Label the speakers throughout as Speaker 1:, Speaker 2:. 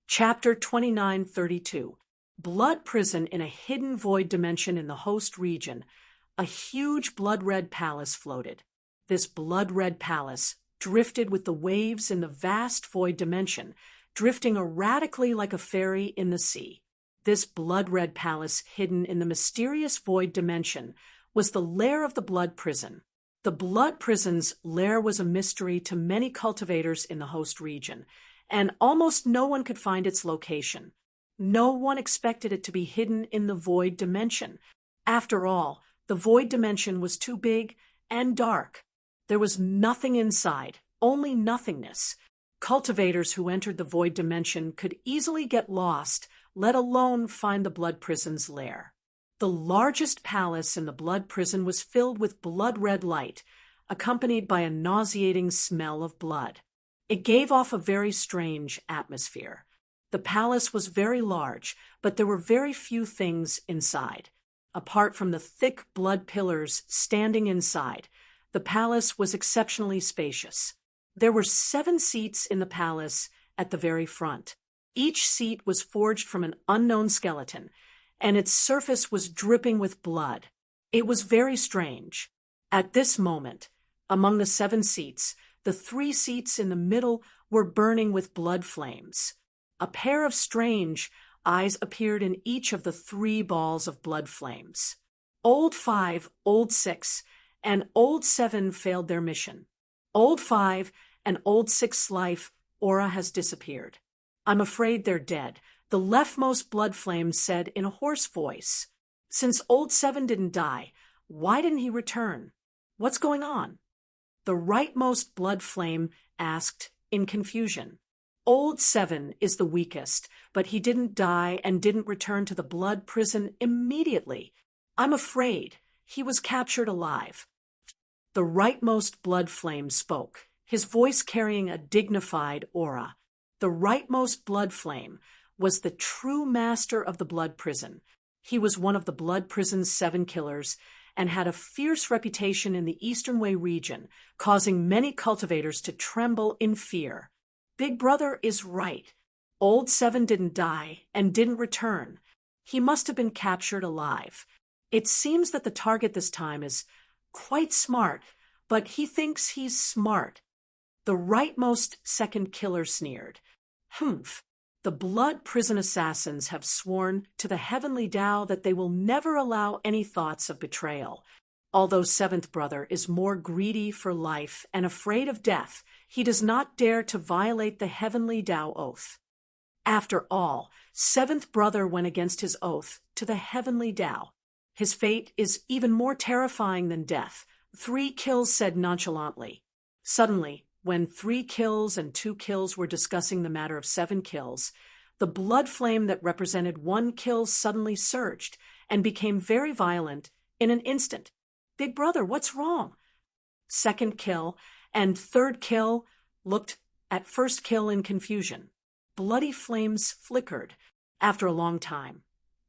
Speaker 1: Chapter 2932. Blood Prison in a Hidden Void Dimension in the Host Region. A huge blood-red palace floated. This blood-red palace drifted with the waves in the vast void dimension, drifting erratically like a fairy in the sea. This blood-red palace, hidden in the mysterious void dimension, was the lair of the Blood Prison. The Blood Prison's lair was a mystery to many cultivators in the host region, and almost no one could find its location. No one expected it to be hidden in the void dimension. After all, the void dimension was too big and dark. There was nothing inside, only nothingness. Cultivators who entered the void dimension could easily get lost, let alone find the Blood Prison's lair. The largest palace in the Blood Prison was filled with blood-red light, accompanied by a nauseating smell of blood. It gave off a very strange atmosphere. The palace was very large, but there were very few things inside. Apart from the thick blood pillars standing inside, the palace was exceptionally spacious. There were 7 seats in the palace at the very front. Each seat was forged from an unknown skeleton, and its surface was dripping with blood. It was very strange. At this moment, among the 7 seats, the 3 seats in the middle were burning with blood flames. A pair of strange eyes appeared in each of the 3 balls of blood flames. Old 5, Old 6, and Old 7 failed their mission. Old 5 and Old 6's life aura has disappeared. I'm afraid they're dead, the leftmost blood flame said in a hoarse voice. Since Old 7 didn't die, why didn't he return? What's going on? The rightmost blood flame asked in confusion. Old 7 is the weakest, but he didn't die and didn't return to the Blood Prison immediately. I'm afraid he was captured alive. The rightmost blood flame spoke, his voice carrying a dignified aura. The rightmost blood flame was the true master of the Blood Prison. He was one of the Blood Prison's 7 killers and had a fierce reputation in the Eastern Way region, causing many cultivators to tremble in fear. Big Brother is right. Old 7 didn't die and didn't return. He must have been captured alive. It seems that the target this time is quite smart, but he thinks he's smart. The rightmost second killer sneered. Humph. The Blood Prison assassins have sworn to the heavenly Tao that they will never allow any thoughts of betrayal. Although 7th Brother is more greedy for life and afraid of death, he does not dare to violate the heavenly Tao oath. After all, 7th Brother went against his oath to the heavenly Tao. His fate is even more terrifying than death, 3 kills said nonchalantly. Suddenly, when 3 kills and 2 kills were discussing the matter of 7 kills, the blood flame that represented 1 kill suddenly surged and became very violent in an instant. Big Brother, what's wrong? 2nd kill and 3rd kill looked at 1st kill in confusion. Bloody flames flickered. After a long time,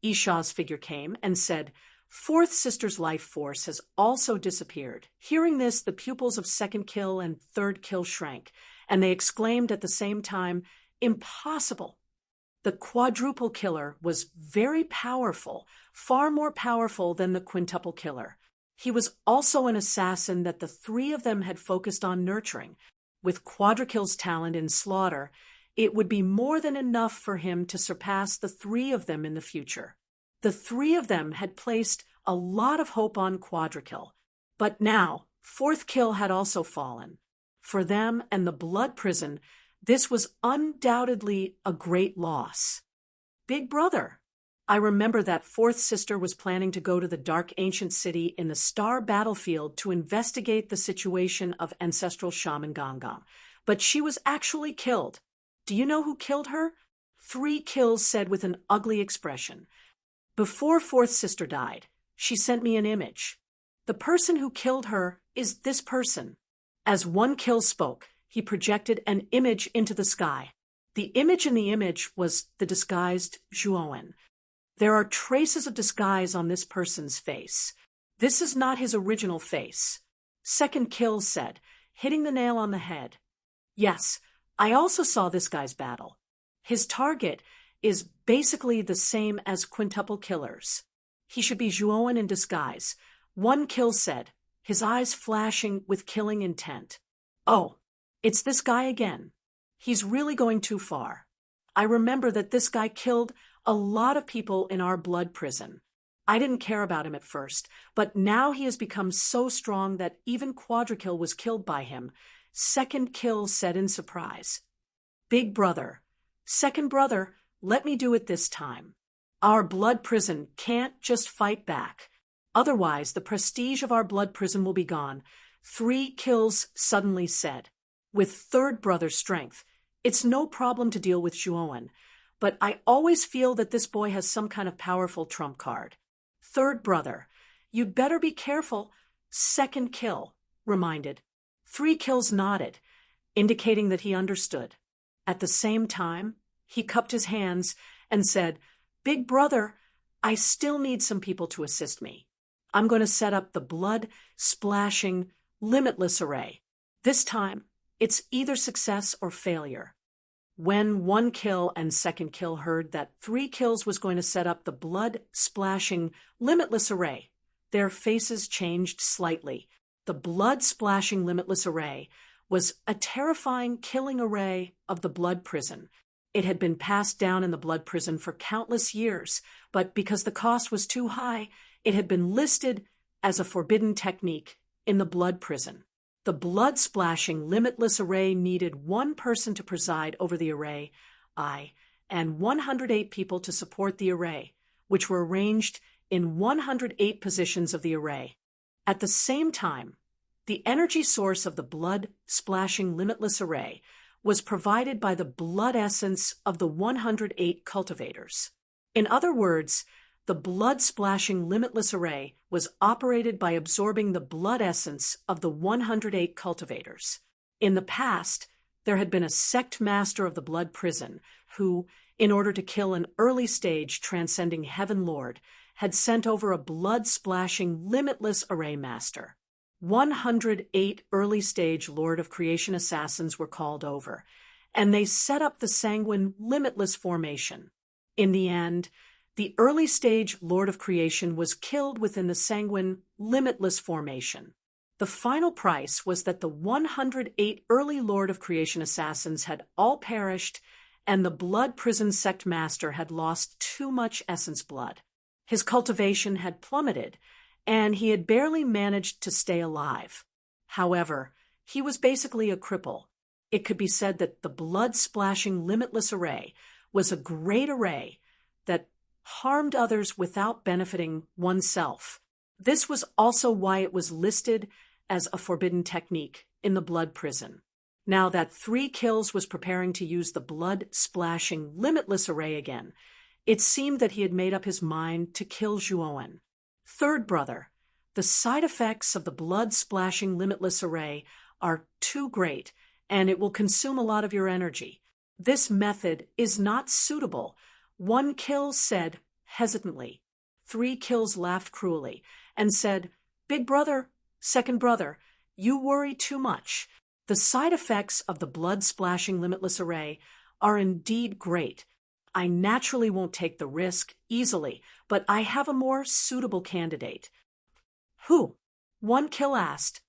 Speaker 1: Ishaw's figure came and said, 4th sister's life force has also disappeared. Hearing this, the pupils of 2nd kill and 3rd kill shrank, and they exclaimed at the same time, impossible. The quadruple killer was very powerful, far more powerful than the quintuple killer. He was also an assassin that the 3 of them had focused on nurturing. With Quadrikill's talent in slaughter, it would be more than enough for him to surpass the 3 of them in the future. The 3 of them had placed a lot of hope on Quadrikill, but now 4th kill had also fallen. For them and the Blood Prison, this was undoubtedly a great loss. Big Brother, I remember that 4th sister was planning to go to the Dark Ancient City in the Star Battlefield to investigate the situation of ancestral Shaman Gangam, but she was actually killed. Do you know who killed her? 3 kills said with an ugly expression. Before 4th sister died, she sent me an image. The person who killed her is this person. As 1 kill spoke, he projected an image into the sky. The image in the image was the disguised Zhuowen. There are traces of disguise on this person's face. This is not his original face. 2nd kill said, hitting the nail on the head. Yes, I also saw this guy's battle. His target is basically the same as quintuple killers. He should be Zhuowen in disguise, one kill said, his eyes flashing with killing intent. Oh, it's this guy again. He's really going too far. I remember that this guy killed a lot of people in our blood prison. I didn't care about him at first, but now he has become so strong that even Quadrikill was killed by him. Second kill said in surprise. Big brother, second brother, let me do it this time. Our blood prison can't just fight back. Otherwise, the prestige of our blood prison will be gone. 3 kills suddenly said. With third brother's strength, it's no problem to deal with Zhuowen, but I always feel that this boy has some kind of powerful trump card. Third brother, you'd better be careful. Second kill, reminded. 3 kills nodded, indicating that he understood. At the same time, he cupped his hands and said, Big brother, I still need some people to assist me. I'm going to set up the blood-splashing, limitless array. This time, it's either success or failure. When 1 kill and second kill heard that 3 kills was going to set up the blood-splashing, limitless array, their faces changed slightly. The blood-splashing, limitless array was a terrifying killing array of the blood prison. It had been passed down in the blood prison for countless years, but because the cost was too high, it had been listed as a forbidden technique in the blood prison. The blood-splashing, limitless array needed 1 person to preside over the array, and 108 people to support the array, which were arranged in 108 positions of the array. At the same time, the energy source of the blood-splashing, limitless array was provided by the blood essence of the 108 cultivators. In other words, the blood-splashing, limitless array was operated by absorbing the blood essence of the 108 cultivators. In the past, there had been a sect master of the blood prison who, in order to kill an early-stage transcending heaven lord, had sent over a blood-splashing, limitless array master. 108 early-stage Lord of Creation assassins were called over, and they set up the sanguine, limitless formation. In the end, the early-stage Lord of Creation was killed within the sanguine, limitless formation. The final price was that the 108 early Lord of Creation assassins had all perished, and the blood prison sect master had lost too much essence blood. His cultivation had plummeted, and he had barely managed to stay alive. However, he was basically a cripple. It could be said that the blood-splashing, limitless array was a great array that harmed others without benefiting oneself. This was also why it was listed as a forbidden technique in the blood prison. Now that 3 kills was preparing to use the blood-splashing, limitless array again, it seemed that he had made up his mind to kill Zhuowen. Third brother, the side effects of the blood-splashing, limitless array are too great, and it will consume a lot of your energy. This method is not suitable. 1 kill said hesitantly. 3 kills laughed cruelly and said, Big brother, second brother, you worry too much. The side effects of the blood-splashing, limitless array are indeed great. I naturally won't take the risk easily, but I have a more suitable candidate. Who? 1 kill asked.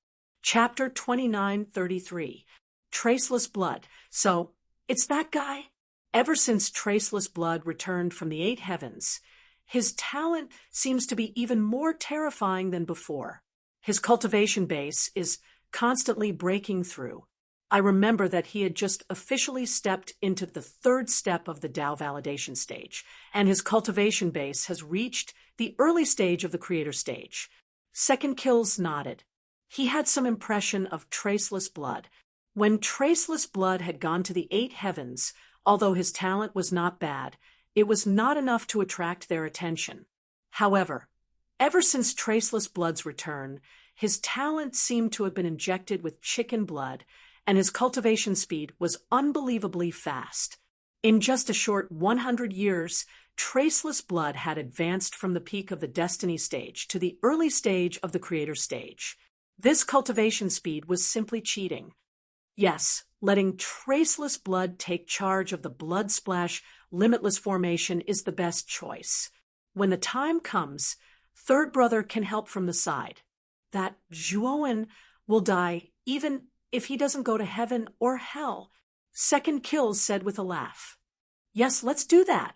Speaker 1: Chapter 2933. Traceless Blood. So, it's that guy? Ever since Traceless Blood returned from the 8 heavens, his talent seems to be even more terrifying than before. His cultivation base is constantly breaking through. I remember that he had just officially stepped into the 3rd step of the Tao validation stage, and his cultivation base has reached the early stage of the creator stage. Second kills nodded. He had some impression of Traceless Blood. When Traceless Blood had gone to the 8 heavens, although his talent was not bad, it was not enough to attract their attention. However, ever since Traceless Blood's return, his talent seemed to have been injected with chicken blood, and his cultivation speed was unbelievably fast. In just a short 100 years, Traceless Blood had advanced from the peak of the Destiny stage to the early stage of the Creator stage. This cultivation speed was simply cheating. Yes, letting traceless blood take charge of the blood splash limitless formation is the best choice. When the time comes, third brother can help from the side. That Zhuowen will die even if he doesn't go to heaven or hell, second kills said with a laugh. Yes, let's do that.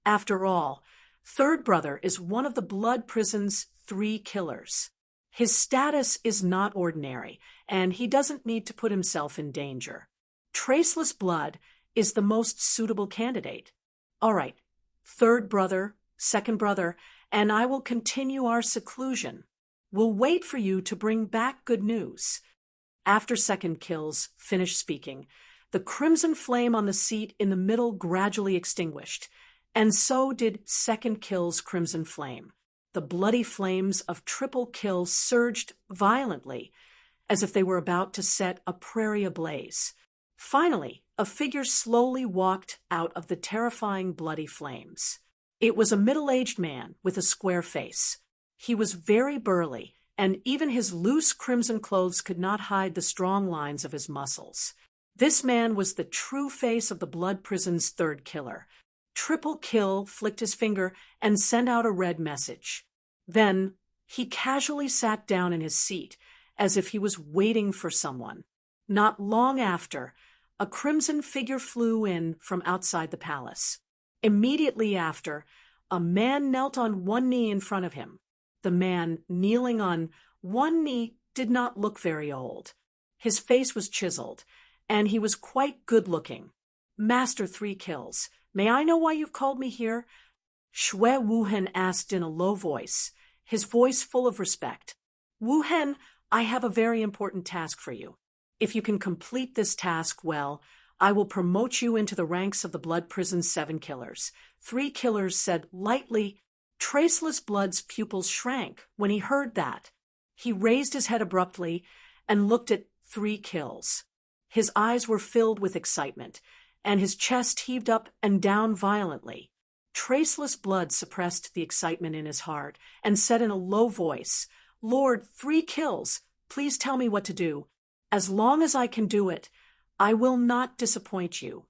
Speaker 1: After all, third brother is one of the blood prison's 3 killers. His status is not ordinary, and he doesn't need to put himself in danger. Traceless blood is the most suitable candidate. All right, third brother, second brother, and I will continue our seclusion. We'll wait for you to bring back good news. After second kills finished speaking, the crimson flame on the seat in the middle gradually extinguished, and so did second kill's crimson flame. The bloody flames of triple kill surged violently, as if they were about to set a prairie ablaze. Finally, a figure slowly walked out of the terrifying bloody flames. It was a middle-aged man with a square face. He was very burly, and even his loose crimson clothes could not hide the strong lines of his muscles. This man was the true face of the blood prison's third killer. Triple Kill flicked his finger and sent out a red message. Then he casually sat down in his seat, as if he was waiting for someone. Not long after, a crimson figure flew in from outside the palace. Immediately after, a man knelt on one knee in front of him. The man kneeling on one knee did not look very old. His face was chiseled, and he was quite good-looking. Master 3 Kills, may I know why you've called me here? Shui Wuhen asked in a low voice, his voice full of respect. Wuhen, I have a very important task for you. If you can complete this task well, I will promote you into the ranks of the blood prison's 7 killers. 3 killers said lightly. Traceless Blood's pupils shrank when he heard that. He raised his head abruptly and looked at 3 kills. His eyes were filled with excitement, and his chest heaved up and down violently. Traceless Blood suppressed the excitement in his heart and said in a low voice, Lord, 3 kills, please tell me what to do. As long as I can do it, I will not disappoint you.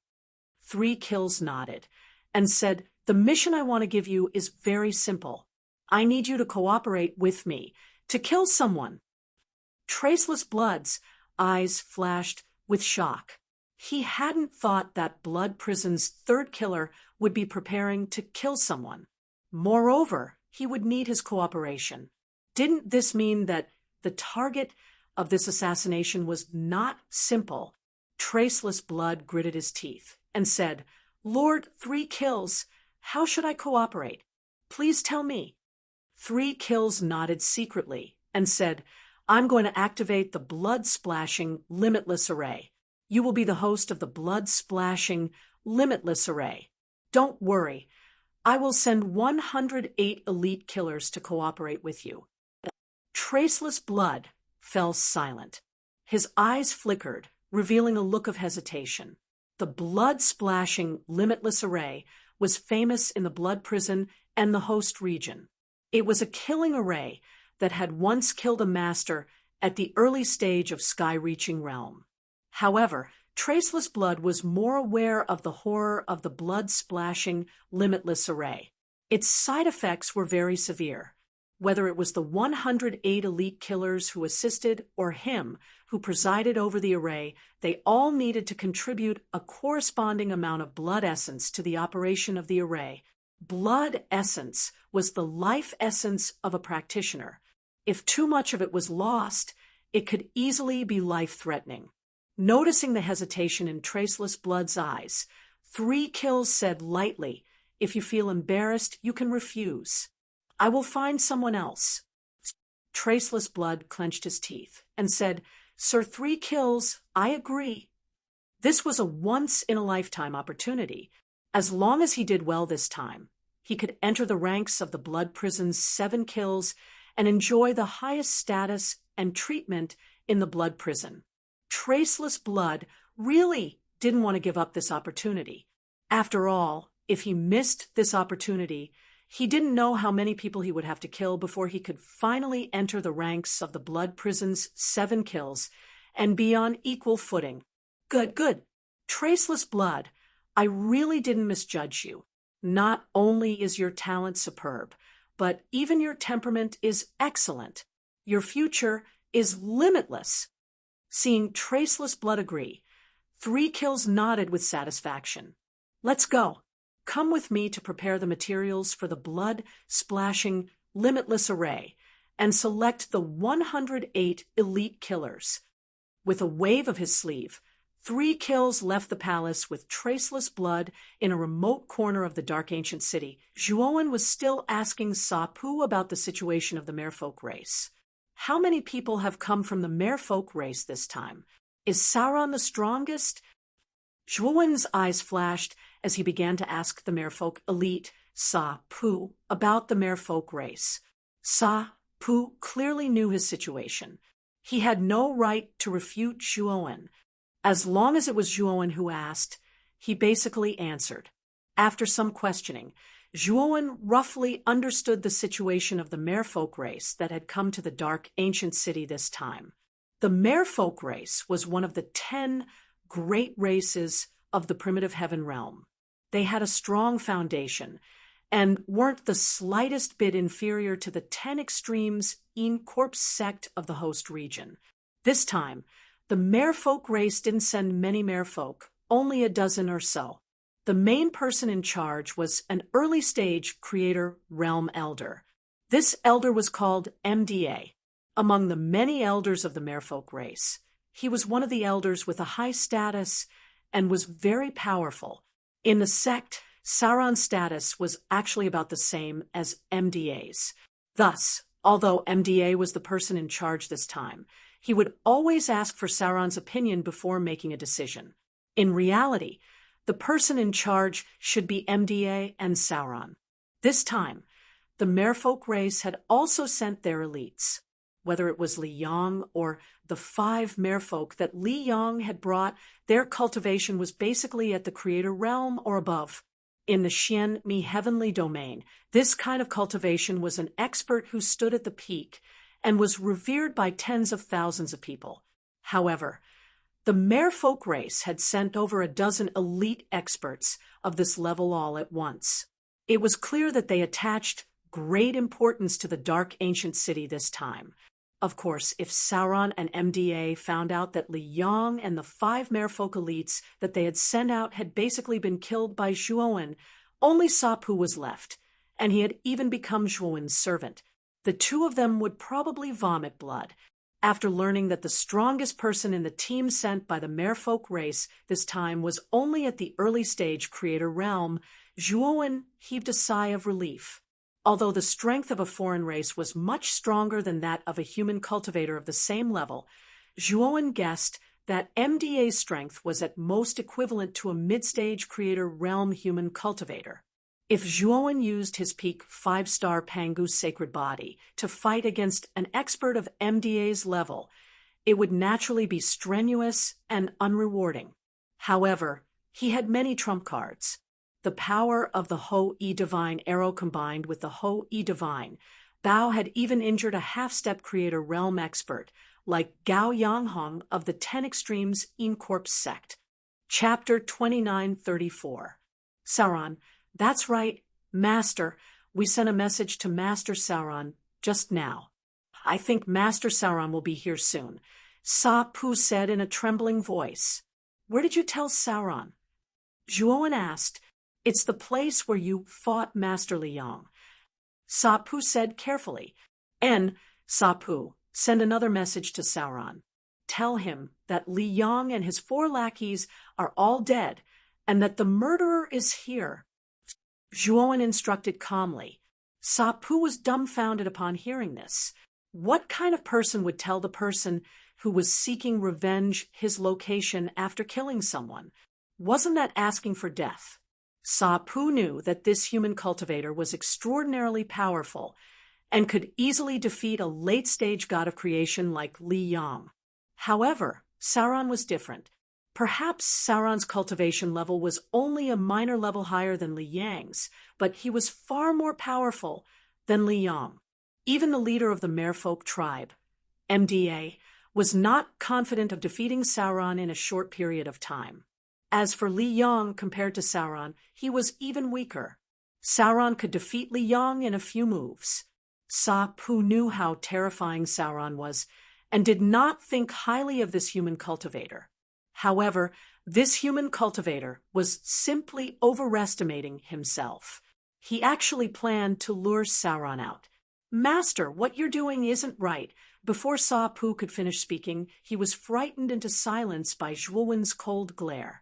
Speaker 1: 3 kills nodded and said, the mission I want to give you is very simple. I need you to cooperate with me to kill someone. Traceless Blood's eyes flashed with shock. He hadn't thought that blood prison's third killer would be preparing to kill someone. Moreover, he would need his cooperation. Didn't this mean that the target of this assassination was not simple? Traceless Blood gritted his teeth and said, Lord, 3 kills, how should I cooperate? Please tell me. 3 kills nodded secretly and said, I'm going to activate the blood-splashing limitless array. You will be the host of the blood-splashing limitless array. Don't worry. I will send 108 elite killers to cooperate with you. Traceless Blood fell silent. His eyes flickered, revealing a look of hesitation. The blood-splashing limitless array was famous in the blood prison and the host region. It was a killing array that had once killed a master at the early stage of sky-reaching realm. However, Traceless Blood was more aware of the horror of the blood-splashing limitless array. Its side effects were very severe. Whether it was the 108 elite killers who assisted or him who presided over the array, they all needed to contribute a corresponding amount of blood essence to the operation of the array. Blood essence was the life essence of a practitioner. If too much of it was lost, it could easily be life-threatening. Noticing the hesitation in Traceless Blood's eyes, 3 kills said lightly, if you feel embarrassed, you can refuse. I will find someone else. Traceless Blood clenched his teeth and said, Sir 3 kills, I agree. This was a once-in-a-lifetime opportunity. As long as he did well this time, he could enter the ranks of the blood prison's 7 kills and enjoy the highest status and treatment in the blood prison. Traceless Blood really didn't want to give up this opportunity. After all, if he missed this opportunity, he didn't know how many people he would have to kill before he could finally enter the ranks of the blood prison's 7 kills and be on equal footing Good, good. Traceless blood, I really didn't misjudge you. Not only is your talent superb, but even your temperament is excellent. Your future is limitless. Seeing Traceless blood agree, 3 kills nodded with satisfaction. Let's go. Come with me to prepare the materials for the blood-splashing, limitless array, and select the 108 elite killers. With a wave of his sleeve, 3 kills left the palace with traceless blood in a remote corner of the dark ancient city. Zhuowen was still asking Sa-Pu about the situation of the merfolk race. How many people have come from the merfolk race this time? Is Sauron the strongest? Zhuowen's eyes flashed as he began to ask the merfolk elite, Sa-Pu, about the merfolk race. Sa-Pu clearly knew his situation. He had no right to refute Zhuowen. As long as it was Zhuowen who asked, he basically answered. After some questioning, Zhuowen roughly understood the situation of the merfolk race that had come to the dark ancient city this time. The merfolk race was one of the 10 great races of the primitive heaven realm. They had a strong foundation and weren't the slightest bit inferior to the 10 extremes in corpse sect of the host region. This time, the merfolk race didn't send many merfolk, only a dozen or so. The main person in charge was an early-stage creator realm elder. This elder was called MDA. Among the many elders of the merfolk race, he was one of the elders with a high status and was very powerful. In the sect, Sauron's status was actually about the same as MDA's. Thus, although MDA was the person in charge this time, he would always ask for Sauron's opinion before making a decision. In reality, the person in charge should be MDA and Sauron. This time, the merfolk race had also sent their elites. Whether it was Li Yong or the 5 merfolk that Li Yong had brought, their cultivation was basically at the creator realm or above. In the Xian Mi heavenly domain, this kind of cultivation was an expert who stood at the peak and was revered by tens of thousands of people. However, the merfolk race had sent over a dozen elite experts of this level all at once. It was clear that they attached great importance to the dark ancient city this time. Of course, if Sauron and MDA found out that Li Yong and the 5 merfolk elites that they had sent out had basically been killed by Zhuowen, only Sa-Pu was left, and he had even become Zhuowen's servant. The 2 of them would probably vomit blood. After learning that the strongest person in the team sent by the merfolk race this time was only at the early stage creator realm, Zhuowen heaved a sigh of relief. Although the strength of a foreign race was much stronger than that of a human cultivator of the same level, Zhuowen guessed that MDA's strength was at most equivalent to a mid-stage creator realm human cultivator. If Zhuowen used his peak 5-star Pangu's sacred body to fight against an expert of MDA's level, it would naturally be strenuous and unrewarding. However, he had many trump cards. The power of the Ho-E Divine arrow combined with the Ho-E Divine, Bao had even injured a half-step creator realm expert, like Gao Yanghong of the 10 Extremes in Corpse sect. Chapter 2934. Sauron, that's right, Master. We sent a message to Master Sauron just now. I think Master Sauron will be here soon, Sa-Pu said in a trembling voice. Where did you tell Sauron? Zhuowen asked. It's the place where you fought Master Li Yong. Sa-Pu said carefully. And, Sa-Pu, send another message to Sauron. Tell him that Li Yong and his 4 lackeys are all dead, and that the murderer is here. Zhuowen instructed calmly. Sa-Pu was dumbfounded upon hearing this. What kind of person would tell the person who was seeking revenge his location after killing someone? Wasn't that asking for death? Sa-Pu knew that this human cultivator was extraordinarily powerful and could easily defeat a late-stage god of creation like Li Yong. However, Sauron was different. Perhaps Sauron's cultivation level was only a minor level higher than Li Yang's, but he was far more powerful than Li Yong. Even the leader of the merfolk tribe, MDA, was not confident of defeating Sauron in a short period of time. As for Li Yong compared to Sauron, he was even weaker. Sauron could defeat Li Yong in a few moves. Sa-Pu knew how terrifying Sauron was and did not think highly of this human cultivator. However, this human cultivator was simply overestimating himself. He actually planned to lure Sauron out. "Master, what you're doing isn't right." Before Sa-Pu could finish speaking, he was frightened into silence by Zhuowen's cold glare.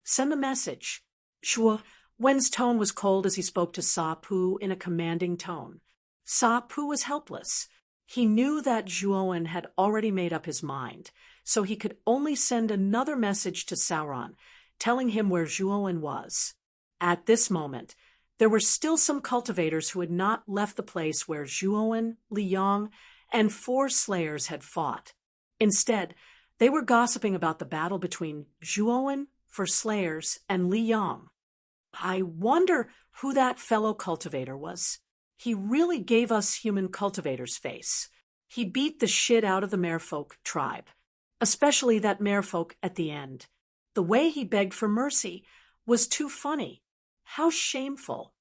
Speaker 1: "Send the message." Zhuowen's tone was cold as he spoke to Sa-Pu in a commanding tone. Sa-Pu was helpless. He knew that Zhuowen had already made up his mind, so he could only send another message to Sauron, telling him where Zhuowen was. At this moment, there were still some cultivators who had not left the place where Zhuowen, Li Yong, and 4 slayers had fought. Instead, they were gossiping about the battle between Zhuowen, for slayers, and Li Yong. "I wonder who that fellow cultivator was. He really gave us human cultivators face. He beat the shit out of the merfolk tribe, especially that merfolk at the end. The way he begged for mercy was too funny. How shameful."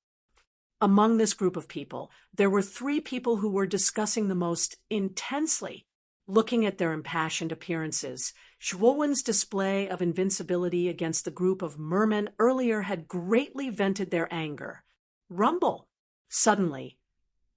Speaker 1: Among this group of people, there were 3 people who were discussing the most intensely. Looking at their impassioned appearances, Zhuowen's display of invincibility against the group of mermen earlier had greatly vented their anger. Rumble! Suddenly,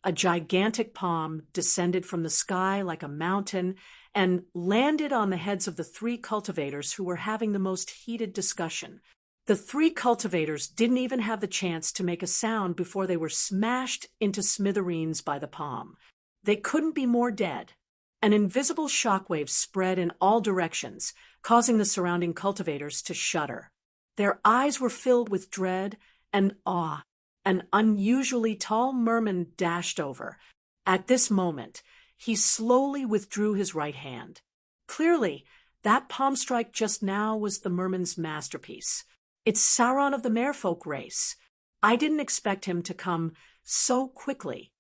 Speaker 1: a gigantic palm descended from the sky like a mountain and landed on the heads of the 3 cultivators who were having the most heated discussion. The 3 cultivators didn't even have the chance to make a sound before they were smashed into smithereens by the palm. They couldn't be more dead. An invisible shockwave spread in all directions, causing the surrounding cultivators to shudder. Their eyes were filled with dread and awe. An unusually tall merman dashed over. At this moment, he slowly withdrew his right hand. Clearly, that palm strike just now was the merman's masterpiece. "It's Sauron of the merfolk race. I didn't expect him to come so quickly."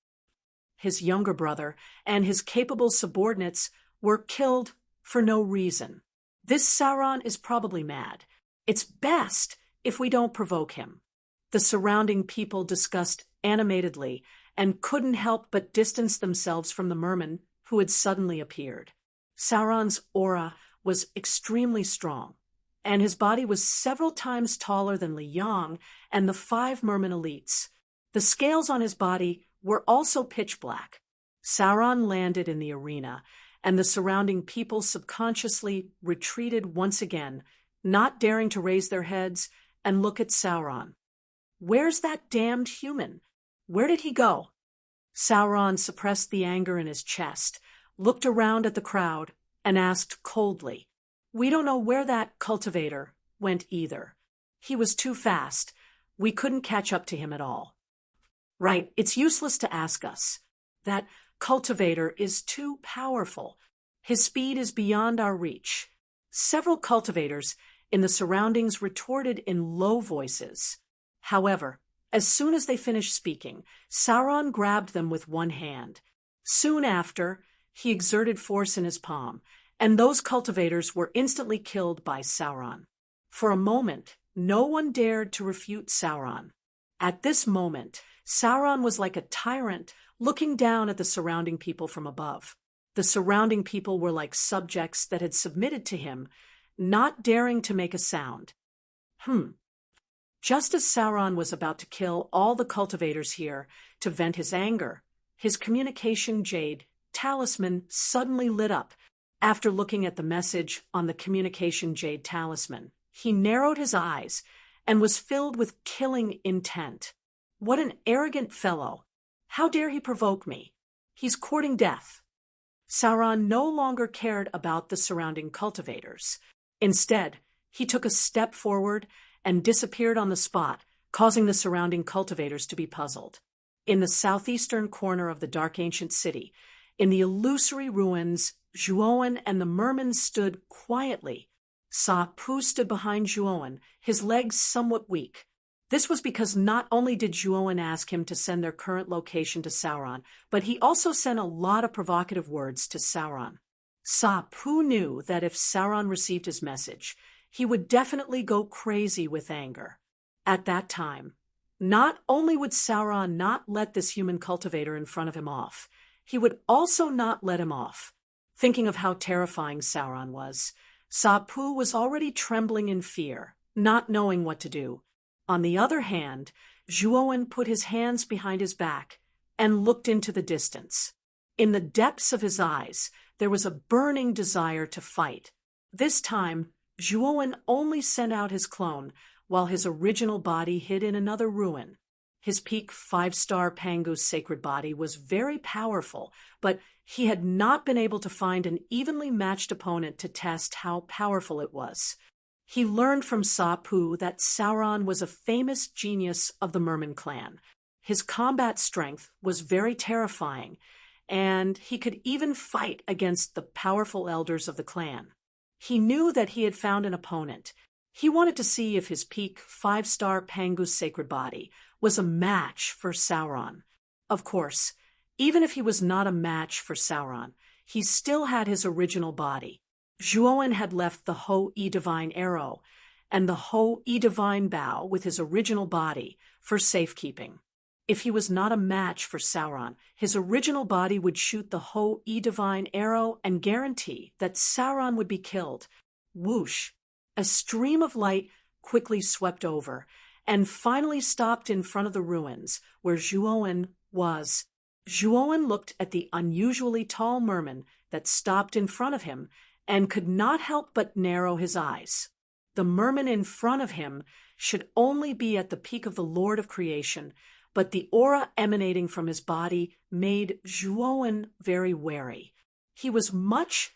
Speaker 1: His younger brother and his capable subordinates were killed for no reason. "This Sauron is probably mad. It's best if we don't provoke him." The surrounding people discussed animatedly and couldn't help but distance themselves from the merman who had suddenly appeared. Sauron's aura was extremely strong, and his body was several times taller than Li Yong and the 5 merman elites. The scales on his body were also pitch black. Sauron landed in the arena, and the surrounding people subconsciously retreated once again, not daring to raise their heads and look at Sauron. "Where's that damned human? Where did he go?" Sauron suppressed the anger in his chest, looked around at the crowd, and asked coldly, "We don't know where that cultivator went either. He was too fast. We couldn't catch up to him at all." "Right, it's useless to ask us. That cultivator is too powerful. His speed is beyond our reach." Several cultivators in the surroundings retorted in low voices. However, as soon as they finished speaking, Sauron grabbed them with one hand. Soon after, he exerted force in his palm, and those cultivators were instantly killed by Sauron. For a moment, no one dared to refute Sauron. At this moment, Sauron was like a tyrant looking down at the surrounding people from above. The surrounding people were like subjects that had submitted to him, not daring to make a sound. Just as Sauron was about to kill all the cultivators here to vent his anger, his communication jade talisman suddenly lit up. After looking at the message on the communication jade talisman, he narrowed his eyes and was filled with killing intent. "What an arrogant fellow! How dare he provoke me? He's courting death." Sauron no longer cared about the surrounding cultivators. Instead, he took a step forward and disappeared on the spot, causing the surrounding cultivators to be puzzled. In the southeastern corner of the dark ancient city, in the illusory ruins, Zhuowen and the mermen stood quietly. Sa-Pu stood behind Zhuowen, his legs somewhat weak. This was because not only did Zhuowen ask him to send their current location to Sauron, but he also sent a lot of provocative words to Sauron. Sa-Pu knew that if Sauron received his message, he would definitely go crazy with anger. At that time, not only would Sauron not let this human cultivator in front of him off, he would also not let him off. Thinking of how terrifying Sauron was, Sa-Pu was already trembling in fear, not knowing what to do. On the other hand, Zhuowen put his hands behind his back and looked into the distance. In the depths of his eyes, there was a burning desire to fight. This time, Zhuowen only sent out his clone, while his original body hid in another ruin. His peak 5-star Pangu's sacred body was very powerful, but he had not been able to find an evenly matched opponent to test how powerful it was. He learned from Sa-Pu that Sauron was a famous genius of the Merman clan. His combat strength was very terrifying, and he could even fight against the powerful elders of the clan. He knew that he had found an opponent. He wanted to see if his peak 5-star Pangu's sacred body was a match for Sauron. Of course, even if he was not a match for Sauron, he still had his original body. Zhuowen had left the Ho-E Divine Arrow and the Ho-E Divine Bow with his original body for safekeeping. If he was not a match for Sauron, his original body would shoot the Ho-E Divine Arrow and guarantee that Sauron would be killed. Whoosh! A stream of light quickly swept over and finally stopped in front of the ruins where Zhuowen was. Zhuowen looked at the unusually tall merman that stopped in front of him and could not help but narrow his eyes. The merman in front of him should only be at the peak of the Lord of Creation, but the aura emanating from his body made Zhuowen very wary. He was much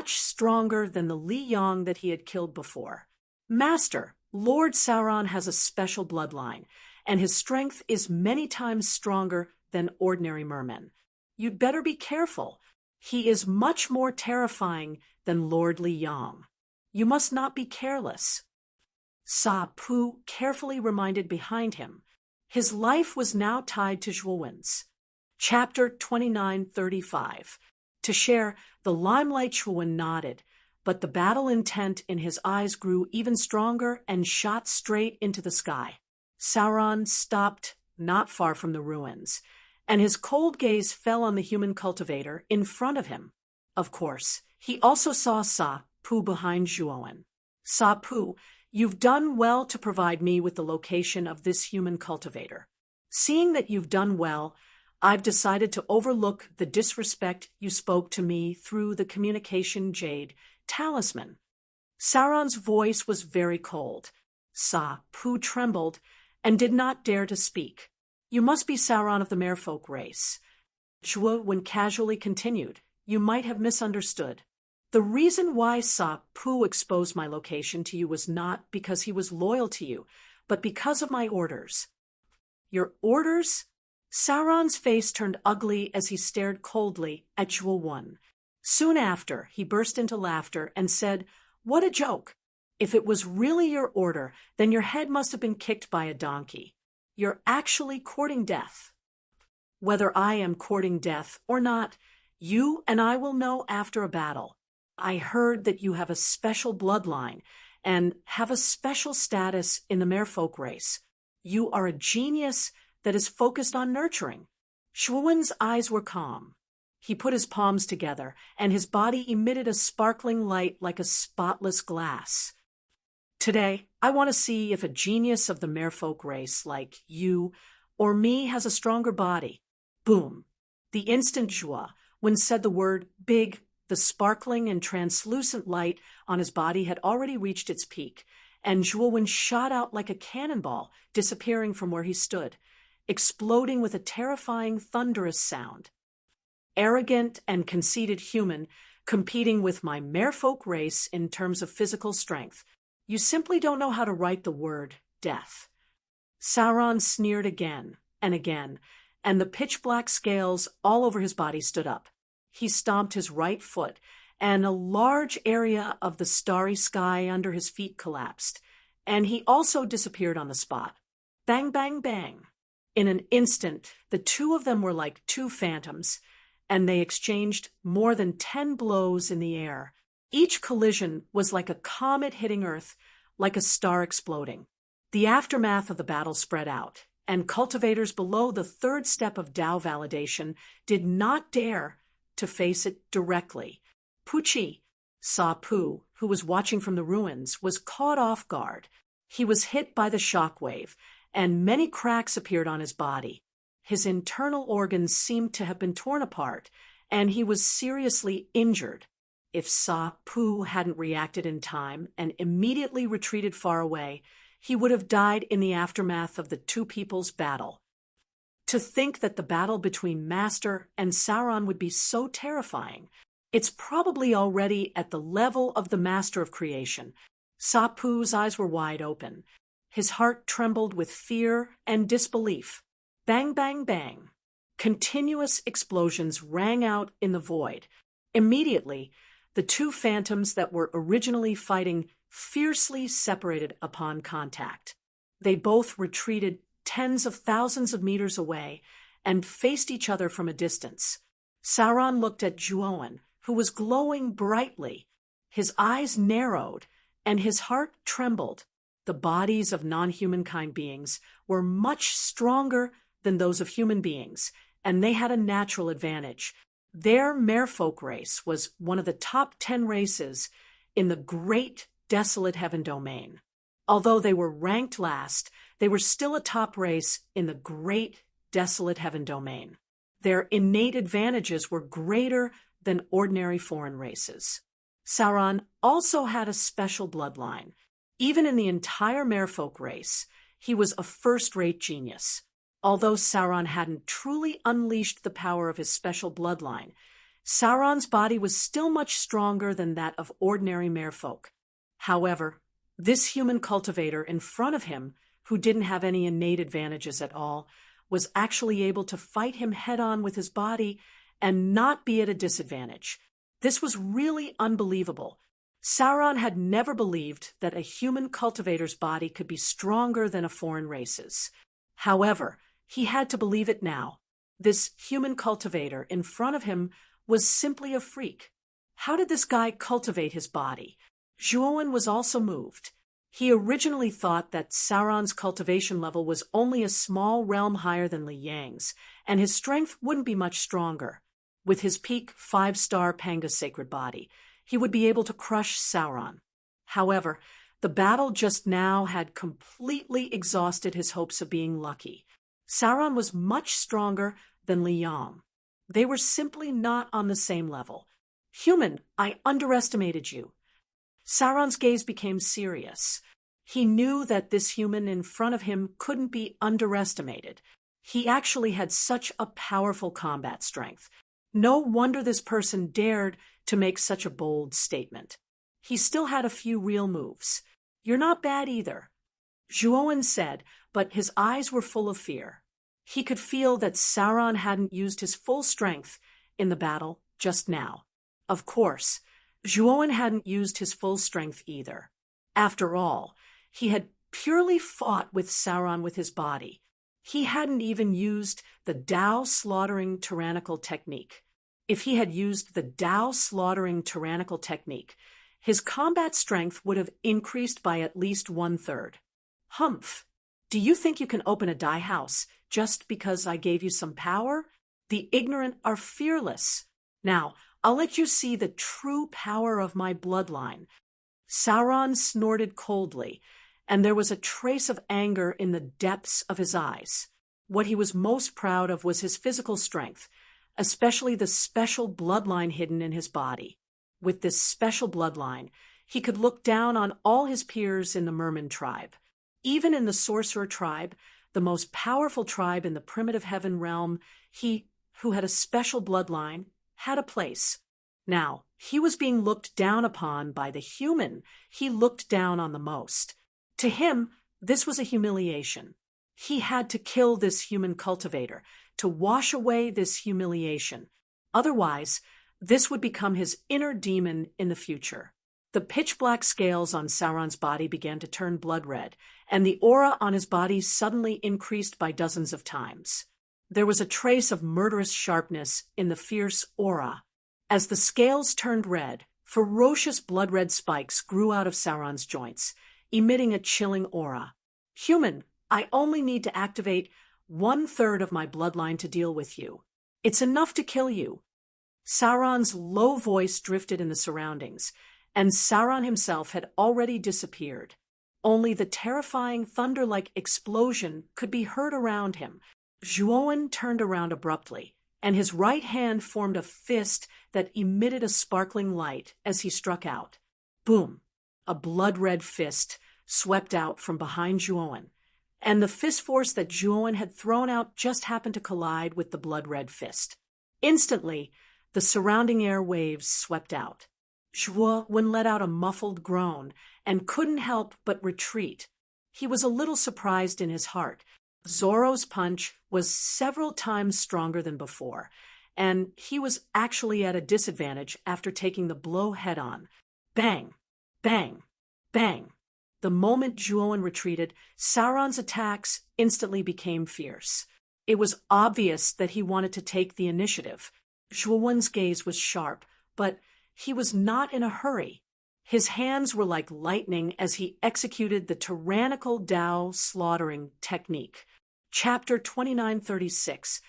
Speaker 1: stronger than the Li Yong that he had killed before. Master, Lord Sauron has a special bloodline, and his strength is many times stronger than ordinary mermen. You'd better be careful. He is much more terrifying than Lord Li Yong. You must not be careless. Sa-Pu carefully reminded behind him. His life was now tied to Zhuowen's. Chapter 29:35. To share, the limelight Zhuowen nodded, but the battle intent in his eyes grew even stronger and shot straight into the sky. Sauron stopped not far from the ruins, and his cold gaze fell on the human cultivator in front of him. Of course, he also saw Sa-Pu behind Zhuowen. Sa-Pu, you've done well to provide me with the location of this human cultivator. Seeing that you've done well, I've decided to overlook the disrespect you spoke to me through the communication jade talisman. Sauron's voice was very cold. Sa-Pu trembled and did not dare to speak. You must be Sauron of the Merfolk race. Zhuowen casually continued. You might have misunderstood. The reason why Sa-Pu exposed my location to you was not because he was loyal to you, but because of my orders. Your orders? Sauron's face turned ugly as he stared coldly at Zhuowen. Soon after, he burst into laughter and said, What a joke! If it was really your order, then your head must have been kicked by a donkey. You're actually courting death. Whether I am courting death or not, you and I will know after a battle. I heard that you have a special bloodline and have a special status in the Merfolk race. You are a genius that is focused on nurturing. Zhuowen's eyes were calm. He put his palms together, and his body emitted a sparkling light like a spotless glass. Today, I want to see if a genius of the Merfolk race like you or me has a stronger body. Boom. The instant Zhuowen said the word big, the sparkling and translucent light on his body had already reached its peak, and Zhuowen shot out like a cannonball, disappearing from where he stood, exploding with a terrifying, thunderous sound. Arrogant and conceited human, competing with my Merfolk race in terms of physical strength. You simply don't know how to write the word death. Sauron sneered again and again, and the pitch-black scales all over his body stood up. He stomped his right foot, and a large area of the starry sky under his feet collapsed, and he also disappeared on the spot. Bang, bang, bang. In an instant, the two of them were like two phantoms, and they exchanged more than 10 blows in the air. Each collision was like a comet hitting Earth, like a star exploding. The aftermath of the battle spread out, and cultivators below the third step of Tao validation did not dare to face it directly. Pucci, Sa Pu, who was watching from the ruins, was caught off guard. He was hit by the shockwave, and many cracks appeared on his body. His internal organs seemed to have been torn apart, and he was seriously injured. If Sa Pu hadn't reacted in time and immediately retreated far away, he would have died in the aftermath of the two people's battle. To think that the battle between Master and Sauron would be so terrifying, it's probably already at the level of the Master of Creation. Sa Pu's eyes were wide open. His heart trembled with fear and disbelief. Bang, bang, bang. Continuous explosions rang out in the void. Immediately, the two phantoms that were originally fighting fiercely separated upon contact. They both retreated tens of thousands of meters away and faced each other from a distance. Sauron looked at Juoin, who was glowing brightly. His eyes narrowed, and his heart trembled. The bodies of non-humankind beings were much stronger than those of human beings, and they had a natural advantage. Their merfolk race was one of the top 10 races in the great desolate heaven domain. Although they were ranked last, they were still a top race in the great desolate heaven domain. Their innate advantages were greater than ordinary foreign races. Sauron also had a special bloodline. Even in the entire merfolk race, he was a first-rate genius. Although Sauron hadn't truly unleashed the power of his special bloodline, Sauron's body was still much stronger than that of ordinary merfolk. However, this human cultivator in front of him, who didn't have any innate advantages at all, was actually able to fight him head-on with his body and not be at a disadvantage. This was really unbelievable. Sauron had never believed that a human cultivator's body could be stronger than a foreign race's. However, he had to believe it now. This human cultivator in front of him was simply a freak. How did this guy cultivate his body? Juoin was also moved. He originally thought that Sauron's cultivation level was only a small realm higher than Li Yang's, and his strength wouldn't be much stronger. With his peak 5-star Panga sacred body, he would be able to crush Sauron. However, the battle just now had completely exhausted his hopes of being lucky. Sauron was much stronger than Li Yang. They were simply not on the same level. Human, I underestimated you. Sauron's gaze became serious. He knew that this human in front of him couldn't be underestimated. He actually had such a powerful combat strength. No wonder this person dared to make such a bold statement. He still had a few real moves. You're not bad either, Juoin said, but his eyes were full of fear. He could feel that Sauron hadn't used his full strength in the battle just now. Of course, Juoin hadn't used his full strength either. After all, he had purely fought with Sauron with his body. He hadn't even used the Tao slaughtering tyrannical technique. If he had used the Tao slaughtering tyrannical technique, his combat strength would have increased by at least 1/3. Humph! Do you think you can open a dye house just because I gave you some power? The ignorant are fearless. Now, I'll let you see the true power of my bloodline. Sauron snorted coldly, and there was a trace of anger in the depths of his eyes. What he was most proud of was his physical strength, especially the special bloodline hidden in his body. With this special bloodline, he could look down on all his peers in the Merman tribe. Even in the Sorcerer tribe, the most powerful tribe in the primitive heaven realm, he, who had a special bloodline, had a place. Now, he was being looked down upon by the human he looked down on the most. To him, this was a humiliation. He had to kill this human cultivator, to wash away this humiliation. Otherwise, this would become his inner demon in the future. The pitch-black scales on Sauron's body began to turn blood red, and the aura on his body suddenly increased by dozens of times. There was a trace of murderous sharpness in the fierce aura. As the scales turned red, ferocious blood-red spikes grew out of Sauron's joints, emitting a chilling aura. Human, I only need to activate 1/3 of my bloodline to deal with you. It's enough to kill you. Sauron's low voice drifted in the surroundings, and Sauron himself had already disappeared. Only the terrifying thunder-like explosion could be heard around him. Juoin turned around abruptly, and his right hand formed a fist that emitted a sparkling light as he struck out. Boom! A blood-red fist swept out from behind Juoin, and the fist force that Juoin had thrown out just happened to collide with the blood-red fist. Instantly, the surrounding air waves swept out. Juoin let out a muffled groan and couldn't help but retreat. He was a little surprised in his heart. Zorro's punch was several times stronger than before, and he was actually at a disadvantage after taking the blow head-on. Bang! Bang! Bang! The moment Juoin retreated, Sauron's attacks instantly became fierce. It was obvious that he wanted to take the initiative. Juoin's gaze was sharp, but he was not in a hurry. His hands were like lightning as he executed the tyrannical Dao slaughtering technique. Chapter 2936.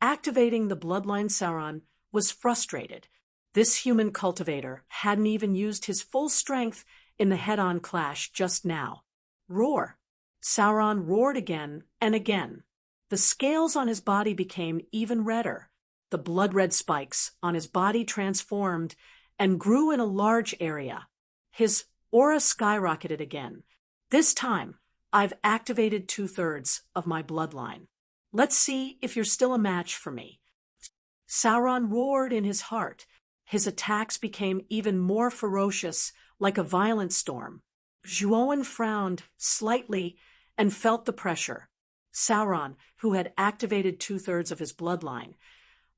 Speaker 1: Activating the bloodline. Sauron was frustrated. This human cultivator hadn't even used his full strength in the head-on clash just now. Roar! Sauron roared again and again. The scales on his body became even redder. The blood-red spikes on his body transformed and grew in a large area. His aura skyrocketed again. This time, I've activated 2/3 of my bloodline. Let's see if you're still a match for me. Sauron roared in his heart. His attacks became even more ferocious, like a violent storm. Juoin frowned slightly and felt the pressure. Sauron, who had activated 2/3 of his bloodline,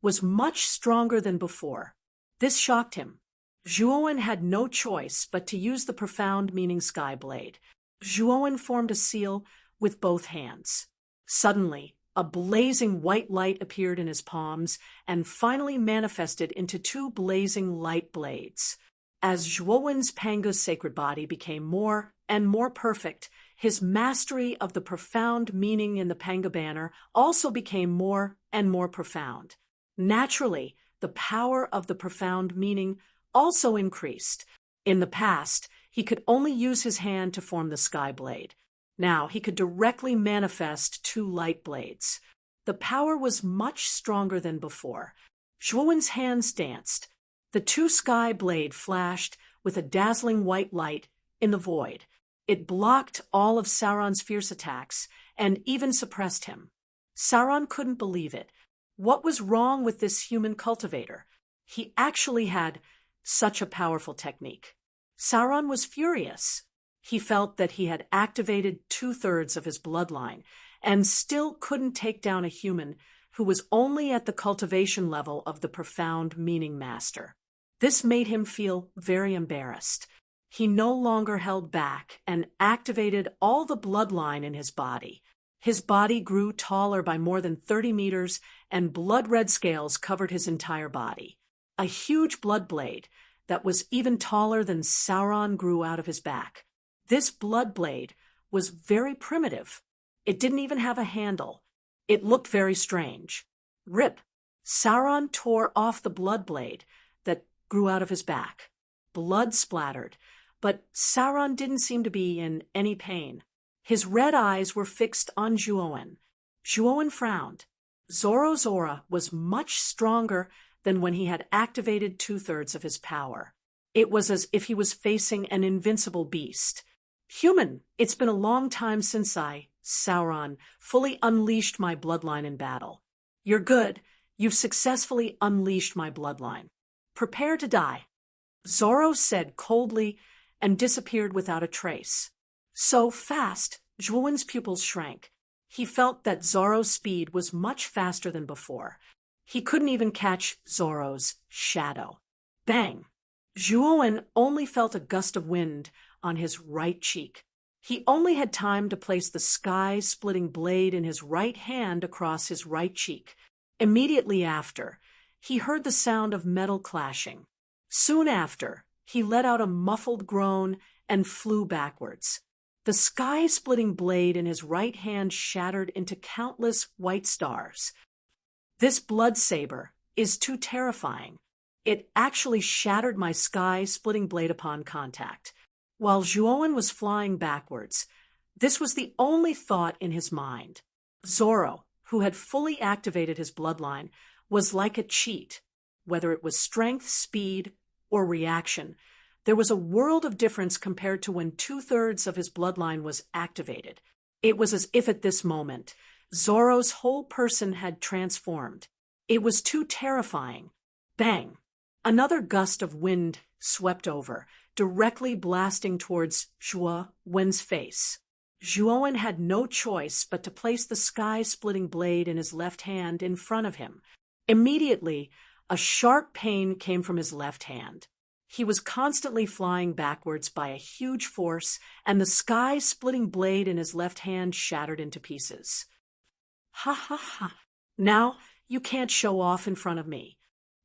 Speaker 1: was much stronger than before. This shocked him. Juoin had no choice but to use the profound meaning Skyblade. Juoin formed a seal with both hands. Suddenly, a blazing white light appeared in his palms and finally manifested into 2 blazing light blades. As Juoin's Panga's sacred body became more and more perfect, his mastery of the profound meaning in the Panga banner also became more and more profound. Naturally, the power of the profound meaning also increased. In the past, he could only use his hand to form the Skyblade. Now he could directly manifest 2 light blades. The power was much stronger than before. Juoin's hands danced. The 2 Skyblade flashed with a dazzling white light in the void. It blocked all of Sauron's fierce attacks and even suppressed him. Sauron couldn't believe it. What was wrong with this human cultivator? He actually had such a powerful technique. Sauron was furious. He felt that he had activated 2/3 of his bloodline and still couldn't take down a human who was only at the cultivation level of the profound meaning master. This made him feel very embarrassed. He no longer held back and activated all the bloodline in his body. His body grew taller by more than 30 meters, and blood-red scales covered his entire body. A huge blood blade that was even taller than Sauron grew out of his back. This blood blade was very primitive. It didn't even have a handle. It looked very strange. Rip! Sauron tore off the blood blade that grew out of his back. Blood splattered, but Sauron didn't seem to be in any pain. His red eyes were fixed on Juoin. Juoin frowned. Zorro's aura was much stronger than when he had activated 2/3 of his power. It was as if he was facing an invincible beast. Human, it's been a long time since I, Sauron, fully unleashed my bloodline in battle. You're good. You've successfully unleashed my bloodline. Prepare to die. Zorro said coldly and disappeared without a trace. So fast, Juoin's pupils shrank. He felt that Zorro's speed was much faster than before. He couldn't even catch Zorro's shadow. Bang! Juoin only felt a gust of wind on his right cheek. He only had time to place the sky-splitting blade in his right hand across his right cheek. Immediately after, he heard the sound of metal clashing. Soon after, he let out a muffled groan and flew backwards. The sky-splitting blade in his right hand shattered into countless white stars. This blood saber is too terrifying. It actually shattered my sky-splitting blade upon contact. While Zhuowen was flying backwards, this was the only thought in his mind. Zoro, who had fully activated his bloodline, was like a cheat. Whether it was strength, speed, or reaction, there was a world of difference compared to when 2/3 of his bloodline was activated. It was as if at this moment, Zoro's whole person had transformed. It was too terrifying. Bang! Another gust of wind swept over, directly blasting towards Zhuowen's face. Zhuowen had no choice but to place the sky-splitting blade in his left hand in front of him. Immediately, a sharp pain came from his left hand. He was constantly flying backwards by a huge force, and the sky-splitting blade in his left hand shattered into pieces. Ha ha ha! Now you can't show off in front of me.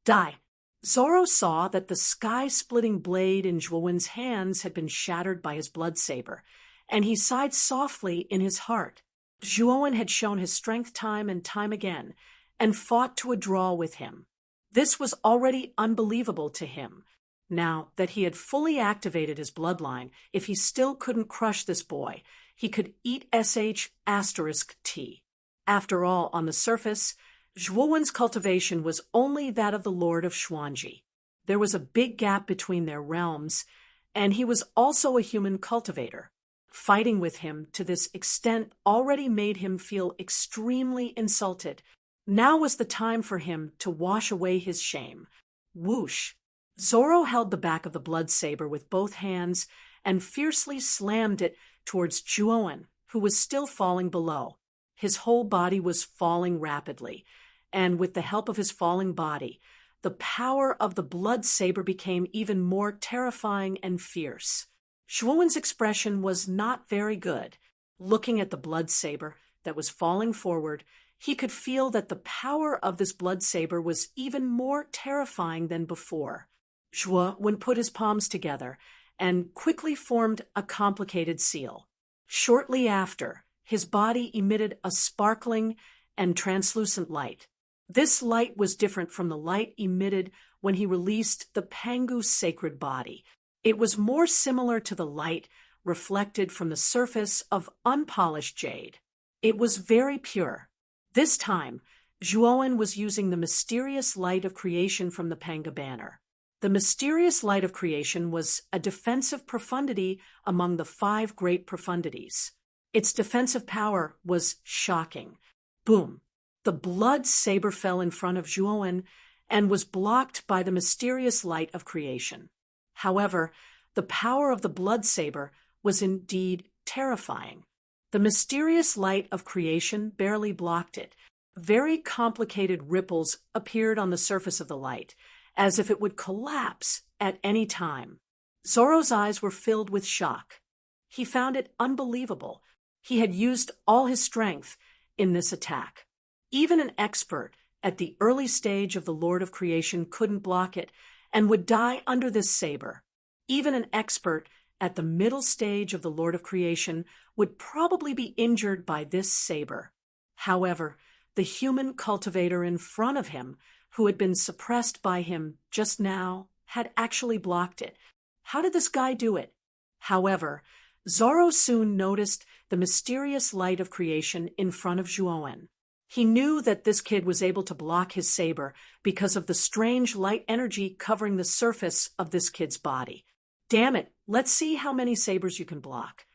Speaker 1: Die! Zoro saw that the sky-splitting blade in Zhuowen's hands had been shattered by his blood saber, and he sighed softly in his heart. Zhuowen had shown his strength time and time again, and fought to a draw with him. This was already unbelievable to him. Now that he had fully activated his bloodline, if he still couldn't crush this boy, he could eat **T. After all, on the surface, Zhuowen's cultivation was only that of the Lord of Xuanji. There was a big gap between their realms, and he was also a human cultivator. Fighting with him to this extent already made him feel extremely insulted. Now was the time for him to wash away his shame. Whoosh! Zoro held the back of the blood saber with both hands and fiercely slammed it towards Zhuowen, who was still falling below. His whole body was falling rapidly, and with the help of his falling body, the power of the blood saber became even more terrifying and fierce. Zhuowen's expression was not very good. Looking at the blood saber that was falling forward, he could feel that the power of this blood saber was even more terrifying than before. Zhuowen put his palms together and quickly formed a complicated seal. Shortly after, his body emitted a sparkling and translucent light. This light was different from the light emitted when he released the Pangu's sacred body. It was more similar to the light reflected from the surface of unpolished jade. It was very pure. This time, Zhuowen was using the mysterious light of creation from the Panga banner. The mysterious light of creation was a defensive profundity among the 5 great profundities. Its defensive power was shocking. Boom! The blood saber fell in front of Zhuowen and was blocked by the mysterious light of creation. However, the power of the blood saber was indeed terrifying. The mysterious light of creation barely blocked it. Very complicated ripples appeared on the surface of the light, as if it would collapse at any time. Zoro's eyes were filled with shock. He found it unbelievable. He had used all his strength in this attack. Even an expert at the early stage of the Lord of Creation couldn't block it and would die under this saber. Even an expert at the middle stage of the Lord of Creation would probably be injured by this saber. However, the human cultivator in front of him, who had been suppressed by him just now, had actually blocked it. How did this guy do it? However, Zoro soon noticed the mysterious light of creation in front of Zhuowen. He knew that this kid was able to block his saber because of the strange light energy covering the surface of this kid's body. Damn it, let's see how many sabers you can block.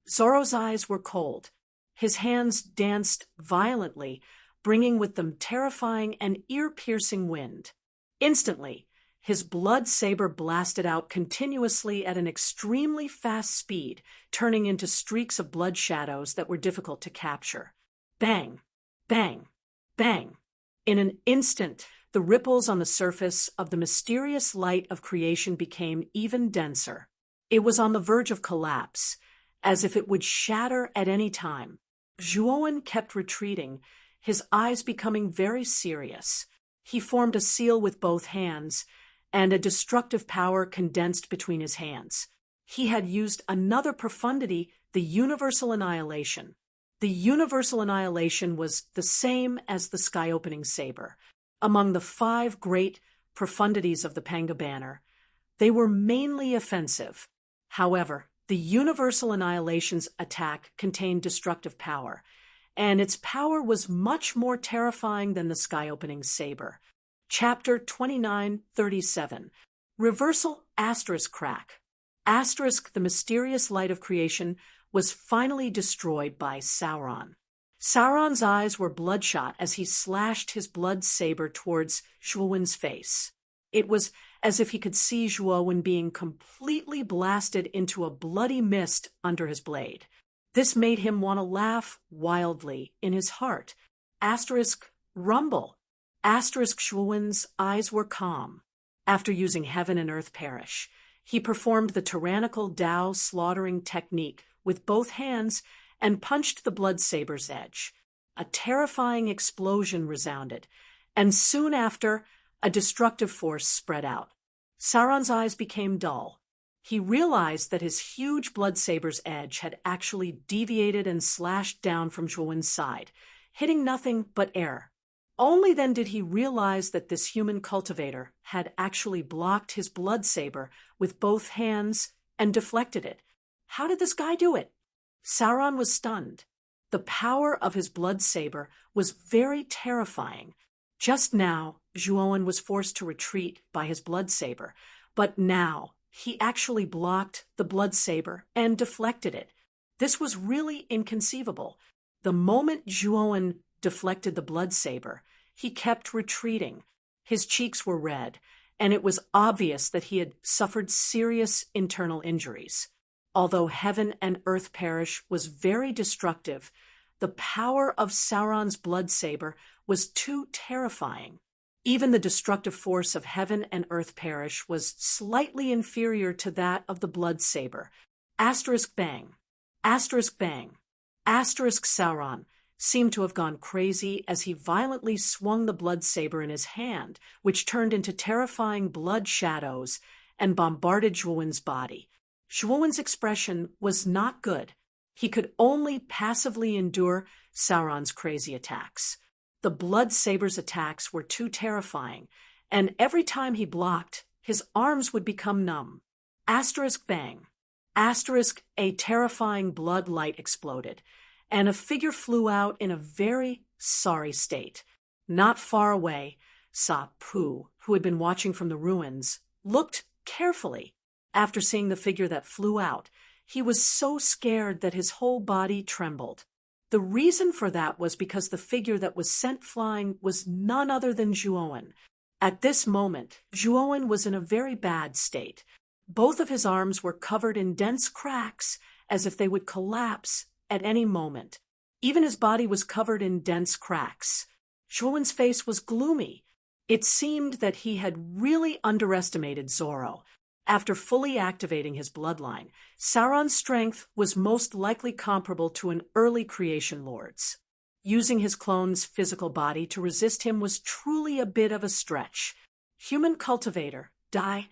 Speaker 1: Zoro's eyes were cold. His hands danced violently, bringing with them terrifying and ear-piercing wind. Instantly, his blood saber blasted out continuously at an extremely fast speed, turning into streaks of blood shadows that were difficult to capture. Bang! Bang! Bang! In an instant, the ripples on the surface of the mysterious light of creation became even denser. It was on the verge of collapse, as if it would shatter at any time. Zhuowen kept retreating, his eyes becoming very serious. He formed a seal with both hands, and a destructive power condensed between his hands. He had used another profundity, the universal annihilation. The universal annihilation was the same as the sky-opening saber. Among the 5 great profundities of the Panga banner, they were mainly offensive. However, the universal annihilation's attack contained destructive power, and its power was much more terrifying than the sky-opening saber. Chapter 29:37. Reversal * crack. The mysterious light of creation was finally destroyed by Sauron. Sauron's eyes were bloodshot as he slashed his blood saber towards Zhuowen's face. It was as if he could see Zhuowen being completely blasted into a bloody mist under his blade. This made him want to laugh wildly in his heart. Rumble. Zhuowen's eyes were calm. After using heaven and earth perish, he performed the tyrannical Dao slaughtering technique with both hands and punched the blood saber's edge. A terrifying explosion resounded, and soon after, a destructive force spread out. Sauron's eyes became dull. He realized that his huge blood saber's edge had actually deviated and slashed down from Zhuowen's side, hitting nothing but air. Only then did he realize that this human cultivator had actually blocked his blood saber with both hands and deflected it. How did this guy do it? Sauron was stunned. The power of his blood saber was very terrifying. Just now, Zhuowen was forced to retreat by his blood saber, but now he actually blocked the blood saber and deflected it. This was really inconceivable. The moment Zhuowen deflected the blood saber, he kept retreating. His cheeks were red, and it was obvious that he had suffered serious internal injuries. Although heaven and earth perish was very destructive, the power of Sauron's blood saber was too terrifying. Even the destructive force of heaven and earth perish was slightly inferior to that of the blood saber. Bang. Bang. Sauron seemed to have gone crazy as he violently swung the blood saber in his hand, which turned into terrifying blood shadows and bombarded Zhuowen's body. Zhuowen's expression was not good. He could only passively endure Sauron's crazy attacks. The blood saber's attacks were too terrifying, and every time he blocked, his arms would become numb. Bang. A terrifying blood light exploded, and a figure flew out in a very sorry state. Not far away, Sa-Pu, who had been watching from the ruins, looked carefully. After seeing the figure that flew out, he was so scared that his whole body trembled. The reason for that was because the figure that was sent flying was none other than Zhuowen. At this moment, Zhuowen was in a very bad state. Both of his arms were covered in dense cracks, as if they would collapse at any moment. Even his body was covered in dense cracks. Zhuowen's face was gloomy. It seemed that he had really underestimated Zorro. After fully activating his bloodline, Sauron's strength was most likely comparable to an early creation lord's. Using his clone's physical body to resist him was truly a bit of a stretch. Human cultivator, die.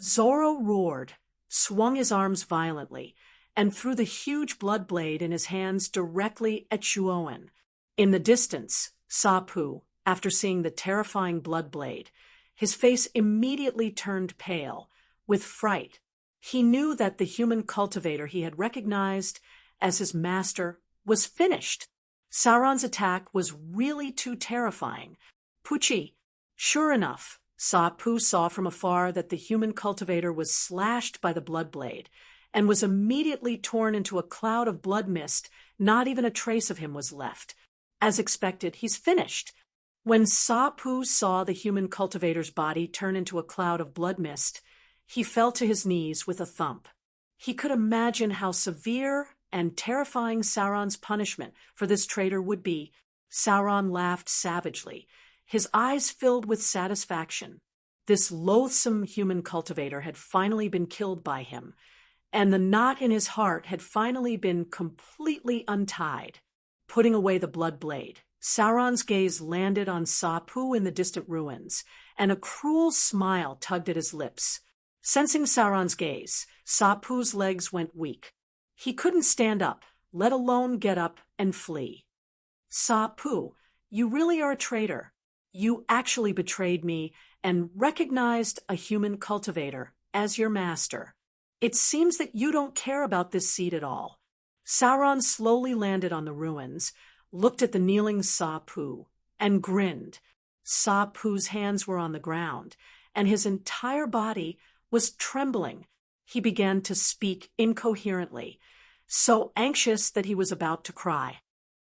Speaker 1: Zorro roared, swung his arms violently, and threw the huge blood blade in his hands directly at Zhuowen. In the distance, Sa-Pu, after seeing the terrifying blood blade, his face immediately turned pale, with fright. He knew that the human cultivator he had recognized as his master was finished. Sauron's attack was really too terrifying. Pucci. Sure enough, Sa-Pu saw from afar that the human cultivator was slashed by the blood blade and was immediately torn into a cloud of blood mist. Not even a trace of him was left. As expected, he's finished. When Sa-Pu saw the human cultivator's body turn into a cloud of blood mist, he fell to his knees with a thump. He could imagine how severe and terrifying Sauron's punishment for this traitor would be. Sauron laughed savagely, his eyes filled with satisfaction. This loathsome human cultivator had finally been killed by him, and the knot in his heart had finally been completely untied. Putting away the blood blade, Sauron's gaze landed on Sapu in the distant ruins, and a cruel smile tugged at his lips. Sensing Sauron's gaze, Sapu's legs went weak. He couldn't stand up, let alone get up and flee. Sapu, you really are a traitor. You actually betrayed me and recognized a human cultivator as your master. It seems that you don't care about this seed at all. Sauron slowly landed on the ruins, looked at the kneeling Sapu, and grinned. Sapu's hands were on the ground, and his entire body was trembling. He began to speak incoherently, so anxious that he was about to cry.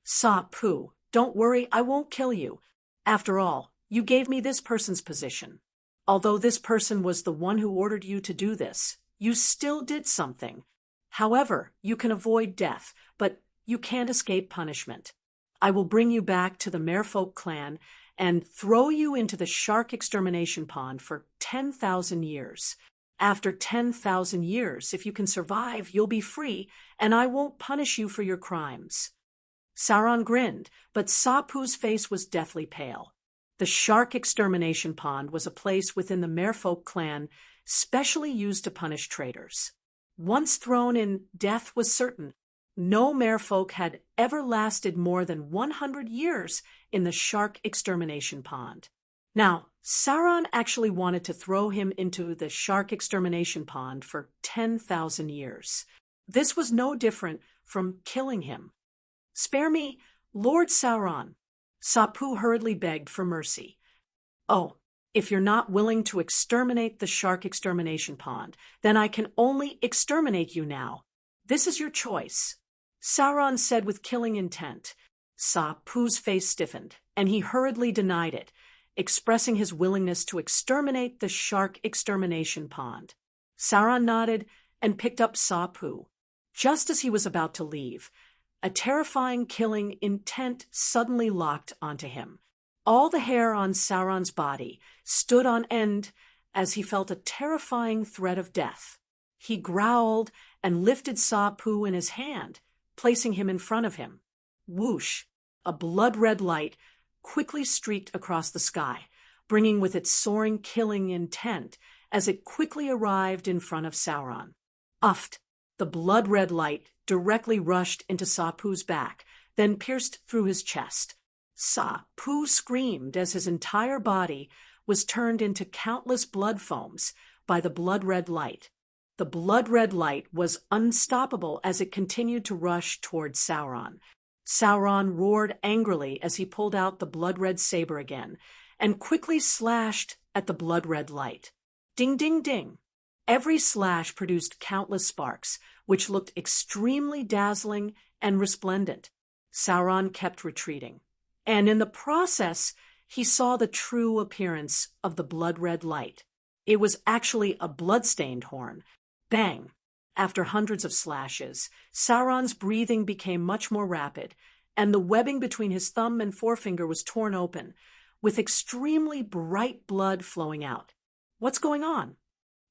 Speaker 1: Sapu, don't worry, I won't kill you. After all, you gave me this person's position. Although this person was the one who ordered you to do this, you still did something. However, you can avoid death, but you can't escape punishment. I will bring you back to the Merfolk clan and throw you into the shark extermination pond for 10,000 years. After 10,000 years, if you can survive, you'll be free, and I won't punish you for your crimes. Sauron grinned, but Sapu's face was deathly pale. The shark extermination pond was a place within the Merfolk clan specially used to punish traitors. Once thrown in, death was certain. No merfolk had ever lasted more than 100 years in the shark extermination pond. Now, Sauron actually wanted to throw him into the shark extermination pond for 10,000 years. This was no different from killing him. Spare me, Lord Sauron. Sapu hurriedly begged for mercy. Oh, if you're not willing to exterminate the shark extermination pond, then I can only exterminate you now. This is your choice. Sauron said with killing intent. Sapu's face stiffened, and he hurriedly denied it, expressing his willingness to exterminate the shark extermination pond. Sauron nodded and picked up Sapu. Just as he was about to leave, a terrifying killing intent suddenly locked onto him. All the hair on Sauron's body stood on end as he felt a terrifying threat of death. He growled and lifted Sapu in his hand, placing him in front of him. Whoosh! A blood-red light quickly streaked across the sky, bringing with it soaring killing intent as it quickly arrived in front of Sauron. Uffed! The blood-red light directly rushed into Sapu's back, then pierced through his chest. Sapu screamed as his entire body was turned into countless blood foams by the blood-red light. The blood-red light was unstoppable as it continued to rush toward Sauron. Sauron roared angrily as he pulled out the blood-red saber again and quickly slashed at the blood-red light. Ding, ding, ding. Every slash produced countless sparks, which looked extremely dazzling and resplendent. Sauron kept retreating, and in the process, he saw the true appearance of the blood-red light. It was actually a blood-stained horn. Bang! After hundreds of slashes, Sauron's breathing became much more rapid, and the webbing between his thumb and forefinger was torn open, with extremely bright blood flowing out. What's going on?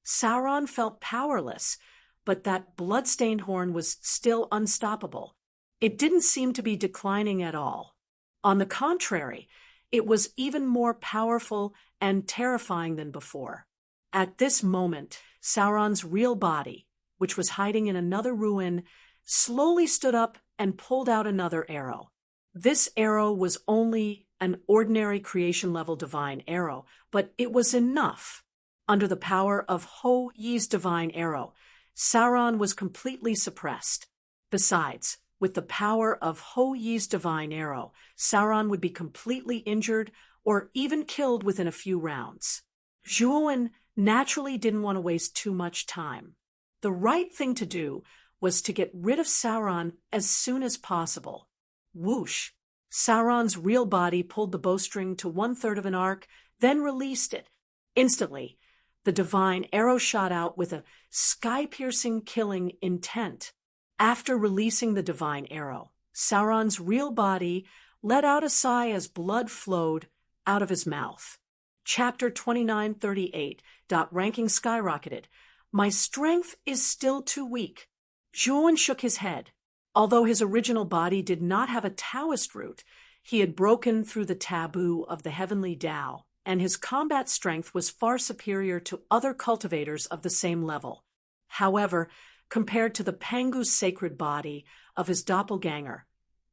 Speaker 1: Sauron felt powerless, but that blood-stained horn was still unstoppable. It didn't seem to be declining at all. On the contrary, it was even more powerful and terrifying than before. At this moment, Sauron's real body, which was hiding in another ruin, slowly stood up and pulled out another arrow. This arrow was only an ordinary creation-level divine arrow, but it was enough. Under the power of Ho-Yi's divine arrow, Sauron was completely suppressed. Besides, with the power of Ho-Yi's divine arrow, Sauron would be completely injured or even killed within a few rounds. Zhuowen naturally didn't want to waste too much time. The right thing to do was to get rid of Sauron as soon as possible. Whoosh! Sauron's real body pulled the bowstring to 1/3 of an arc, then released it. Instantly, the divine arrow shot out with a sky-piercing killing intent. After releasing the divine arrow, Sauron's real body let out a sigh as blood flowed out of his mouth. Chapter 2938. Ranking skyrocketed. My strength is still too weak. Zhuan shook his head. Although his original body did not have a Taoist root, he had broken through the taboo of the heavenly Tao, and his combat strength was far superior to other cultivators of the same level. However, compared to the Pangu's sacred body of his doppelganger,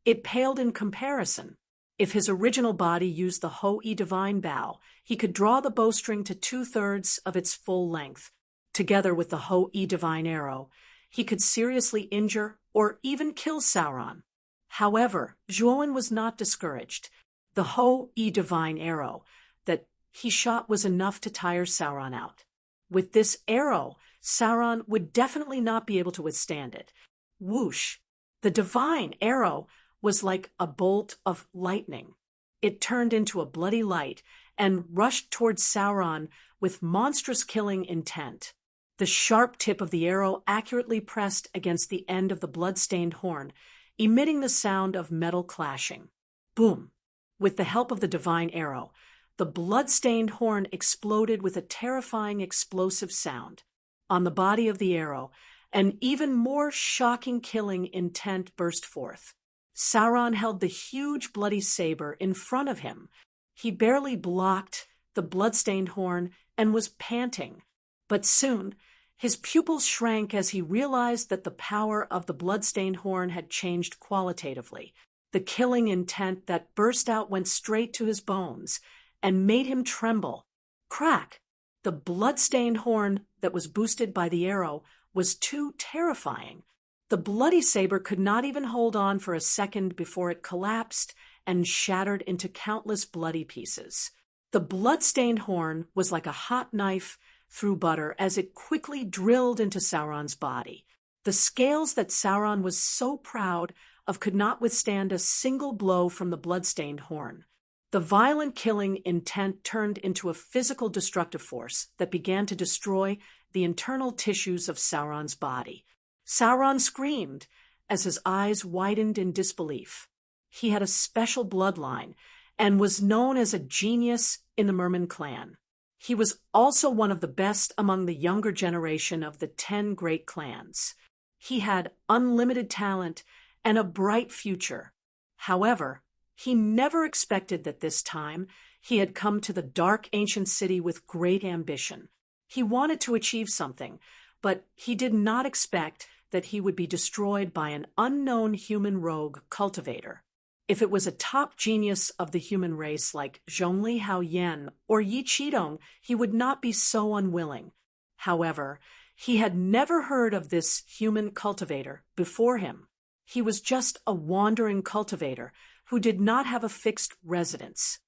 Speaker 1: it paled in comparison. If his original body used the Hou-Yi divine bow, he could draw the bowstring to 2/3 of its full length. Together with the Hou-Yi divine arrow, he could seriously injure or even kill Sauron. However, Zhuan was not discouraged. The Hou-Yi divine arrow that he shot was enough to tire Sauron out. With this arrow, Sauron would definitely not be able to withstand it. Whoosh! The divine arrow was like a bolt of lightning. It turned into a bloody light and rushed towards Sauron with monstrous killing intent. The sharp tip of the arrow accurately pressed against the end of the blood-stained horn, emitting the sound of metal clashing. Boom! With the help of the divine arrow, the blood-stained horn exploded with a terrifying explosive sound. On the body of the arrow, an even more shocking killing intent burst forth. Sauron held the huge bloody saber in front of him. He barely blocked the blood-stained horn and was panting. But soon, his pupils shrank as he realized that the power of the blood-stained horn had changed qualitatively. The killing intent that burst out went straight to his bones and made him tremble. Crack! The blood-stained horn that was boosted by the arrow was too terrifying. The bloody saber could not even hold on for a second before it collapsed and shattered into countless bloody pieces. The blood-stained horn was like a hot knife through butter as it quickly drilled into Sauron's body. The scales that Sauron was so proud of could not withstand a single blow from the blood-stained horn. The violent killing intent turned into a physical destructive force that began to destroy the internal tissues of Sauron's body. Sauron screamed as his eyes widened in disbelief. He had a special bloodline and was known as a genius in the Merman clan. He was also one of the best among the younger generation of the 10 great clans. He had unlimited talent and a bright future. However, he never expected that this time he had come to the dark ancient city with great ambition. He wanted to achieve something, but he did not expect that he would be destroyed by an unknown human rogue cultivator. If it was a top genius of the human race like Zhongli Haoyan or Yi Qidong, he would not be so unwilling. However, he had never heard of this human cultivator before him. He was just a wandering cultivator who did not have a fixed residence.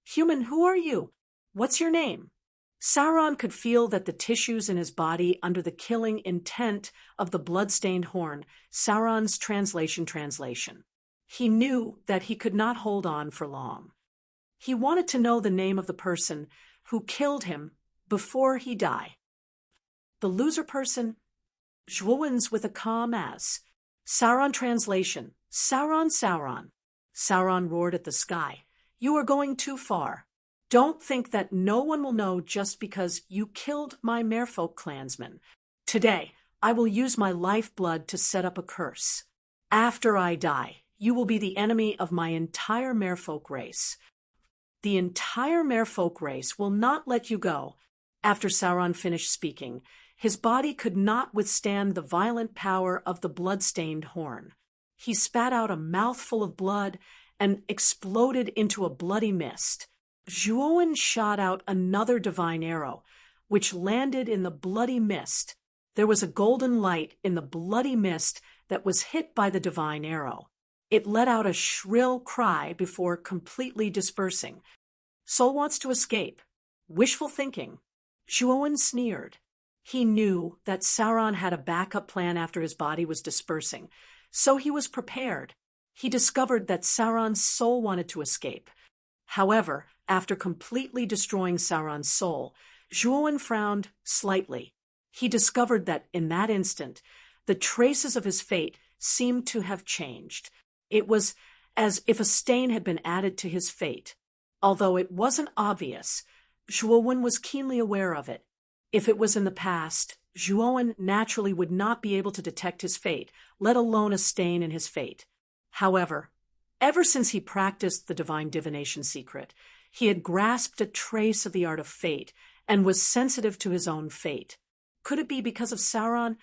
Speaker 1: Human, who are you? What's your name? Sauron could feel that the tissues in his body under the killing intent of the blood-stained horn, Sauron's translation. He knew that he could not hold on for long. He wanted to know the name of the person who killed him before he died. The loser person, Zhuan's with a calm as. Sauron translation, Sauron. Sauron roared at the sky. You are going too far. Don't think that no one will know just because you killed my merfolk clansmen. Today, I will use my lifeblood to set up a curse. After I die, you will be the enemy of my entire merfolk race. The entire merfolk race will not let you go. After Sauron finished speaking, his body could not withstand the violent power of the blood-stained horn. He spat out a mouthful of blood and exploded into a bloody mist. Zhuan shot out another divine arrow, which landed in the bloody mist. There was a golden light in the bloody mist that was hit by the divine arrow. It let out a shrill cry before completely dispersing. Soul wants to escape. Wishful thinking. Zhuan sneered. He knew that Sauron had a backup plan after his body was dispersing, so he was prepared. He discovered that Sauron's soul wanted to escape. However, after completely destroying Sauron's soul, Zhuan frowned slightly. He discovered that in that instant, the traces of his fate seemed to have changed. It was as if a stain had been added to his fate. Although it wasn't obvious, Zhuan was keenly aware of it. If it was in the past, Zhuowen naturally would not be able to detect his fate, let alone a stain in his fate. However, ever since he practiced the divine divination secret, he had grasped a trace of the art of fate and was sensitive to his own fate. Could it be because of Sauron?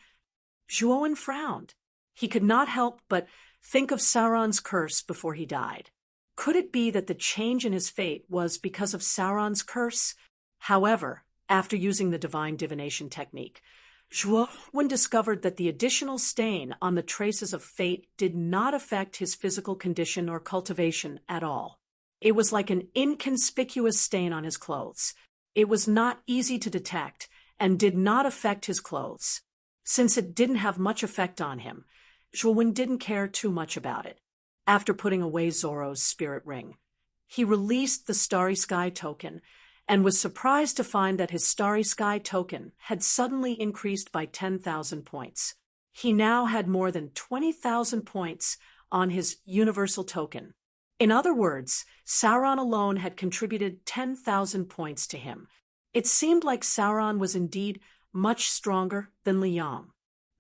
Speaker 1: Zhuowen frowned. He could not help but think of Sauron's curse before he died. Could it be that the change in his fate was because of Sauron's curse? However, after using the divine divination technique, Zhuowen discovered that the additional stain on the traces of fate did not affect his physical condition or cultivation at all. It was like an inconspicuous stain on his clothes. It was not easy to detect and did not affect his clothes. Since it didn't have much effect on him, Zhuowen didn't care too much about it. After putting away Zorro's spirit ring, he released the Starry Sky token and was surprised to find that his Starry Sky token had suddenly increased by 10,000 points. He now had more than 20,000 points on his universal token. In other words, Sauron alone had contributed 10,000 points to him. It seemed like Sauron was indeed much stronger than Liang.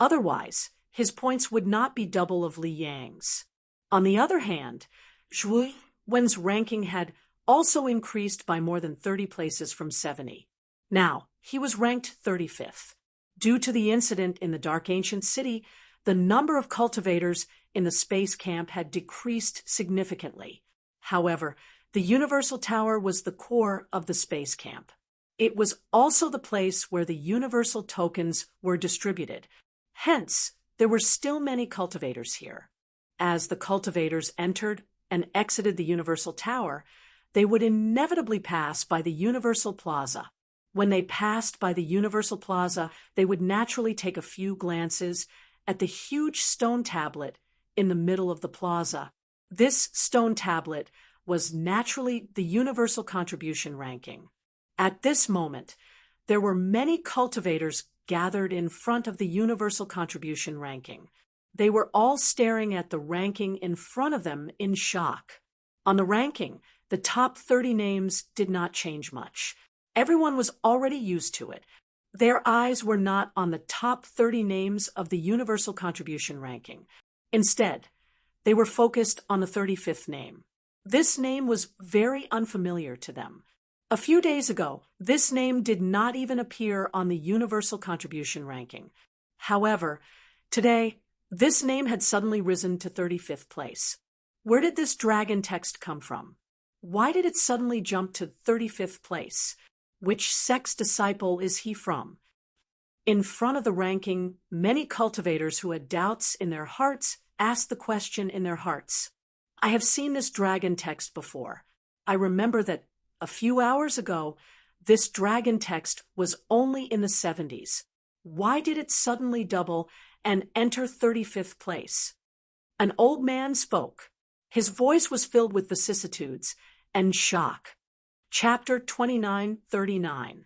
Speaker 1: Otherwise, his points would not be double of Li Yang's. On the other hand, Zhuowen's ranking had also increased by more than 30 places from 70. Now, he was ranked 35th. Due to the incident in the Dark Ancient City, the number of cultivators in the space camp had decreased significantly. However, the Universal Tower was the core of the space camp. It was also the place where the universal tokens were distributed. Hence, there were still many cultivators here. As the cultivators entered and exited the Universal Tower, they would inevitably pass by the Universal Plaza. When they passed by the Universal Plaza, they would naturally take a few glances at the huge stone tablet in the middle of the plaza. This stone tablet was naturally the Universal Contribution ranking. At this moment, there were many cultivators gathered in front of the Universal Contribution ranking. They were all staring at the ranking in front of them in shock. On the ranking, the top 30 names did not change much. Everyone was already used to it. Their eyes were not on the top 30 names of the Universal Contribution ranking. Instead, they were focused on the 35th name. This name was very unfamiliar to them. A few days ago, this name did not even appear on the Universal Contribution ranking. However, today, this name had suddenly risen to 35th place. Where did this dragon text come from? Why did it suddenly jump to 35th place? Which sex disciple is he from? In front of the ranking, many cultivators who had doubts in their hearts asked the question in their hearts. I have seen this dragon text before. I remember that a few hours ago, this dragon text was only in the 70s. Why did it suddenly double and enter 35th place? An old man spoke. His voice was filled with vicissitudes and shock. Chapter 2939.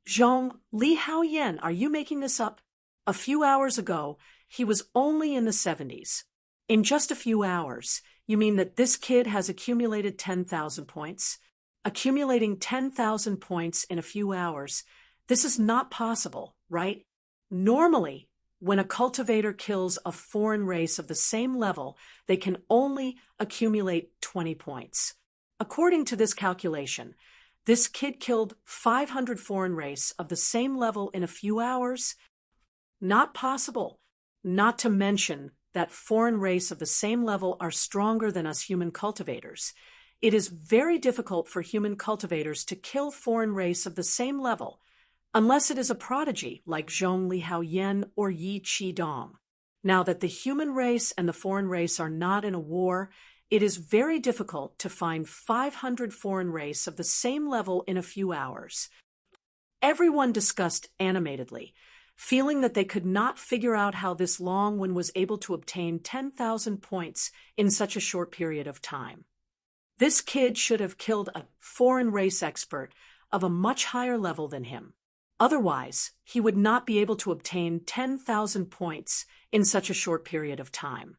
Speaker 1: Zhong Li Haoyan, are you making this up? A few hours ago, he was only in the 70s. In just a few hours, you mean that this kid has accumulated 10,000 points? Accumulating 10,000 points in a few hours, this is not possible, right? Normally, when a cultivator kills a foreign race of the same level, they can only accumulate 20 points. According to this calculation, this kid killed 500 foreign race of the same level in a few hours? Not possible. Not to mention that foreign race of the same level are stronger than us human cultivators. It is very difficult for human cultivators to kill foreign race of the same level, unless it is a prodigy like Zhong Li Haoyan or Yi Qidong. Now that the human race and the foreign race are not in a war, it is very difficult to find 500 foreign race of the same level in a few hours. Everyone discussed animatedly, feeling that they could not figure out how this Long One was able to obtain 10,000 points in such a short period of time. This kid should have killed a foreign race expert of a much higher level than him. Otherwise, he would not be able to obtain 10,000 points in such a short period of time.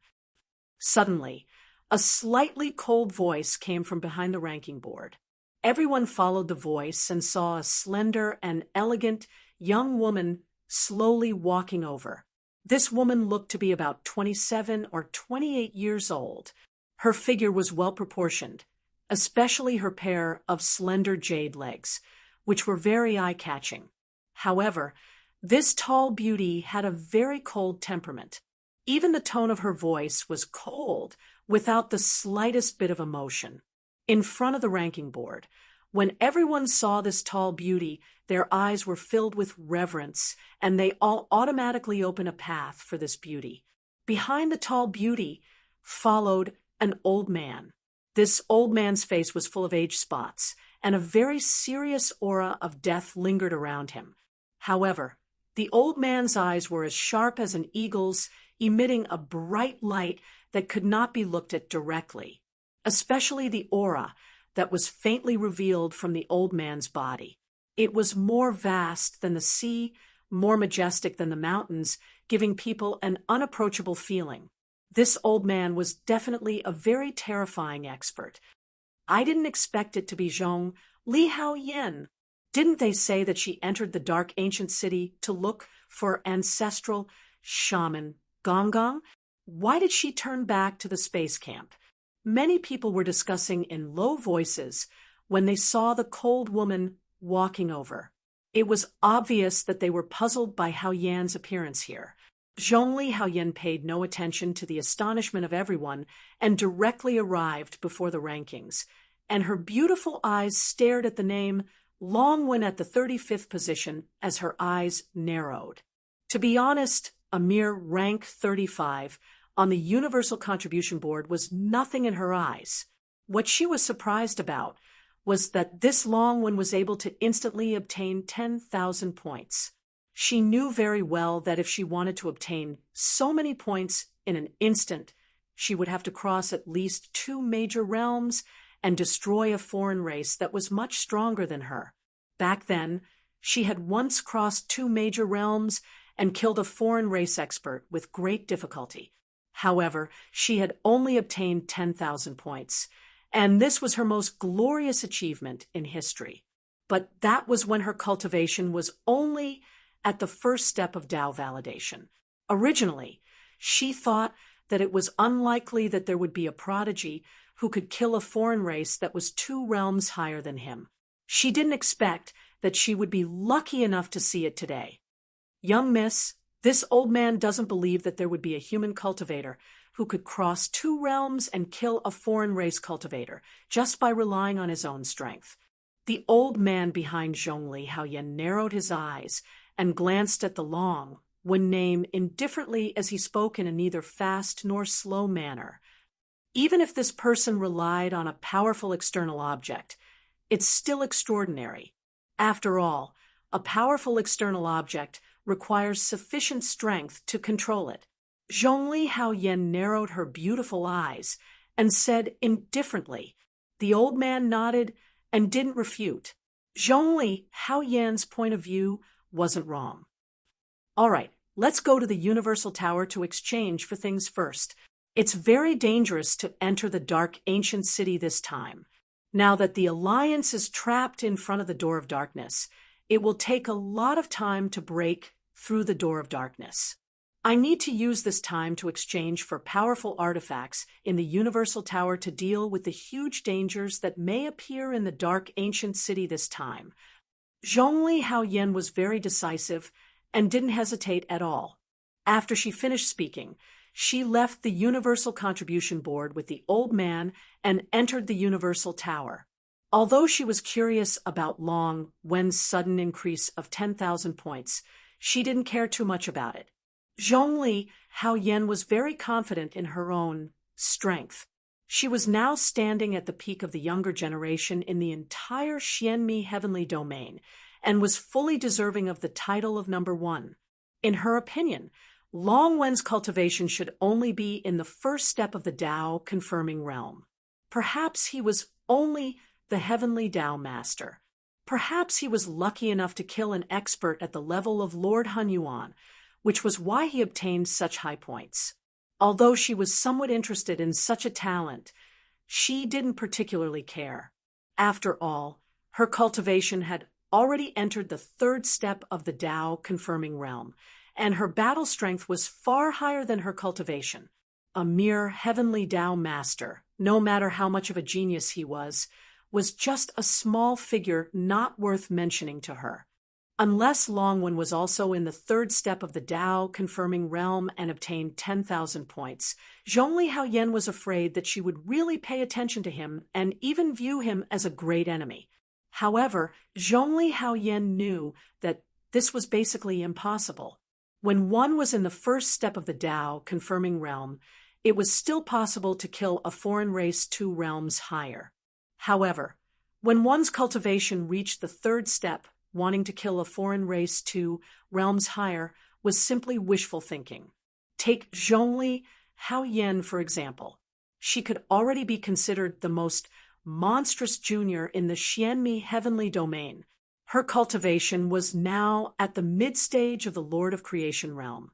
Speaker 1: Suddenly, a slightly cold voice came from behind the ranking board. Everyone followed the voice and saw a slender and elegant young woman slowly walking over. This woman looked to be about 27 or 28 years old. Her figure was well proportioned, especially her pair of slender jade legs, which were very eye-catching. However, this tall beauty had a very cold temperament. Even the tone of her voice was cold, without the slightest bit of emotion. In front of the ranking board, when everyone saw this tall beauty, their eyes were filled with reverence, and they all automatically opened a path for this beauty. Behind the tall beauty followed an old man. This old man's face was full of age spots, and a very serious aura of death lingered around him. However, the old man's eyes were as sharp as an eagle's, emitting a bright light that could not be looked at directly, especially the aura that was faintly revealed from the old man's body. It was more vast than the sea, more majestic than the mountains, giving people an unapproachable feeling. This old man was definitely a very terrifying expert. I didn't expect it to be Zhong Li Haoyan. Didn't they say that she entered the dark ancient city to look for ancestral shaman Gong? Why did she turn back to the space camp? Many people were discussing in low voices when they saw the cold woman walking over. It was obvious that they were puzzled by Haoyan's appearance here. Zhongli Haoyan paid no attention to the astonishment of everyone and directly arrived before the rankings, and her beautiful eyes stared at the name Longwen at the 35th position as her eyes narrowed. To be honest, a mere rank 35 on the Universal Contribution Board was nothing in her eyes. What she was surprised about was that this Longwen was able to instantly obtain 10,000 points. She knew very well that if she wanted to obtain so many points in an instant, she would have to cross at least 2 major realms and destroy a foreign race that was much stronger than her. Back then, she had once crossed 2 major realms and killed a foreign race expert with great difficulty. However, she had only obtained 10,000 points, and this was her most glorious achievement in history. But that was when her cultivation was only at the first step of Dao validation. Originally, she thought that it was unlikely that there would be a prodigy who could kill a foreign race that was 2 realms higher than him. She didn't expect that she would be lucky enough to see it today. Young miss, this old man doesn't believe that there would be a human cultivator who could cross 2 realms and kill a foreign race cultivator just by relying on his own strength. The old man behind Zhongli Haoyan narrowed his eyes and glanced at the Longwen name indifferently as he spoke in a neither fast nor slow manner. Even if this person relied on a powerful external object, it's still extraordinary. After all, a powerful external object requires sufficient strength to control it. Zhongli Haoyan narrowed her beautiful eyes and said indifferently. The old man nodded and didn't refute. Zhongli Haoyan's point of view wasn't wrong. All right, let's go to the Universal Tower to exchange for things first. It's very dangerous to enter the dark ancient city this time. Now that the Alliance is trapped in front of the Door of Darkness, it will take a lot of time to break through the Door of Darkness. I need to use this time to exchange for powerful artifacts in the Universal Tower to deal with the huge dangers that may appear in the dark ancient city this time. Zhongli Haoyan was very decisive and didn't hesitate at all. After she finished speaking, she left the Universal Contribution Board with the old man and entered the Universal Tower. Although she was curious about Longwen's sudden increase of 10,000 points, she didn't care too much about it. Zhongli Haoyan was very confident in her own strength. She was now standing at the peak of the younger generation in the entire Xianmi heavenly domain and was fully deserving of the title of number 1. In her opinion, Longwen's cultivation should only be in the first step of the Dao confirming realm. Perhaps he was only the heavenly Dao master. Perhaps he was lucky enough to kill an expert at the level of Lord Hunyuan, which was why he obtained such high points. Although she was somewhat interested in such a talent, she didn't particularly care. After all, her cultivation had already entered the third step of the Tao confirming realm, and her battle strength was far higher than her cultivation. A mere heavenly Tao master, no matter how much of a genius he was just a small figure not worth mentioning to her. Unless Longwen was also in the third step of the Tao confirming realm and obtained 10,000 points, Zhongli Haoyan was afraid that she would really pay attention to him and even view him as a great enemy. However, Zhongli Haoyan knew that this was basically impossible. When one was in the first step of the Tao confirming realm, it was still possible to kill a foreign race 2 realms higher. However, when one's cultivation reached the third step, wanting to kill a foreign race 2 realms higher was simply wishful thinking. Take Zhongli Haoyan, for example. She could already be considered the most monstrous junior in the Xianmi heavenly domain. Her cultivation was now at the mid-stage of the Lord of Creation realm,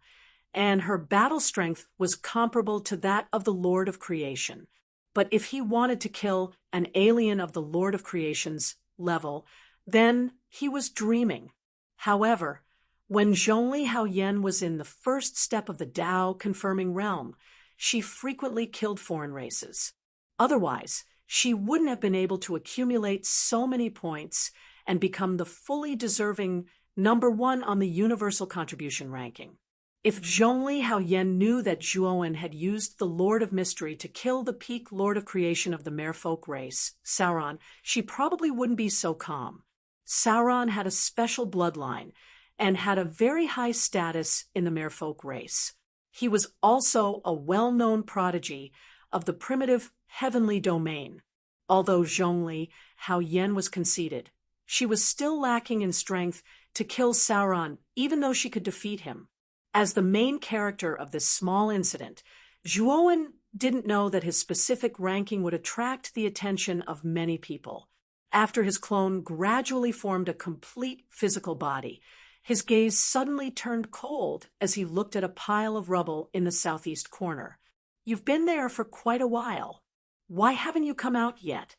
Speaker 1: and her battle strength was comparable to that of the Lord of Creation. But if he wanted to kill an alien of the Lord of Creation's level, then he was dreaming. However, when Zhongli Haoyan was in the first step of the Tao confirming realm, she frequently killed foreign races. Otherwise, she wouldn't have been able to accumulate so many points and become the fully deserving number 1 on the universal contribution ranking. If Zhongli Haoyan knew that Zhuowen had used the Lord of Mystery to kill the peak Lord of Creation of the Merfolk race, Sauron, she probably wouldn't be so calm. Sauron had a special bloodline and had a very high status in the Merfolk race. He was also a well-known prodigy of the primitive heavenly domain. Although Zhongli Haoyan was conceited, she was still lacking in strength to kill Sauron, even though she could defeat him. As the main character of this small incident, Zhuowen didn't know that his specific ranking would attract the attention of many people. After his clone gradually formed a complete physical body, his gaze suddenly turned cold as he looked at a pile of rubble in the southeast corner. "You've been there for quite a while. Why haven't you come out yet?"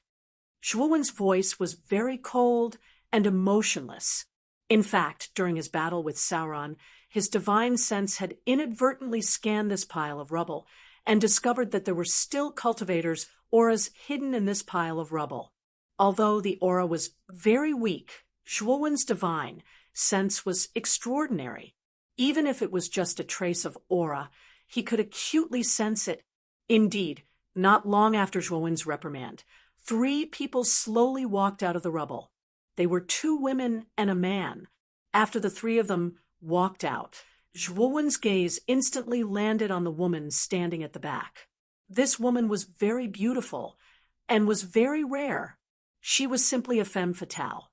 Speaker 1: Zhuowen's voice was very cold and emotionless. In fact, during his battle with Sauron, his divine sense had inadvertently scanned this pile of rubble and discovered that there were still cultivators' auras hidden in this pile of rubble. Although the aura was very weak, Zhuowen's divine sense was extraordinary. Even if it was just a trace of aura, he could acutely sense it. Indeed, not long after Zhuowen's reprimand, 3 people slowly walked out of the rubble. They were 2 women and a man. After the 3 of them walked out, Zhuowen's gaze instantly landed on the woman standing at the back. This woman was very beautiful and was very rare. She was simply a femme fatale.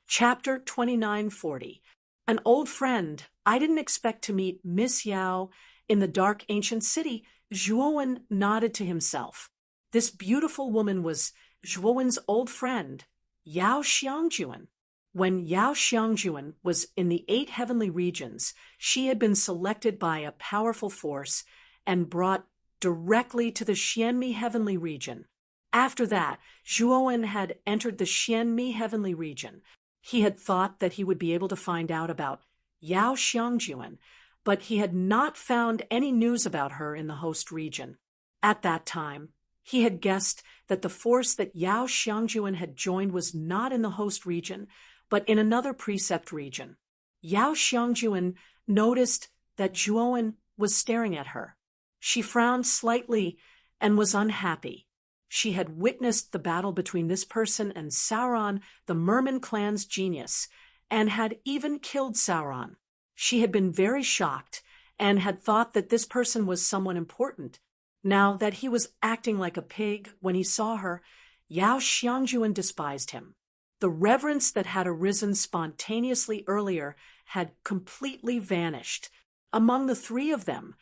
Speaker 1: Chapter 2940. An old friend. I didn't expect to meet Miss Yao in the dark ancient city. Zhuowen nodded to himself. This beautiful woman was Zhuowen's old friend, Yao Xiangjuan. When Yao Xiangjuan was in the 8 heavenly regions, she had been selected by a powerful force and brought directly to the Xianmi heavenly region. After that, Zhuowen had entered the Xianmi heavenly region. He had thought that he would be able to find out about Yao Xiangjuan, but he had not found any news about her in the host region. At that time, he had guessed that the force that Yao Xiangjuan had joined was not in the host region, but in another precept region. Yao Xiangjuan noticed that Zhuowen was staring at her. She frowned slightly and was unhappy. She had witnessed the battle between this person and Sauron, the Merman clan's genius, and had even killed Sauron. She had been very shocked and had thought that this person was someone important. Now that he was acting like a pig when he saw her, Yao Xiangjuan despised him. The reverence that had arisen spontaneously earlier had completely vanished. Among the 3 of them,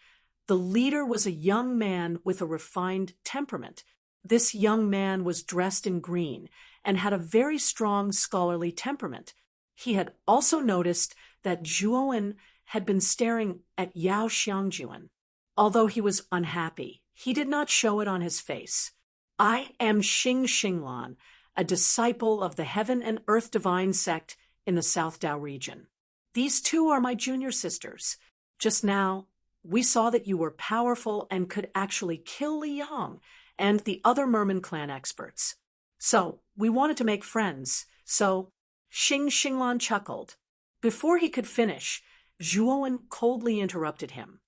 Speaker 1: the leader was a young man with a refined temperament. This young man was dressed in green and had a very strong scholarly temperament. He had also noticed that Zhuowen had been staring at Yao Xiangjuan. Although he was unhappy, he did not show it on his face. "I am Xing Xinglan, a disciple of the Heaven and Earth Divine sect in the South Dao region. These two are my junior sisters. Just now, we saw that you were powerful and could actually kill Li Yang and the other Merman clan experts. So, we wanted to make friends, so Xing Xinglan chuckled. Before he could finish, Zhuowen coldly interrupted him.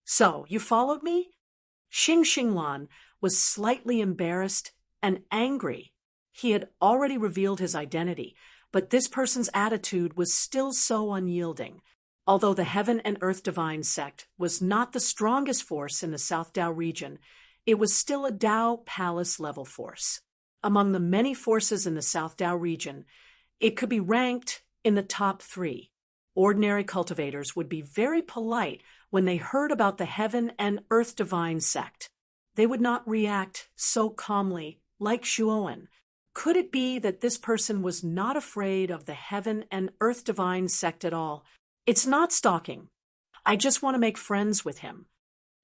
Speaker 1: So, you followed me? Xing Xinglan was slightly embarrassed and angry. He had already revealed his identity, but this person's attitude was still so unyielding. Although the Heaven and Earth Divine sect was not the strongest force in the South Dao region, it was still a Dao Palace level force. Among the many forces in the South Dao region, it could be ranked in the top 3. Ordinary cultivators would be very polite when they heard about the Heaven and Earth Divine sect. They would not react so calmly like Zhuowen. Could it be that this person was not afraid of the Heaven and Earth Divine sect at all? It's not stalking. I just want to make friends with him.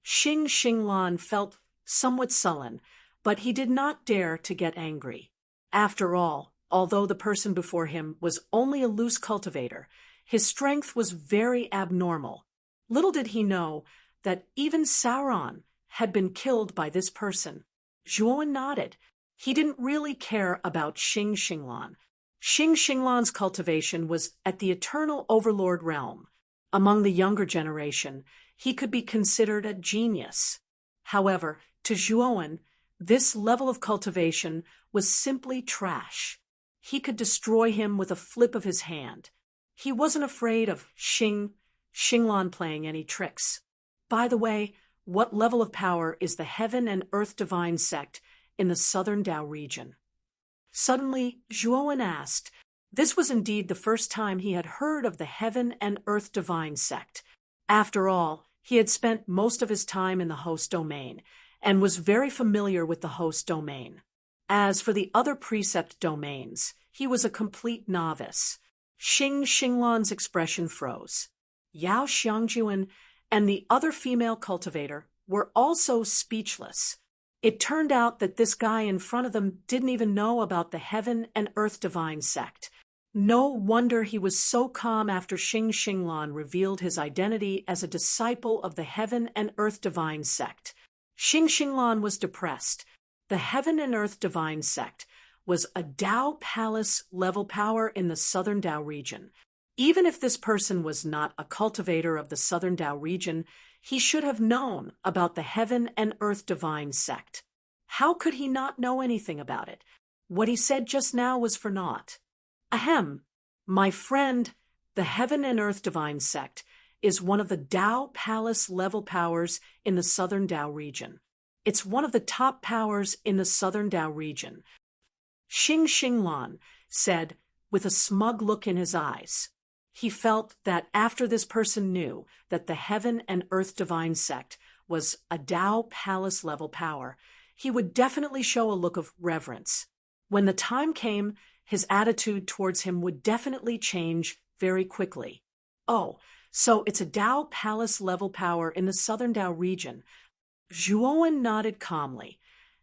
Speaker 1: Xing Xinglan felt somewhat sullen, but he did not dare to get angry. After all, although the person before him was only a loose cultivator, his strength was very abnormal. Little did he know that even Sauron had been killed by this person. Zhuowen nodded. He didn't really care about Xing Xinglan. Xing Xinglan's cultivation was at the eternal overlord realm. Among the younger generation, he could be considered a genius. However, to Zhuowen, this level of cultivation was simply trash. He could destroy him with a flip of his hand. He wasn't afraid of Xing Xinglan playing any tricks. By the way, what level of power is the Heaven and Earth Divine sect in the Southern Dao region? Suddenly, Zhuowen asked. This was indeed the first time he had heard of the Heaven and Earth Divine sect. After all, he had spent most of his time in the host domain, and was very familiar with the host domain. As for the other precept domains, he was a complete novice. Xing Xinglan's expression froze. Yao Xiangjuan and the other female cultivator were also speechless. It turned out that this guy in front of them didn't even know about the Heaven and Earth Divine sect. No wonder he was so calm after Xing Xinglan revealed his identity as a disciple of the Heaven and Earth Divine sect. Xing Xinglan was depressed. The Heaven and Earth Divine sect was a Dao Palace level power in the Southern Dao region. Even if this person was not a cultivator of the Southern Dao region, he should have known about the Heaven and Earth Divine sect. How could he not know anything about it? What he said just now was for naught. Ahem, my friend, the Heaven and Earth Divine sect is one of the Dao Palace level powers in the Southern Dao region. It's one of the top powers in the Southern Dao region. Xing Xinglan said with a smug look in his eyes. He felt that after this person knew that the Heaven and Earth Divine sect was a Dao Palace level power, he would definitely show a look of reverence. When the time came, his attitude towards him would definitely change very quickly. Oh, so it's a Dao Palace level power in the Southern Dao region. Zhuowen nodded calmly,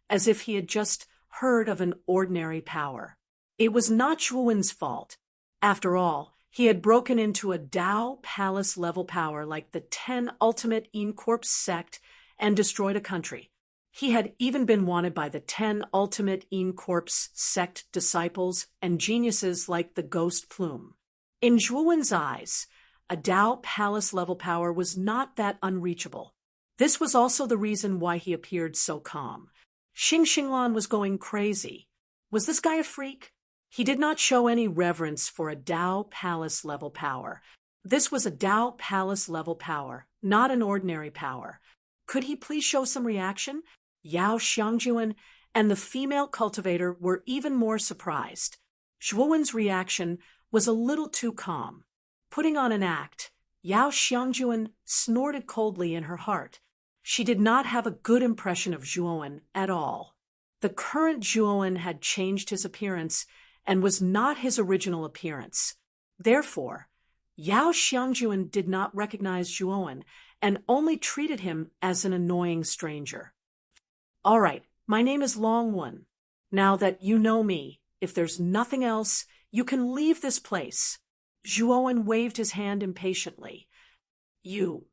Speaker 1: as if he had just heard of an ordinary power. It was not Zhuowen's fault. After all, he had broken into a Dao Palace level power like the 10 Ultimate Incorps sect and destroyed a country. He had even been wanted by the 10 Ultimate Incorps sect disciples and geniuses like the Ghost Plume. In Zhuowen's eyes, a Dao Palace level power was not that unreachable. This was also the reason why he appeared so calm. Xing Xinglan was going crazy. Was this guy a freak? He did not show any reverence for a Dao Palace level power. This was a Dao Palace level power, not an ordinary power. Could he please show some reaction? Yao Xiangjuan and the female cultivator were even more surprised. Zhuowen's reaction was a little too calm. Putting on an act, Yao Xiangjuan snorted coldly in her heart. She did not have a good impression of Zhuowen at all. The current Zhuowen had changed his appearance and was not his original appearance. Therefore, Yao Xiangjuan did not recognize Zhuowen and only treated him as an annoying stranger. All right, my name is Longwen. Now that you know me, if there's nothing else, you can leave this place. Zhuowen waved his hand impatiently. You.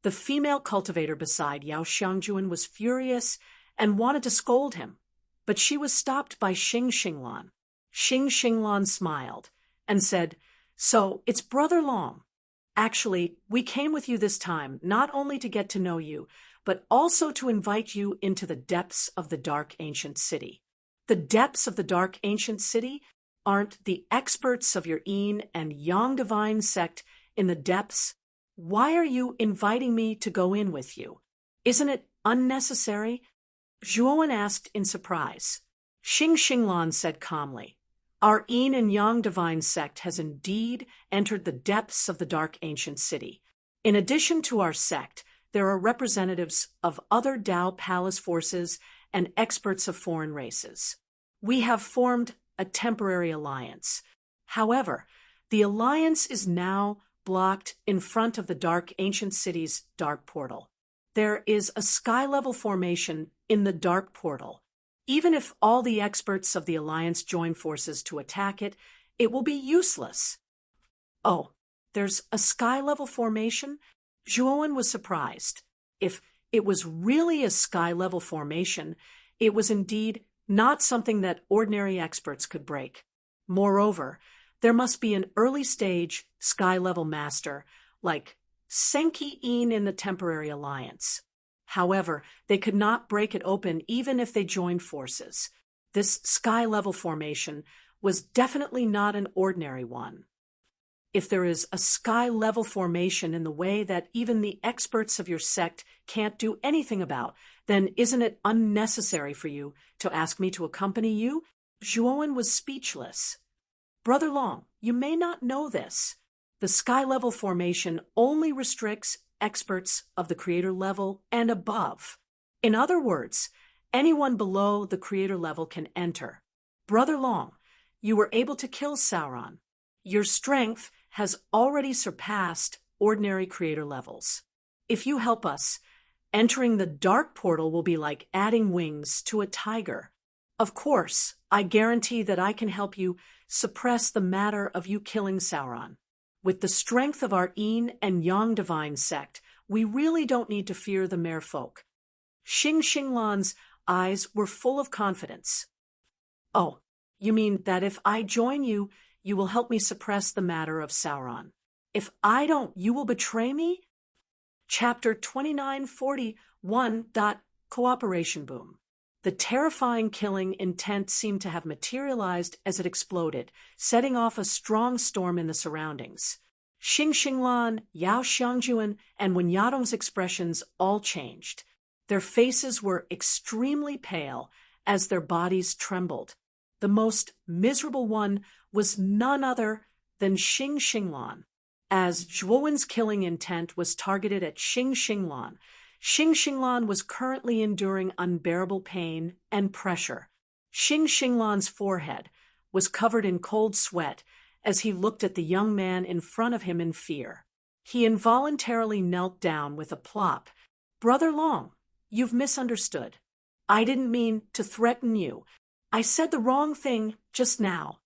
Speaker 1: The female cultivator beside Yao Xiangjuan was furious and wanted to scold him, but she was stopped by Xing Xinglan. Xing Xinglan smiled and said, "So, it's Brother Long. Actually, we came with you this time not only to get to know you, but also to invite you into the depths of the dark ancient city." The depths of the dark ancient city? Aren't the experts of your Yin and Yang divine sect in the depths? Why are you inviting me to go in with you? Isn't it unnecessary? Zhuowen asked in surprise. Xing Xinglan said calmly, "Our Yin and Yang divine sect has indeed entered the depths of the dark ancient city. In addition to our sect, there are representatives of other Tao palace forces and experts of foreign races. We have formed a temporary alliance. However, the alliance is now blocked in front of the dark ancient city's dark portal. There is a sky-level formation in the dark portal. Even if all the experts of the alliance join forces to attack it, it will be useless." "Oh, there's a sky-level formation?" Zhuowen was surprised. If it was really a sky-level formation, it was indeed not something that ordinary experts could break. Moreover, there must be an early-stage sky-level master, like Senki Yin in the temporary alliance. However, they could not break it open even if they joined forces. This sky-level formation was definitely not an ordinary one. If there is a sky-level formation in the way that even the experts of your sect can't do anything about, then isn't it unnecessary for you to ask me to accompany you? Zhuowen was speechless. "Brother Long, you may not know this. The sky-level formation only restricts experts of the creator level and above. In other words, anyone below the creator level can enter. Brother Long, you were able to kill Sauron. Your strength has already surpassed ordinary creator levels. If you help us, entering the dark portal will be like adding wings to a tiger. Of course, I guarantee that I can help you suppress the matter of you killing Sauron. With the strength of our Yin and Yang divine sect, we really don't need to fear the merfolk." Xing Xinglan's eyes were full of confidence. "Oh, you mean that if I join you, you will help me suppress the matter of Sauron? If I don't, you will betray me?" Chapter 2941. Cooperation Boom. The terrifying killing intent seemed to have materialized as it exploded, setting off a strong storm in the surroundings. Xing Xinglan, Yao Xiangjuan, and Wen Yadong's expressions all changed. Their faces were extremely pale as their bodies trembled. The most miserable one was none other than Xing Xinglan. As Zhuowen's killing intent was targeted at Xing Xinglan, Xing Xinglan was currently enduring unbearable pain and pressure. Xing Xinglan's forehead was covered in cold sweat as he looked at the young man in front of him in fear. He involuntarily knelt down with a plop. "Brother Long, you've misunderstood. I didn't mean to threaten you. I said the wrong thing just now,"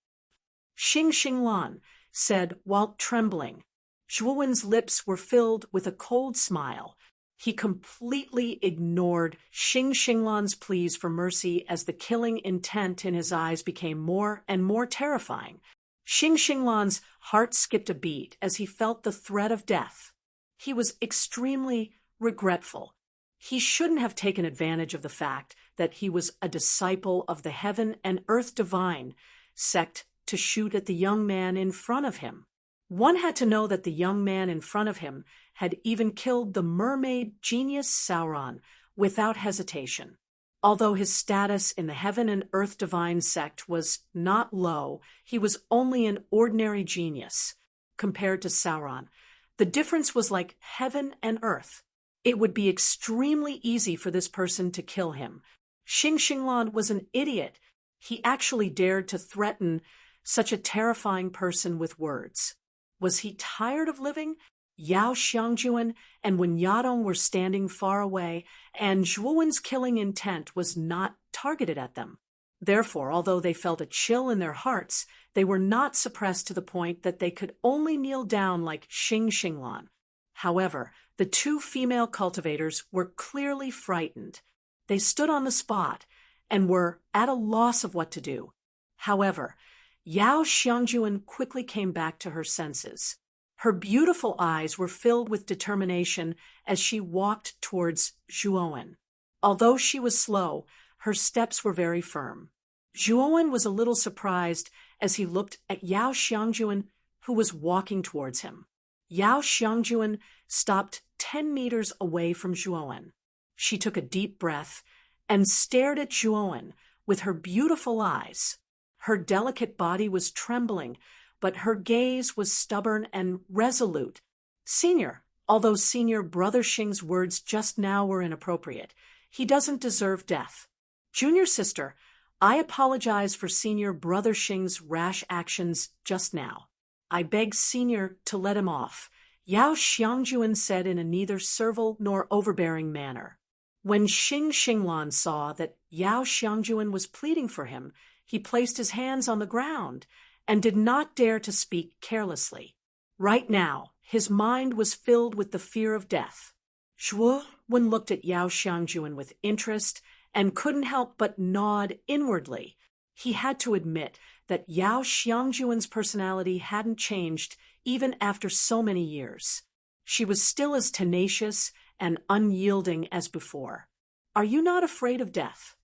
Speaker 1: Xing Xinglan said while trembling. Zhuowen's lips were filled with a cold smile. He completely ignored Xing Xinglan's pleas for mercy as the killing intent in his eyes became more and more terrifying. Xing Xinglan's heart skipped a beat as he felt the threat of death. He was extremely regretful. He shouldn't have taken advantage of the fact that he was a disciple of the Heaven and Earth Divine sect to shoot at the young man in front of him. One had to know that the young man in front of him had even killed the mermaid genius Sauron without hesitation. Although his status in the Heaven and Earth Divine sect was not low, he was only an ordinary genius compared to Sauron. The difference was like heaven and earth. It would be extremely easy for this person to kill him. Xing Xinglan was an idiot. He actually dared to threaten such a terrifying person with words. Was he tired of living? Yao Xiangjuan and Wen Yadong were standing far away, and Zhuowen's killing intent was not targeted at them. Therefore, although they felt a chill in their hearts, they were not suppressed to the point that they could only kneel down like Xing Xinglan. However, the two female cultivators were clearly frightened. They stood on the spot and were at a loss of what to do. However, Yao Xiangjuan quickly came back to her senses. Her beautiful eyes were filled with determination as she walked towards Zhuowen. Although she was slow, her steps were very firm. Zhuowen was a little surprised as he looked at Yao Xiangjuan, who was walking towards him. Yao Xiangjuan stopped 10 meters away from Zhuowen. She took a deep breath and stared at Zhuowen with her beautiful eyes. Her delicate body was trembling, but her gaze was stubborn and resolute. Senior, although Senior Brother Xing's words just now were inappropriate, he doesn't deserve death. Junior sister, I apologize for Senior Brother Xing's rash actions just now. I beg Senior to let him off, Yao Xiangjuan said in a neither servile nor overbearing manner. When Xing Xinglan saw that Yao Xiangjuan was pleading for him, he placed his hands on the ground and did not dare to speak carelessly. Right now, his mind was filled with the fear of death. Zhuowen looked at Yao Xiangjuan with interest and couldn't help but nod inwardly. He had to admit that Yao Xiangjuan's personality hadn't changed even after so many years. She was still as tenacious and unyielding as before. Are you not afraid of death?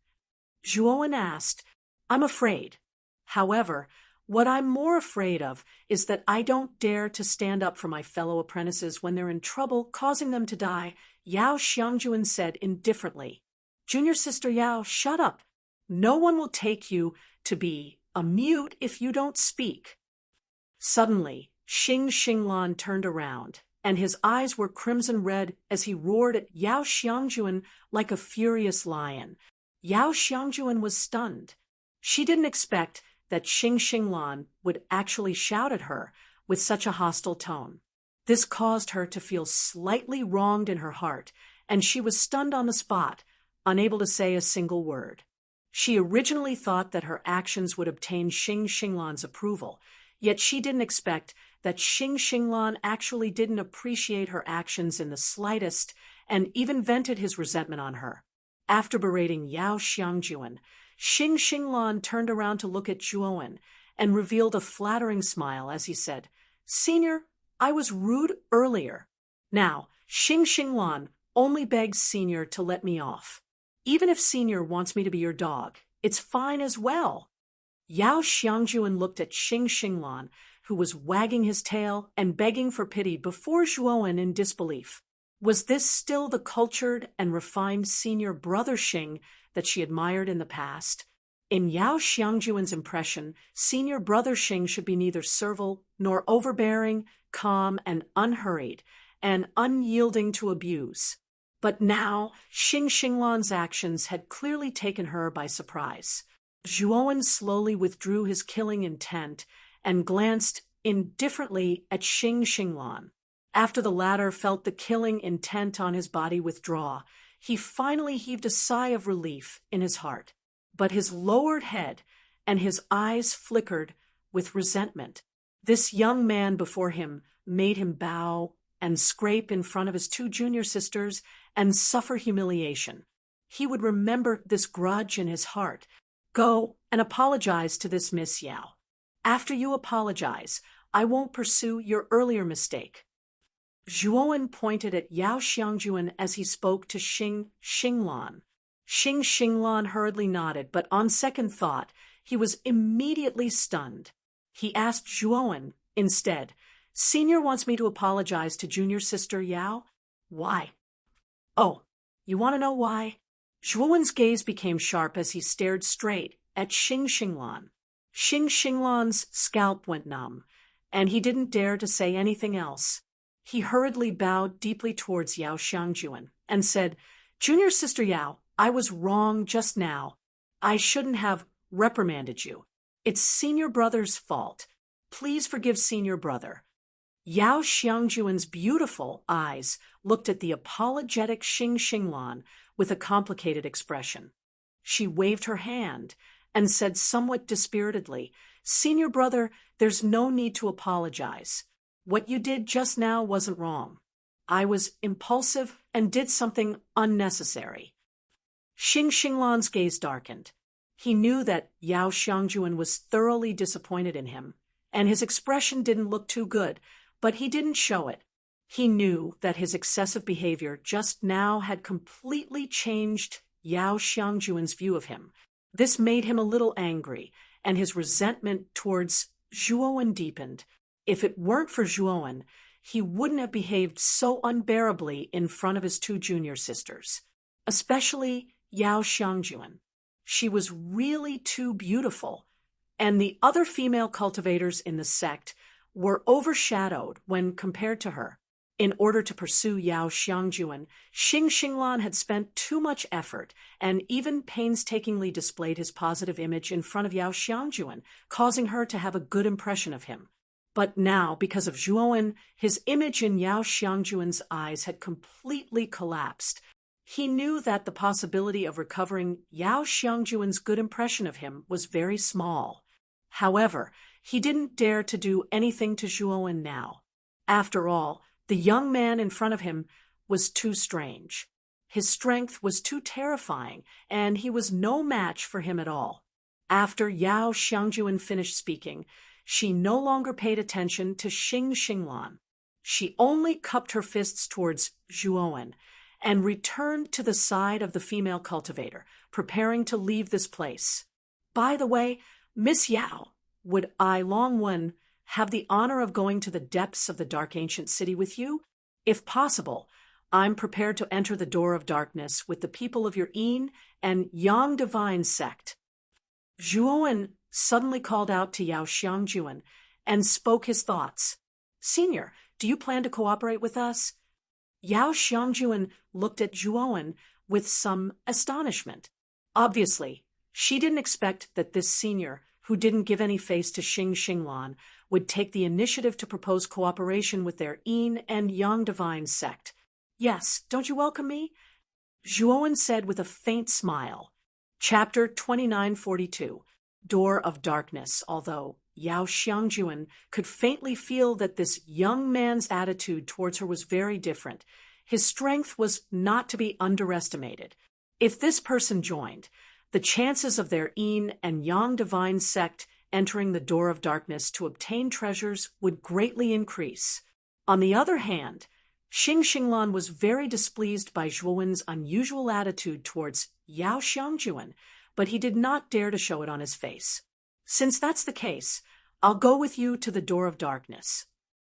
Speaker 1: Zhuowen asked. I'm afraid. However, what I'm more afraid of is that I don't dare to stand up for my fellow apprentices when they're in trouble, causing them to die, Yao Xiangjuan said indifferently. Junior sister Yao, shut up. No one will take you to be a mute if you don't speak. Suddenly, Xing Xinglan turned around, and his eyes were crimson red as he roared at Yao Xiangjuan like a furious lion. Yao Xiangjuan was stunned. She didn't expect that Xing Xinglan would actually shout at her with such a hostile tone. This caused her to feel slightly wronged in her heart, and she was stunned on the spot, unable to say a single word. She originally thought that her actions would obtain Xing Xinglan's approval, yet she didn't expect that Xing Xinglan actually didn't appreciate her actions in the slightest and even vented his resentment on her. After berating Yao Xiangjuan, Xing Xinglan turned around to look at Zhuowen and revealed a flattering smile as he said, Senior, I was rude earlier. Now, Xing Xinglan only begs Senior to let me off. Even if Senior wants me to be your dog, it's fine as well. Yao Xiangjuan looked at Xing Xinglan, who was wagging his tail and begging for pity before Zhuowen in disbelief. Was this still the cultured and refined Senior Brother Xing that she admired in the past? In Yao Xiangjuan's impression, Senior Brother Xing should be neither servile nor overbearing, calm and unhurried, and unyielding to abuse. But now, Xing Xinglan's actions had clearly taken her by surprise. Zhuowen slowly withdrew his killing intent and glanced indifferently at Xing Xinglan. After the latter felt the killing intent on his body withdraw, he finally heaved a sigh of relief in his heart. But his lowered head and his eyes flickered with resentment. This young man before him made him bow and scrape in front of his two junior sisters and suffer humiliation. He would remember this grudge in his heart. Go and apologize to this Miss Yao. After you apologize, I won't pursue your earlier mistake. Zhuowen pointed at Yao Xiangjuan as he spoke to Xing Xinglan. Xing Xinglan hurriedly nodded, but on second thought, he was immediately stunned. He asked Zhuowen instead, Senior wants me to apologize to junior sister Yao? Why? Oh, you want to know why? Zhuowen's gaze became sharp as he stared straight at Xing Xinglan. Xing Xinglan's scalp went numb, and he didn't dare to say anything else. He hurriedly bowed deeply towards Yao Xiangjuan and said, Junior sister Yao, I was wrong just now. I shouldn't have reprimanded you. It's Senior Brother's fault. Please forgive Senior Brother. Yao Xiangjuan's beautiful eyes looked at the apologetic Xing Xinglan with a complicated expression. She waved her hand, and said somewhat dispiritedly, "Senior brother, there's no need to apologize. What you did just now wasn't wrong. I was impulsive and did something unnecessary." Xing Xinglan's gaze darkened. He knew that Yao Xiangjuan was thoroughly disappointed in him, and his expression didn't look too good, but he didn't show it. He knew that his excessive behavior just now had completely changed Yao Xiangjuan's view of him. This made him a little angry, and his resentment towards Zhuowen deepened. If it weren't for Zhuowen, he wouldn't have behaved so unbearably in front of his two junior sisters, especially Yao Xiangjuan. She was really too beautiful, and the other female cultivators in the sect were overshadowed when compared to her. In order to pursue Yao Xiangjuan, Xing Xinglan had spent too much effort and even painstakingly displayed his positive image in front of Yao Xiangjuan, causing her to have a good impression of him. But now, because of Zhuowen, his image in Yao Xiangjuan's eyes had completely collapsed. He knew that the possibility of recovering Yao Xiangjuan's good impression of him was very small. However, he didn't dare to do anything to Zhuowen now. After all, the young man in front of him was too strange. His strength was too terrifying, and he was no match for him at all. After Yao Xiangjuan finished speaking, she no longer paid attention to Xing Xinglan. She only cupped her fists towards Zhuowen and returned to the side of the female cultivator, preparing to leave this place. "By the way, Miss Yao, would I, Longwen, have the honor of going to the depths of the dark ancient city with you? If possible, I'm prepared to enter the door of darkness with the people of your Yin and Yang divine sect." Zhuowen suddenly called out to Yao Xiangjuan and spoke his thoughts. "Senior, do you plan to cooperate with us?" Yao Xiangjuan looked at Zhuowen with some astonishment. Obviously, she didn't expect that this senior, who didn't give any face to Xing Xinglan, would take the initiative to propose cooperation with their Yin and Yang divine sect. "Yes, don't you welcome me?" Zhuowen said with a faint smile. Chapter 2942, Door of Darkness, although Yao Xiangjuan could faintly feel that this young man's attitude towards her was very different. His strength was not to be underestimated. If this person joined, the chances of their Yin and Yang divine sect entering the door of darkness to obtain treasures would greatly increase. On the other hand, Xing Xinglan was very displeased by Zhuowen's unusual attitude towards Yao Xiangjuan, but he did not dare to show it on his face. "Since that's the case, I'll go with you to the door of darkness,"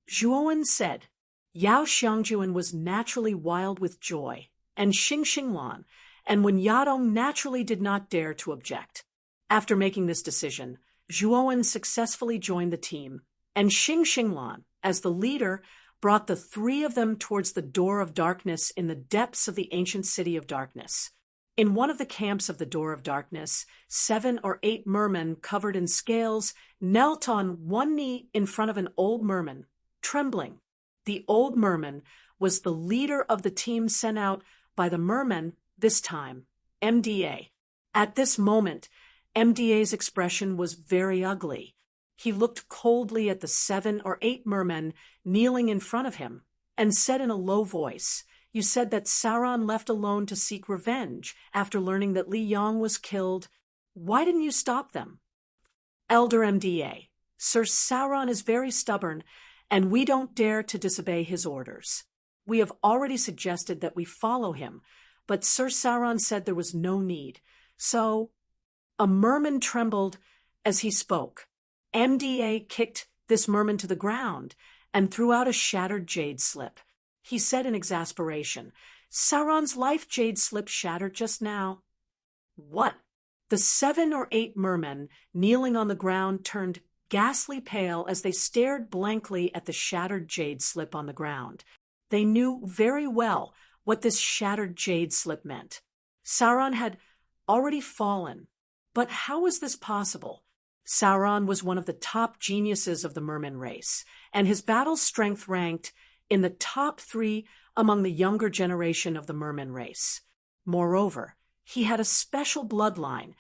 Speaker 1: Zhuowen said. Yao Xiangjuan was naturally wild with joy, and Xing Xinglan, and when Yadong naturally did not dare to object. After making this decision, Zhuowen successfully joined the team, and Xing Xinglan, as the leader, brought the three of them towards the door of darkness in the depths of the ancient city of darkness. In one of the camps of the door of darkness, 7 or 8 mermen covered in scales knelt on one knee in front of an old merman, trembling. The old merman was the leader of the team sent out by the merman, this time, MDA. At this moment, MDA's expression was very ugly. He looked coldly at the 7 or 8 mermen kneeling in front of him and said in a low voice, "You said that Sauron left alone to seek revenge after learning that Li Yang was killed. Why didn't you stop them?" "Elder MDA, Sir Sauron is very stubborn, and we don't dare to disobey his orders. We have already suggested that we follow him, but Sir Sauron said there was no need. So..." A merman trembled as he spoke. MDA kicked this merman to the ground and threw out a shattered jade slip. He said in exasperation, "Sauron's life jade slip shattered just now." "What?" The 7 or 8 mermen kneeling on the ground turned ghastly pale as they stared blankly at the shattered jade slip on the ground. They knew very well what this shattered jade slip meant. Sauron had already fallen. But how was this possible? Sauron was one of the top geniuses of the merman race, and his battle strength ranked in the top 3 among the younger generation of the merman race. Moreover, he had a special bloodline,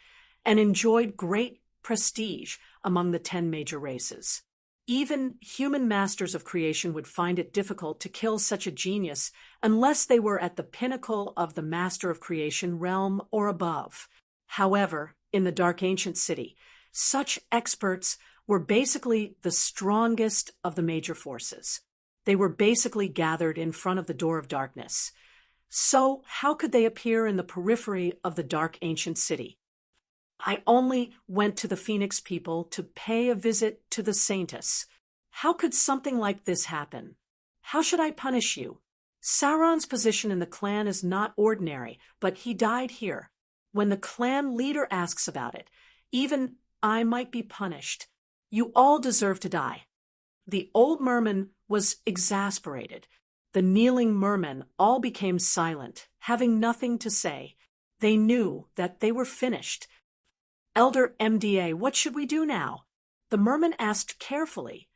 Speaker 1: and enjoyed great prestige among the 10 major races. Even human masters of creation would find it difficult to kill such a genius unless they were at the pinnacle of the master of creation realm or above. However, in the Dark Ancient City, such experts were basically the strongest of the major forces. They were basically gathered in front of the door of darkness. So how could they appear in the periphery of the Dark Ancient City? I only went to the Phoenix people to pay a visit to the Saintess. How could something like this happen? How should I punish you? Sauron's position in the clan is not ordinary, but he died here. When the clan leader asks about it, even I might be punished. You all deserve to die. The old merman was exasperated. The kneeling mermen all became silent, having nothing to say. They knew that they were finished. Elder MDA, what should we do now? The merman asked carefully.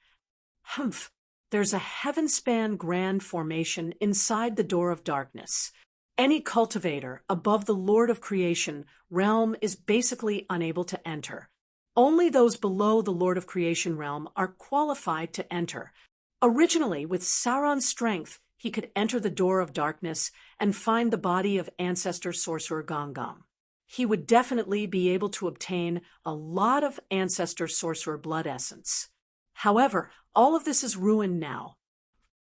Speaker 1: Humph, there's a heaven-span grand formation inside the door of darkness. Any cultivator above the Lord of Creation realm is basically unable to enter. Only those below the Lord of Creation realm are qualified to enter. Originally, with Sauron's strength, he could enter the door of darkness and find the body of ancestor sorcerer Gonggong. He would definitely be able to obtain a lot of ancestor sorcerer blood essence. However, all of this is ruined now.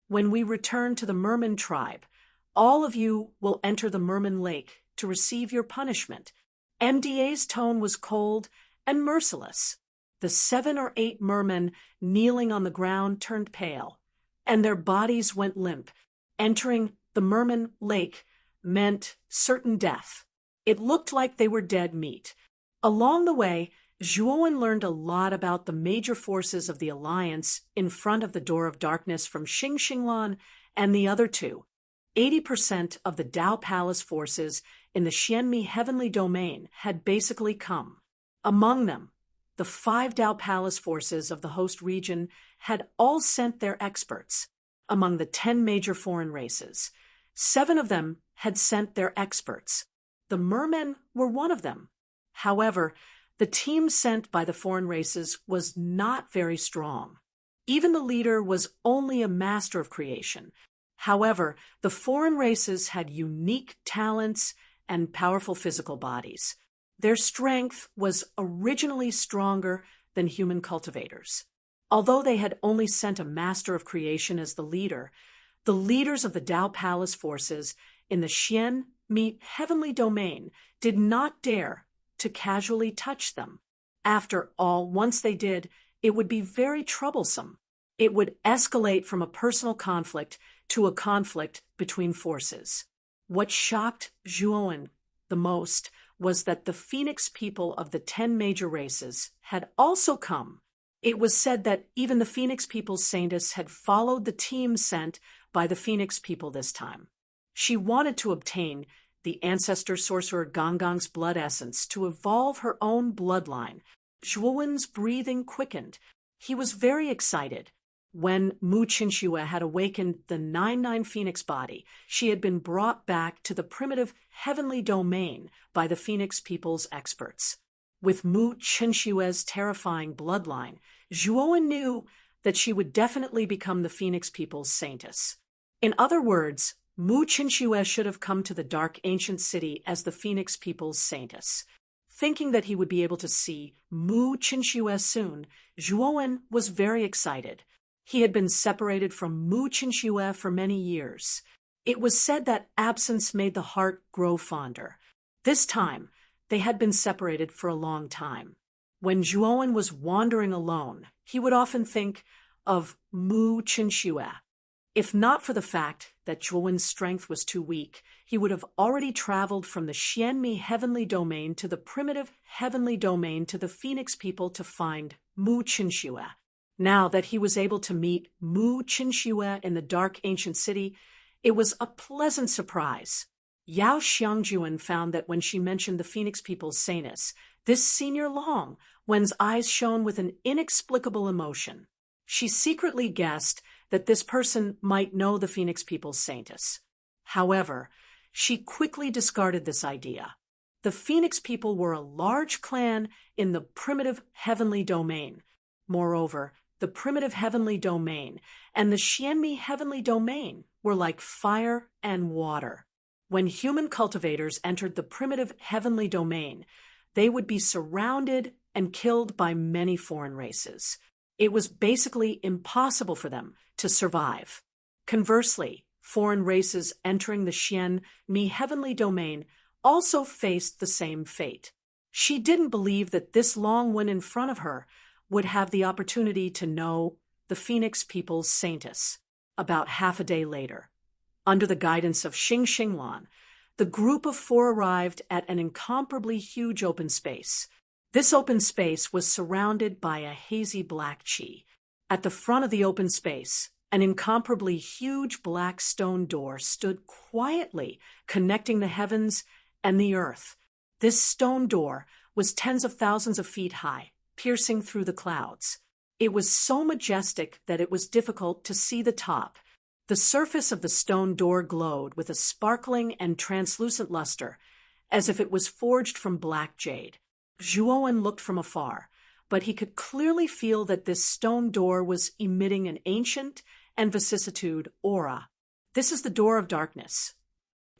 Speaker 1: When we return to the Merman tribe, all of you will enter the Merman Lake to receive your punishment. MDA's tone was cold and merciless. The 7 or 8 mermen kneeling on the ground turned pale, and their bodies went limp. Entering the Merman Lake meant certain death. It looked like they were dead meat. Along the way, Zhuowen learned a lot about the major forces of the Alliance in front of the Door of Darkness from Xing Xinglan and the other two. 80% of the Dao Palace forces in the Xianmi Heavenly Domain had basically come. Among them, the 5 Dao Palace forces of the host region had all sent their experts. Among the 10 major foreign races, 7 of them had sent their experts. The mermen were one of them. However, the team sent by the foreign races was not very strong. Even the leader was only a master of creation. However, the foreign races had unique talents and powerful physical bodies. Their strength was originally stronger than human cultivators. Although they had only sent a master of creation as the leaders of the Dao Palace forces in the Xianmi Heavenly Domain did not dare to casually touch them. After all, once they did, it would be very troublesome. It would escalate from a personal conflict to a conflict between forces. What shocked Zhuowen the most was that the Phoenix people of the 10 major races had also come. It was said that even the Phoenix people's Saintess had followed the team sent by the Phoenix people this time. She wanted to obtain the ancestor sorcerer Gonggong's blood essence to evolve her own bloodline. Zhuowen's breathing quickened. He was very excited. When Mu Qinxue had awakened the 9-9 Phoenix body, she had been brought back to the primitive heavenly domain by the Phoenix people's experts. With Mu Qinxue's terrifying bloodline, Zhuowen knew that she would definitely become the Phoenix people's Saintess. In other words, Mu Qinxue should have come to the Dark Ancient City as the Phoenix people's Saintess. Thinking that he would be able to see Mu Qinxue soon, Zhuowen was very excited. He had been separated from Mu Qinxue for many years. It was said that absence made the heart grow fonder. This time, they had been separated for a long time. When Zhuowen was wandering alone, he would often think of Mu Qinxue. If not for the fact that Zhuowen's strength was too weak, he would have already traveled from the Xianmi Heavenly Domain to the primitive Heavenly Domain to the Phoenix people to find Mu Qinxue. Now that he was able to meet Mu Qinxue in the Dark Ancient City, it was a pleasant surprise. Yao Xiangjuan found that when she mentioned the Phoenix people's Saintess, this Senior Long, Wen's eyes shone with an inexplicable emotion. She secretly guessed that this person might know the Phoenix people's Saintess. However, she quickly discarded this idea. The Phoenix people were a large clan in the primitive heavenly domain. Moreover, the primitive heavenly domain and the Xianmi heavenly domain were like fire and water. When human cultivators entered the primitive heavenly domain, they would be surrounded and killed by many foreign races. It was basically impossible for them to survive. Conversely, foreign races entering the Xianmi heavenly domain also faced the same fate. She didn't believe that this long one in front of her would have the opportunity to know the Phoenix people's saintess. About half a day later, under the guidance of Xinglan, the group of four arrived at an incomparably huge open space. This open space was surrounded by a hazy black qi. At the front of the open space, an incomparably huge black stone door stood quietly, connecting the heavens and the earth. This stone door was tens of thousands of feet high, piercing through the clouds. It was so majestic that it was difficult to see the top. The surface of the stone door glowed with a sparkling and translucent luster, as if it was forged from black jade. Zhuowen looked from afar, but he could clearly feel that this stone door was emitting an ancient and vicissitude aura. This is the door of darkness.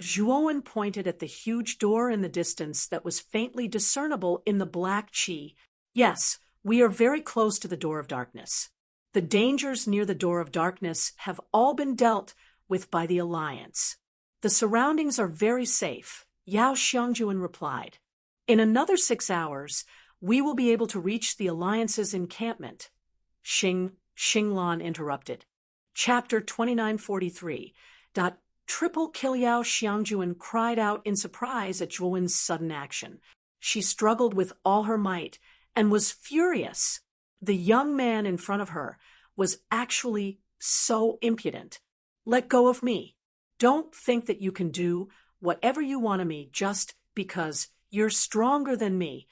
Speaker 1: Zhuowen pointed at the huge door in the distance that was faintly discernible in the black qi. Yes, we are very close to the door of darkness. The dangers near the door of darkness have all been dealt with by the Alliance. The surroundings are very safe, Yao Xiangjuan replied. In another 6 hours, we will be able to reach the Alliance's encampment. Xinglan interrupted. Chapter 2943. Triple kill. Yao Xiangjuan cried out in surprise at Zhuowen's sudden action. She struggled with all her might and was furious. The young man in front of her was actually so impudent. Let go of me. Don't think that you can do whatever you want of me just because you're stronger than me.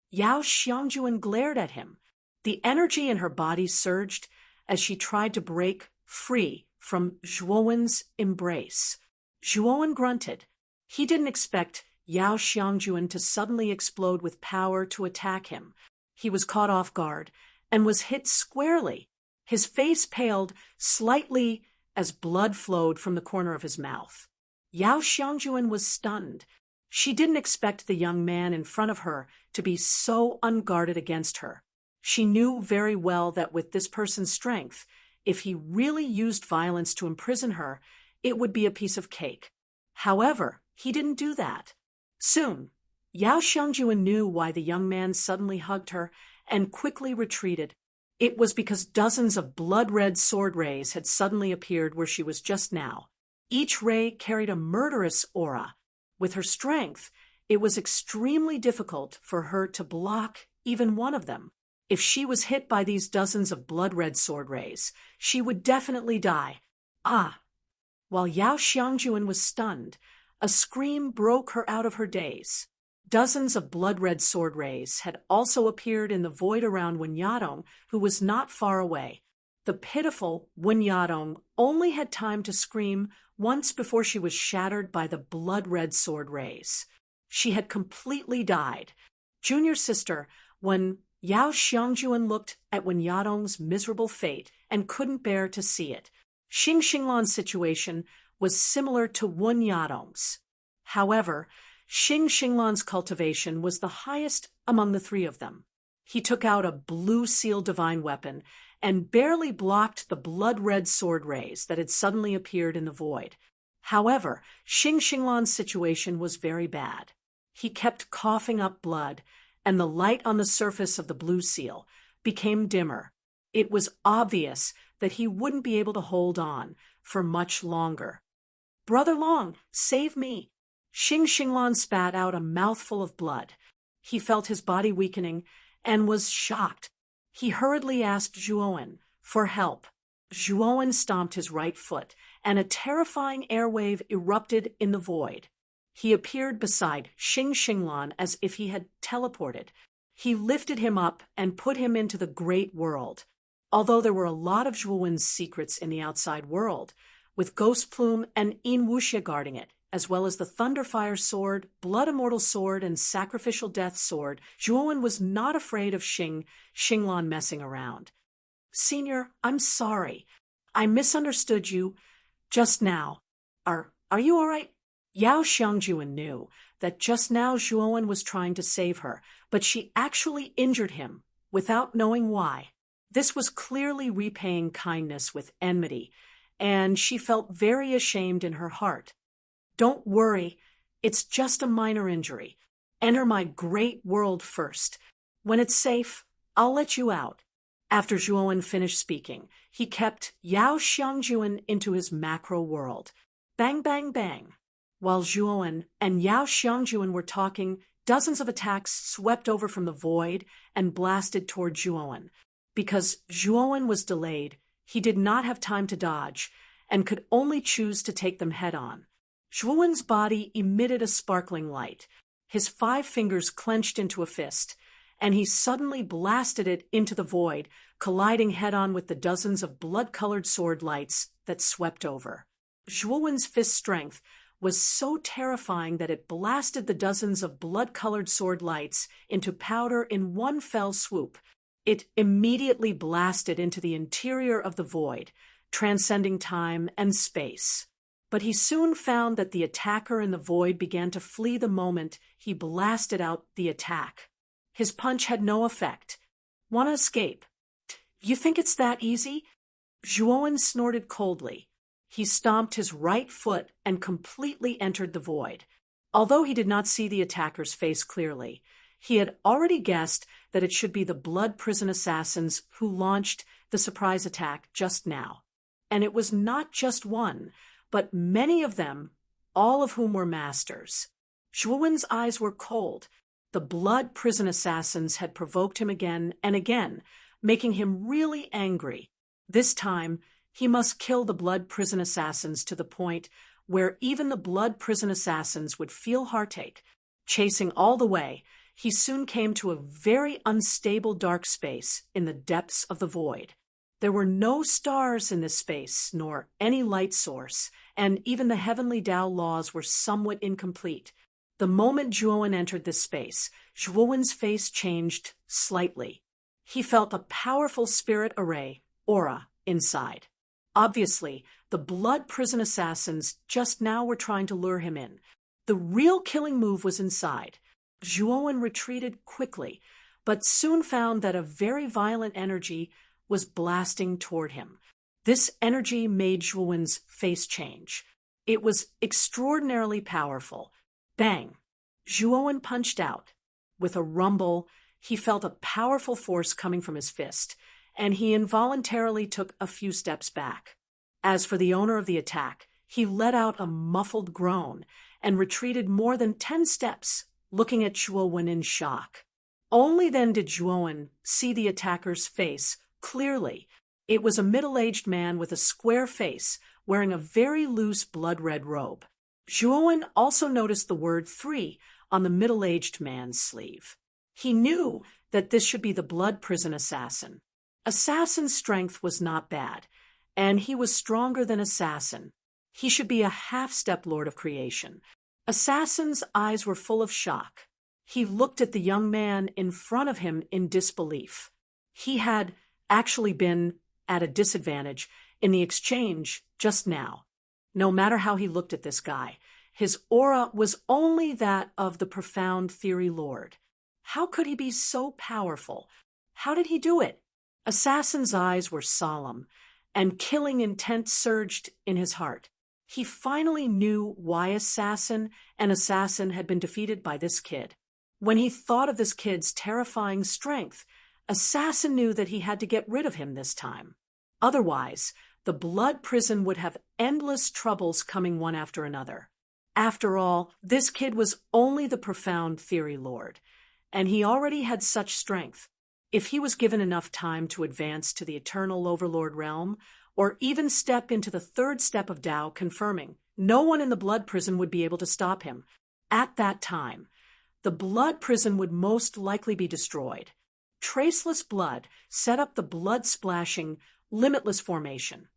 Speaker 1: Yao Xiangjuan glared at him. The energy in her body surged as she tried to break free from Zhuowen's embrace. Zhuowen grunted. He didn't expect Yao Xiangjuan to suddenly explode with power to attack him. He was caught off guard and was hit squarely. His face paled slightly as blood flowed from the corner of his mouth. Yao Xiangjuan was stunned. She didn't expect the young man in front of her to be so unguarded against her. She knew very well that with this person's strength, if he really used violence to imprison her, it would be a piece of cake. However, he didn't do that. Soon, Yao Xiangjuan knew why the young man suddenly hugged her and quickly retreated. It was because dozens of blood-red sword rays had suddenly appeared where she was just now. Each ray carried a murderous aura. With her strength, it was extremely difficult for her to block even one of them. If she was hit by these dozens of blood-red sword rays, she would definitely die. Ah! While Yao Xiangjuan was stunned, a scream broke her out of her daze. Dozens of blood-red sword rays had also appeared in the void around Wen Yadong, who was not far away. The pitiful Wen Yadong only had time to scream once before she was shattered by the blood-red sword rays. She had completely died. Junior sister, when Yao Xiangjuan looked at Wen Yadong's miserable fate and couldn't bear to see it. Xinglan's situation was similar to Wen Yadong's. However, Xinglan's cultivation was the highest among the three of them. He took out a blue seal divine weapon and barely blocked the blood-red sword rays that had suddenly appeared in the void. However, Xinglan's situation was very bad. He kept coughing up blood, and the light on the surface of the blue seal became dimmer. It was obvious that he wouldn't be able to hold on for much longer. Brother Long, save me! Xinglan spat out a mouthful of blood. He felt his body weakening and was shocked. He hurriedly asked Zhuowen for help. Zhuowen stomped his right foot, and a terrifying airwave erupted in the void. He appeared beside Xinglan as if he had teleported. He lifted him up and put him into the great world. Although there were a lot of Zhuowen's secrets in the outside world, with Ghost Plume and Yin Wuxia guarding it, as well as the Thunderfire Sword, Blood Immortal Sword, and Sacrificial Death Sword, Zhuowen was not afraid of Xinglan messing around. "Senior, I'm sorry. I misunderstood you just now. Are you all right?" Yao Xiangjuan knew that just now Zhuowen was trying to save her, but she actually injured him without knowing why. This was clearly repaying kindness with enmity, and she felt very ashamed in her heart. "Don't worry, it's just a minor injury. Enter my great world first. When it's safe, I'll let you out." After Zhuowen finished speaking, he kept Yao Xiangjuan into his macro world. Bang, bang, bang. While Zhuowen and Yao Xiangjuan were talking, dozens of attacks swept over from the void and blasted toward Zhuowen. Because Zhuowen was delayed, he did not have time to dodge and could only choose to take them head-on. Zhuowen's body emitted a sparkling light. His 5 fingers clenched into a fist, and he suddenly blasted it into the void, colliding head-on with the dozens of blood-colored sword lights that swept over. Zhuowen's fist strength was so terrifying that it blasted the dozens of blood-colored sword lights into powder in one fell swoop. It immediately blasted into the interior of the void, transcending time and space. But he soon found that the attacker in the void began to flee the moment he blasted out the attack. His punch had no effect. "Want to escape? You think it's that easy?" Zhuowen snorted coldly. He stomped his right foot and completely entered the void. Although he did not see the attacker's face clearly, he had already guessed that it should be the Blood Prison assassins who launched the surprise attack just now. And it was not just one, but many of them, all of whom were masters. Zhuowen's eyes were cold. The Blood Prison assassins had provoked him again and again, making him really angry. This time, he must kill the Blood Prison assassins to the point where even the Blood Prison assassins would feel heartache. Chasing all the way, he soon came to a very unstable dark space in the depths of the void. There were no stars in this space, nor any light source, and even the heavenly Tao laws were somewhat incomplete. The moment Zhuowen entered this space, Zhuowen's face changed slightly. He felt a powerful spirit array, aura, inside. Obviously, the Blood Prison assassins just now were trying to lure him in. The real killing move was inside. Zhuowen retreated quickly, but soon found that a very violent energy was blasting toward him. This energy made Zhuowen's face change. It was extraordinarily powerful. Bang! Zhuowen punched out. With a rumble, he felt a powerful force coming from his fist, and he involuntarily took a few steps back. As for the owner of the attack, he let out a muffled groan and retreated more than 10 steps, looking at Zhuowen in shock. Only then did Zhuowen see the attacker's face clearly. It was a middle-aged man with a square face, wearing a very loose blood-red robe. Zhuowen also noticed the word 3 on the middle-aged man's sleeve. He knew that this should be the Blood Prison assassin. Assassin's strength was not bad, and he was stronger than Assassin. He should be a half-step Lord of Creation. Assassin's eyes were full of shock. He looked at the young man in front of him in disbelief. He had actually been at a disadvantage in the exchange just now. No matter how he looked at this guy, his aura was only that of the profound Theory Lord. How could he be so powerful? How did he do it? Assassin's eyes were solemn, and killing intent surged in his heart. He finally knew why Assassin and Assassin had been defeated by this kid. When he thought of this kid's terrifying strength, Assassin knew that he had to get rid of him this time. Otherwise, the Blood Prison would have endless troubles coming one after another. After all, this kid was only the profound Theory Lord, and he already had such strength. If he was given enough time to advance to the Eternal Overlord realm, or even step into the 3rd step of Tao confirming, no one in the Blood Prison would be able to stop him. At that time, the Blood Prison would most likely be destroyed. Traceless Blood set up the blood-splashing, limitless formation.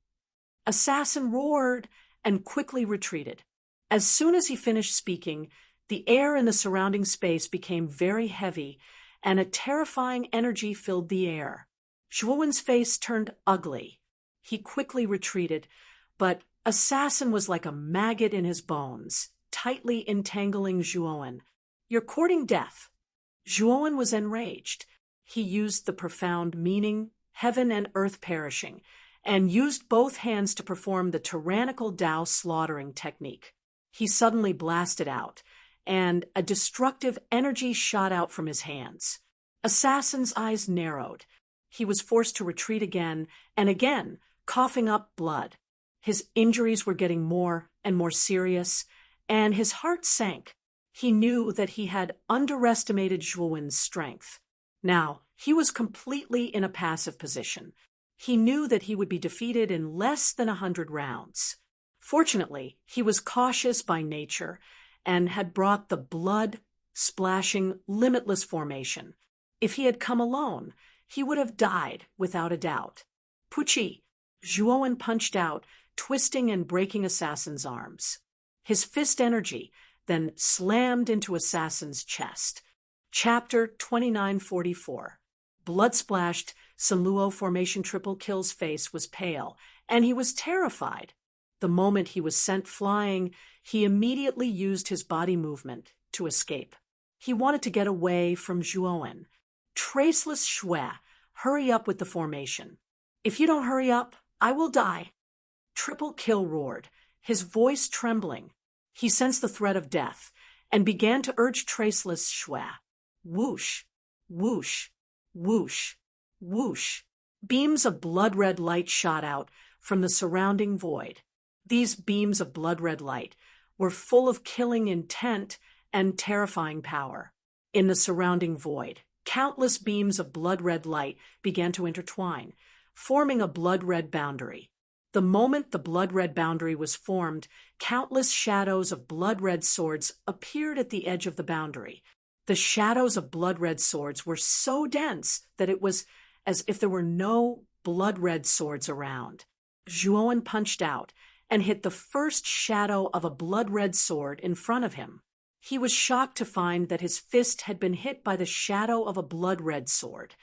Speaker 1: Assassin roared and quickly retreated. As soon as he finished speaking, the air in the surrounding space became very heavy, and a terrifying energy filled the air. Zhuowen's face turned ugly. He quickly retreated, but Assassin was like a maggot in his bones, tightly entangling Zhuowen. "You're courting death." Zhuowen was enraged. He used the profound meaning, heaven and earth perishing, and used both hands to perform the tyrannical Tao slaughtering technique. He suddenly blasted out, and a destructive energy shot out from his hands. Assassin's eyes narrowed. He was forced to retreat again and again, coughing up blood. His injuries were getting more and more serious, and his heart sank. He knew that he had underestimated Zhuowen's strength. Now, he was completely in a passive position. He knew that he would be defeated in less than 100 rounds. Fortunately, he was cautious by nature and had brought the blood-splashing, limitless formation. If he had come alone, he would have died without a doubt. "Puchi!" Zhuowen punched out, twisting and breaking Assassin's arms. His fist energy then slammed into Assassin's chest. Chapter 2944. Blood-splashed, Sunluo Formation Triple Kill's face was pale, and he was terrified. The moment he was sent flying, he immediately used his body movement to escape. He wanted to get away from Zhuowen. "Traceless Shui, hurry up with the formation. If you don't hurry up, I will die." Triple Kill roared, his voice trembling. He sensed the threat of death and began to urge Traceless Shui. Whoosh, whoosh, whoosh, whoosh. Beams of blood-red light shot out from the surrounding void. These beams of blood-red light were full of killing intent and terrifying power. In the surrounding void, countless beams of blood-red light began to intertwine, forming a blood-red boundary. The moment the blood-red boundary was formed, countless shadows of blood-red swords appeared at the edge of the boundary. The shadows of blood-red swords were so dense that it was as if there were no blood-red swords around. Zhuowen punched out and hit the first shadow of a blood-red sword in front of him. He was shocked to find that his fist had been hit by the shadow of a blood-red sword.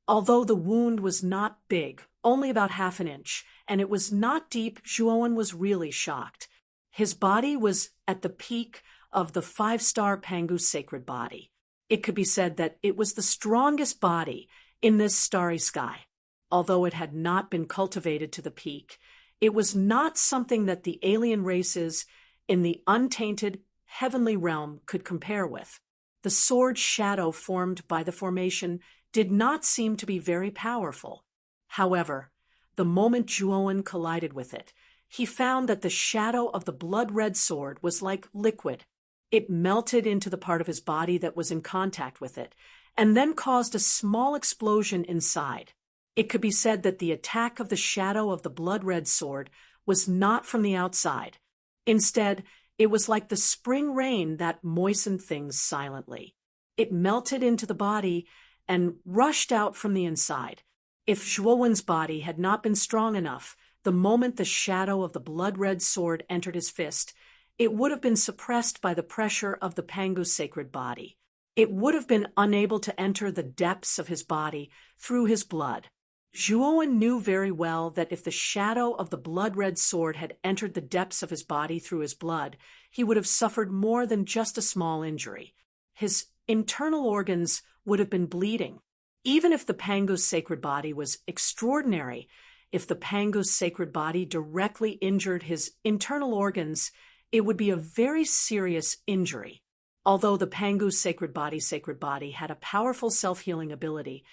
Speaker 1: Although the wound was not big, only about half an inch, and it was not deep, Zhuowen was really shocked. His body was at the peak of the 5-star Pangu's sacred body. It could be said that it was the strongest body in this starry sky. Although it had not been cultivated to the peak, it was not something that the alien races in the untainted heavenly realm could compare with. The sword shadow formed by the formation did not seem to be very powerful. However, the moment Zhuowen collided with it, he found that the shadow of the blood-red sword was like liquid. It melted into the part of his body that was in contact with it, and then caused a small explosion inside. It could be said that the attack of the shadow of the blood-red sword was not from the outside. Instead, it was like the spring rain that moistened things silently. It melted into the body and rushed out from the inside. If Zhuowen's body had not been strong enough, the moment the shadow of the blood-red sword entered his fist, it would have been suppressed by the pressure of the Pangu's sacred body. It would have been unable to enter the depths of his body through his blood. Zhuowen knew very well that if the shadow of the blood-red sword had entered the depths of his body through his blood, he would have suffered more than just a small injury. His internal organs would have been bleeding. Even if the Pangu's sacred body was extraordinary, if the Pangu's sacred body directly injured his internal organs, it would be a very serious injury. Although the Pangu's sacred body had a powerful self-healing ability,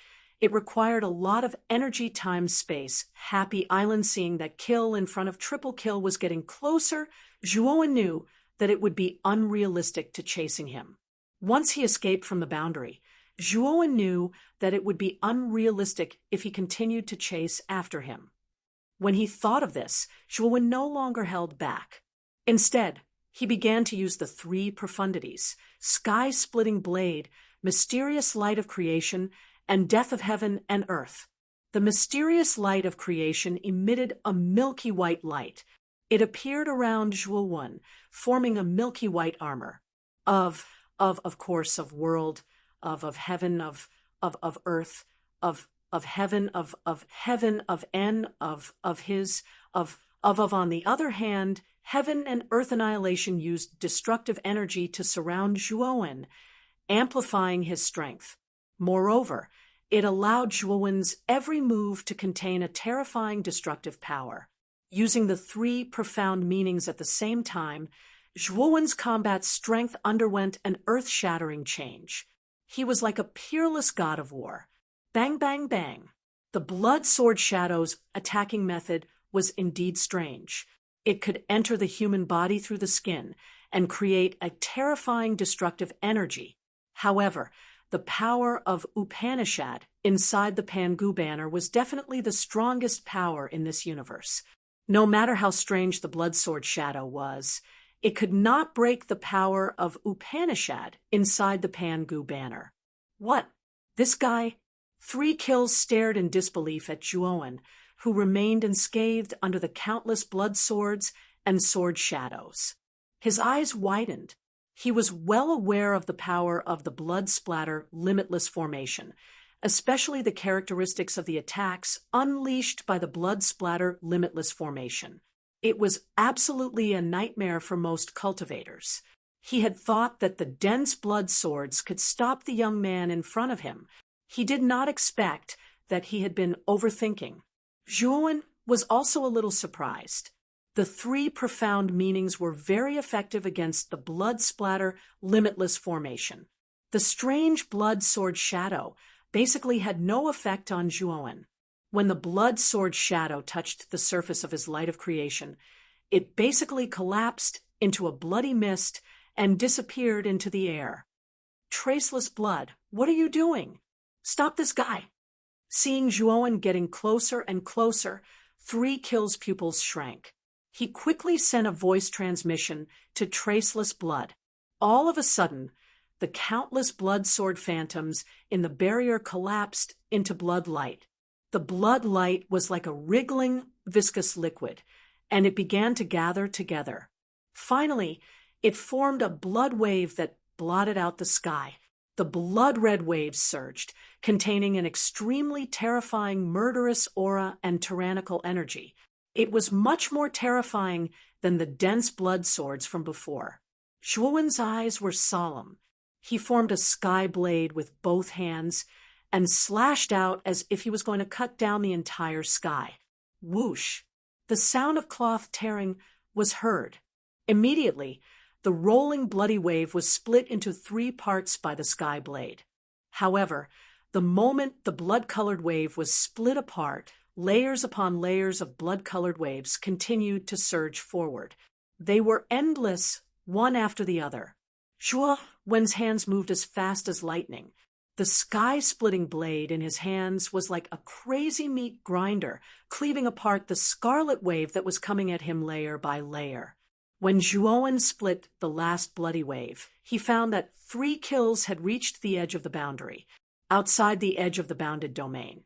Speaker 1: it required a lot of energy times space. Happy Island, seeing that kill in front of Triple Kill was getting closer, Zhuowen knew that it would be unrealistic to chasing him. Once he escaped from the boundary, Zhuowen knew that it would be unrealistic if he continued to chase after him. When he thought of this, Zhuowen no longer held back. Instead, he began to use the 3 profundities: sky-splitting blade, mysterious light of creation, and death of heaven and earth. The mysterious light of creation emitted a milky white light. It appeared around Zhuowen, forming a milky white armor of course, of world, of heaven, of earth, of heaven, of heaven, of N, of his, of. On the other hand, heaven and earth annihilation used destructive energy to surround Zhuowen, amplifying his strength. Moreover, it allowed Zhuowen's every move to contain a terrifying destructive power. Using the three profound meanings at the same time, Zhuowen's combat strength underwent an earth-shattering change. He was like a peerless god of war. Bang, bang, bang. The blood sword shadow's attacking method was indeed strange. It could enter the human body through the skin and create a terrifying destructive energy. However, the power of Upanishad inside the Pangu banner was definitely the strongest power in this universe. No matter how strange the blood sword shadow was, it could not break the power of Upanishad inside the Pangu banner. What? This guy? 3 kills stared in disbelief at Zhuowen, who remained unscathed under the countless blood swords and sword shadows. His eyes widened. He was well aware of the power of the blood splatter limitless formation, especially the characteristics of the attacks unleashed by the blood splatter limitless formation. It was absolutely a nightmare for most cultivators. He had thought that the dense blood swords could stop the young man in front of him. He did not expect that he had been overthinking. Zhuowen was also a little surprised. The 3 profound meanings were very effective against the blood splatter limitless formation. The strange blood sword shadow basically had no effect on Zhuowen. When the blood sword shadow touched the surface of his light of creation, it basically collapsed into a bloody mist and disappeared into the air. Traceless blood, what are you doing? Stop this guy. Seeing Zhuowen getting closer and closer, 3 kills' pupils shrank. He quickly sent a voice transmission to Traceless Blood. All of a sudden, the countless blood sword phantoms in the barrier collapsed into blood light. The blood light was like a wriggling, viscous liquid, and it began to gather together. Finally, it formed a blood wave that blotted out the sky. The blood-red waves surged, containing an extremely terrifying murderous aura and tyrannical energy. It was much more terrifying than the dense blood swords from before. Zhuowen's eyes were solemn. He formed a sky blade with both hands and slashed out as if he was going to cut down the entire sky. Whoosh! The sound of cloth tearing was heard. Immediately, the rolling bloody wave was split into 3 parts by the sky blade. However, the moment the blood-colored wave was split apart, layers upon layers of blood-colored waves continued to surge forward. They were endless, one after the other. Zhuowen's hands moved as fast as lightning. The sky-splitting blade in his hands was like a crazy meat grinder, cleaving apart the scarlet wave that was coming at him layer by layer. When Zhuowen split the last bloody wave, he found that 3 kills had reached the edge of the boundary, outside the edge of the bounded domain.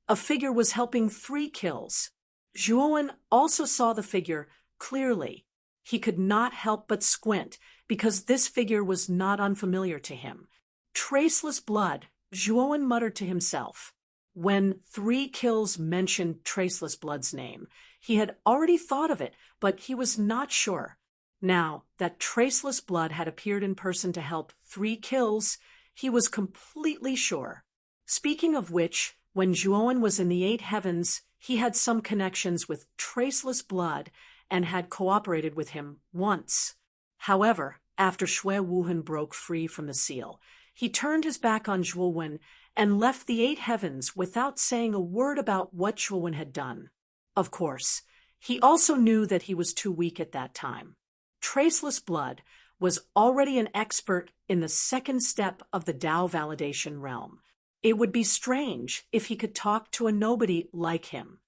Speaker 1: A figure was helping 3 kills. Zhuowen also saw the figure clearly. He could not help but squint, because this figure was not unfamiliar to him. Traceless Blood, Zhuowen muttered to himself. When 3 kills mentioned Traceless Blood's name, he had already thought of it, but he was not sure. Now that Traceless Blood had appeared in person to help 3 kills, he was completely sure. Speaking of which, when Zhuowen was in the 8 heavens, he had some connections with Traceless Blood and had cooperated with him once. However, after Shui Wuhan broke free from the seal, he turned his back on Zhuowen and left the 8 heavens without saying a word about what Zhuowen had done. Of course, he also knew that he was too weak at that time. Traceless Blood was already an expert in the 2nd step of the Tao validation realm. It would be strange if he could talk to a nobody like him.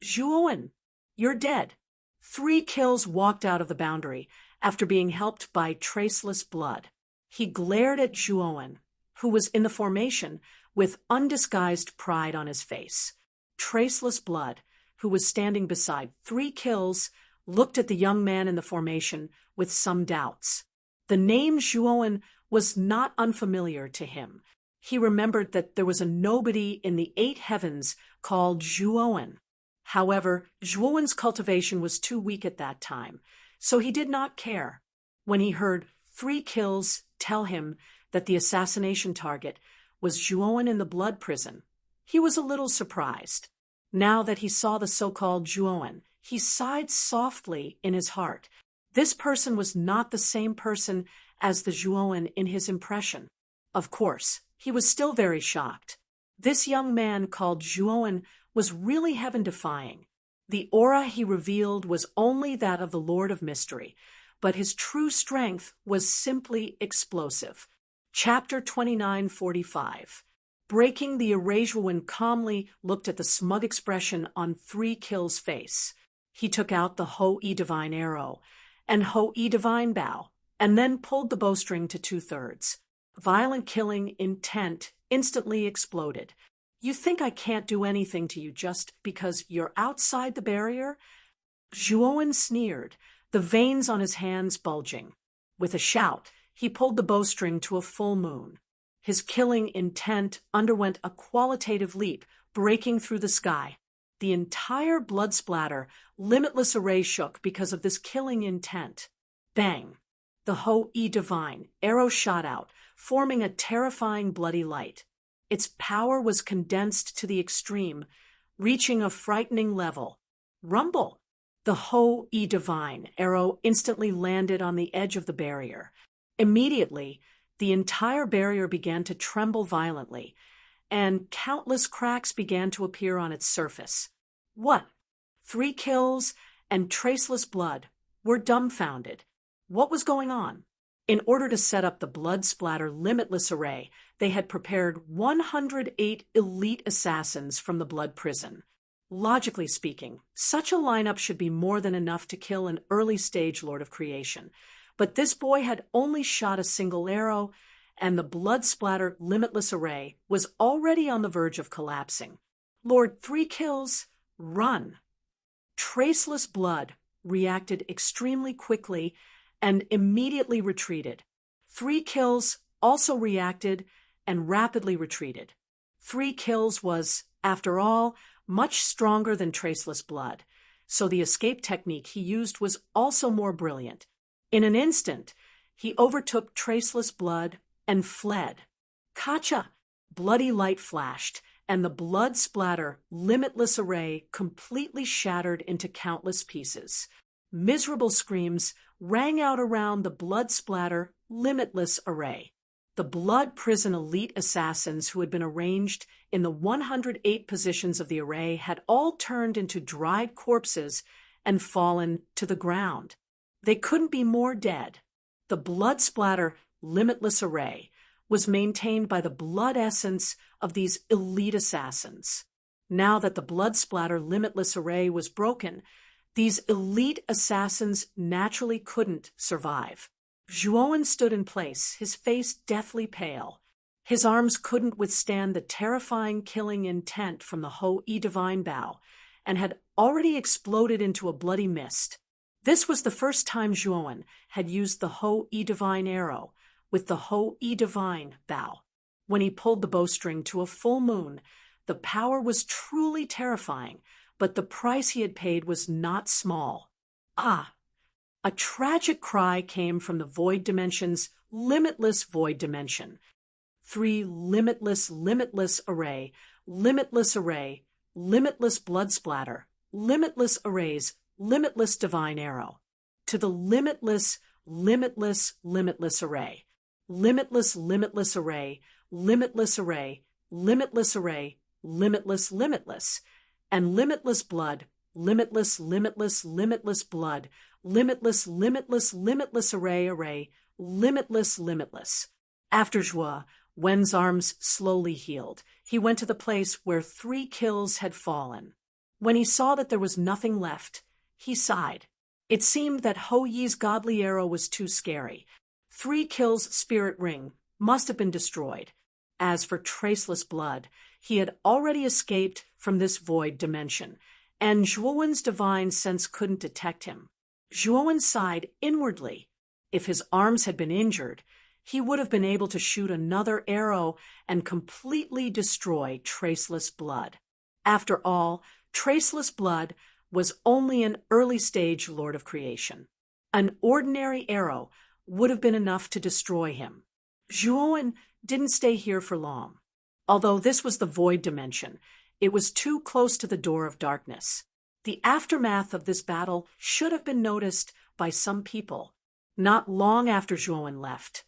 Speaker 1: Zhuowen, you're dead. 3 kills walked out of the boundary after being helped by Traceless Blood. He glared at Zhuowen, who was in the formation, with undisguised pride on his face. Traceless Blood, who was standing beside 3 kills, looked at the young man in the formation with some doubts. The name Zhuowen was not unfamiliar to him. He remembered that there was a nobody in the 8 heavens called Zhuowen. However, Zhuowen's cultivation was too weak at that time, so he did not care. When he heard 3 kills tell him that the assassination target was Zhuowen in the blood prison, he was a little surprised. Now that he saw the so-called Zhuowen, he sighed softly in his heart. This person was not the same person as the Zhuowen in his impression. Of course, he was still very shocked. This young man called Zhuowen was really heaven-defying. The aura he revealed was only that of the Lord of Mystery, but his true strength was simply explosive. Chapter 29:45. Breaking the Zhuowen calmly looked at the smug expression on 3 Kill's face. He took out the Ho-E Divine Arrow and Ho-E Divine Bow, and then pulled the bowstring to 2/3. Violent killing intent instantly exploded. You think I can't do anything to you just because you're outside the barrier? Zhuowen sneered, the veins on his hands bulging. With a shout, he pulled the bowstring to a full moon. His killing intent underwent a qualitative leap, breaking through the sky. The entire blood splatter, limitless array shook because of this killing intent. Bang! The Ho-E Divine arrow shot out, forming a terrifying bloody light. Its power was condensed to the extreme, reaching a frightening level. Rumble! The Ho-E Divine arrow instantly landed on the edge of the barrier. Immediately, the entire barrier began to tremble violently, and countless cracks began to appear on its surface. What? 3 Kills and traceless blood were dumbfounded. What was going on? In order to set up the blood splatter limitless array, they had prepared 108 elite assassins from the blood prison. Logically speaking, such a lineup should be more than enough to kill an early-stage Lord of Creation. But this boy had only shot a single arrow, and the blood splatter limitless array was already on the verge of collapsing. Lord 3 Kills, run! Traceless blood reacted extremely quickly and immediately retreated. 3 Kills also reacted and rapidly retreated. 3 Kills was, after all, much stronger than traceless blood, so the escape technique he used was also more brilliant. In an instant, he overtook traceless blood and fled. Kacha! Bloody light flashed, and the blood splatter limitless array completely shattered into countless pieces. Miserable screams rang out around the blood splatter limitless array. The blood prison elite assassins who had been arranged in the 108 positions of the array had all turned into dried corpses and fallen to the ground. They couldn't be more dead. The blood splatter limitless array was maintained by the blood essence of these elite assassins. Now that the blood splatter limitless array was broken, these elite assassins naturally couldn't survive. Zhuowen stood in place, his face deathly pale. His arms couldn't withstand the terrifying killing intent from the Ho-E Divine Bow, and had already exploded into a bloody mist. This was the first time Zhuowen had used the Ho-E Divine Arrow with the Ho-E Divine Bow. When he pulled the bowstring to a full moon, the power was truly terrifying, but the price he had paid was not small. Ah! A tragic cry came from the void dimension's limitless void dimension. 3 limitless array, limitless blood splatter, limitless arrays, limitless divine arrow. To the limitless array. Limitless array, limitless array, limitless array, limitless, and limitless blood, limitless blood, limitless array, limitless. After Wen's arms slowly healed. He went to the place where 3 Kills had fallen. When he saw that there was nothing left, he sighed. It seemed that Ho-Yi's godly arrow was too scary. 3 Kills' spirit ring must have been destroyed. As for traceless blood, he had already escaped from this void dimension, and Zhuowen's divine sense couldn't detect him. Zhuowen sighed inwardly. If his arms had been injured, he would have been able to shoot another arrow and completely destroy Traceless Blood. After all, Traceless Blood was only an early-stage Lord of Creation. An ordinary arrow would have been enough to destroy him. Zhuowen didn't stay here for long. Although this was the void dimension, it was too close to the door of darkness. The aftermath of this battle should have been noticed by some people. Not long after Zhuowen left,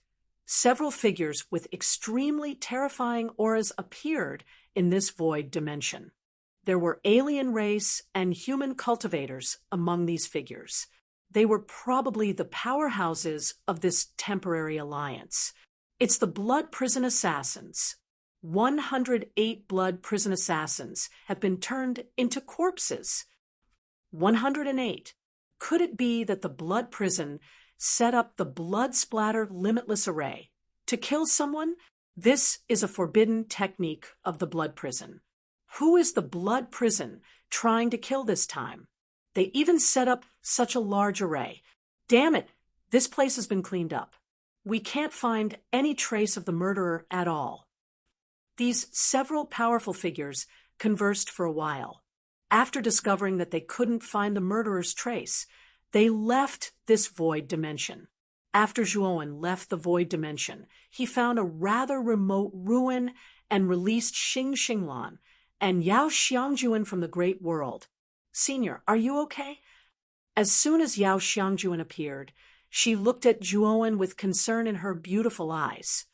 Speaker 1: several figures with extremely terrifying auras appeared in this void dimension. There were alien race and human cultivators among these figures. They were probably the powerhouses of this temporary alliance. It's the Blood Prison Assassins. 108 Blood Prison Assassins have been turned into corpses. 108. Could it be that the Blood Prison set up the Blood Splatter Limitless Array to kill someone? This is a forbidden technique of the Blood Prison. Who is the Blood Prison trying to kill this time? They even set up such a large array. Damn it, this place has been cleaned up. We can't find any trace of the murderer at all. These several powerful figures conversed for a while. After discovering that they couldn't find the murderer's trace, they left this void dimension. After Zhuowen left the void dimension, he found a rather remote ruin and released Xing Xinglan and Yao Xiangjuan from the Great World. Senior, are you okay? As soon as Yao Xiangjuan appeared, she looked at Zhuowen with concern in her beautiful eyes.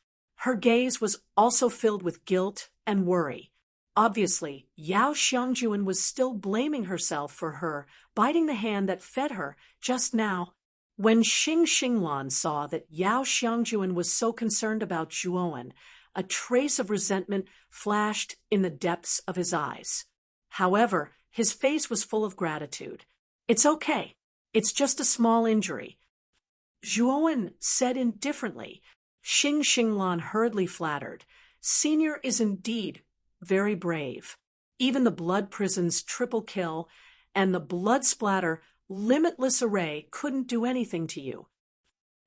Speaker 1: Her gaze was also filled with guilt and worry. Obviously, Yao Xiangjuan was still blaming herself for her biting the hand that fed her just now. When Xing Xinglan saw that Yao Xiangjuan was so concerned about Zhuowen, a trace of resentment flashed in the depths of his eyes. However, his face was full of gratitude. It's okay. It's just a small injury. Zhuowen said indifferently. Xing Xinglan hurriedly flattered. Senior is indeed very brave. Even the Blood Prison's triple kill and the Blood Splatter Limitless Array couldn't do anything to you.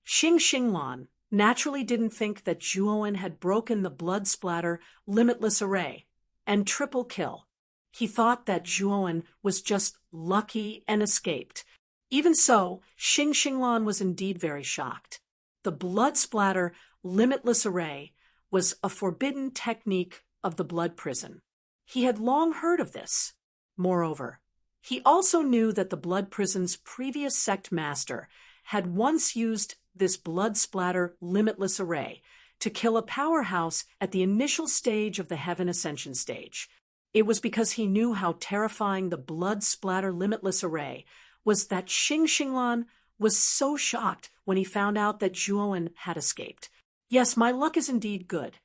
Speaker 1: Xing Xinglan naturally didn't think that Zhuowen had broken the Blood Splatter Limitless Array and triple kill. He thought that Zhuowen was just lucky and escaped. Even so, Xing Xinglan was indeed very shocked. The Blood Splatter Limitless Array was a forbidden technique of the Blood Prison. He had long heard of this. Moreover, he also knew that the Blood Prison's previous sect master had once used this Blood Splatter Limitless Array to kill a powerhouse at the initial stage of the Heaven Ascension stage. It was because he knew how terrifying the Blood Splatter Limitless Array was that Xing Xinglan was so shocked when he found out that Zhuowen had escaped. Yes, my luck is indeed good.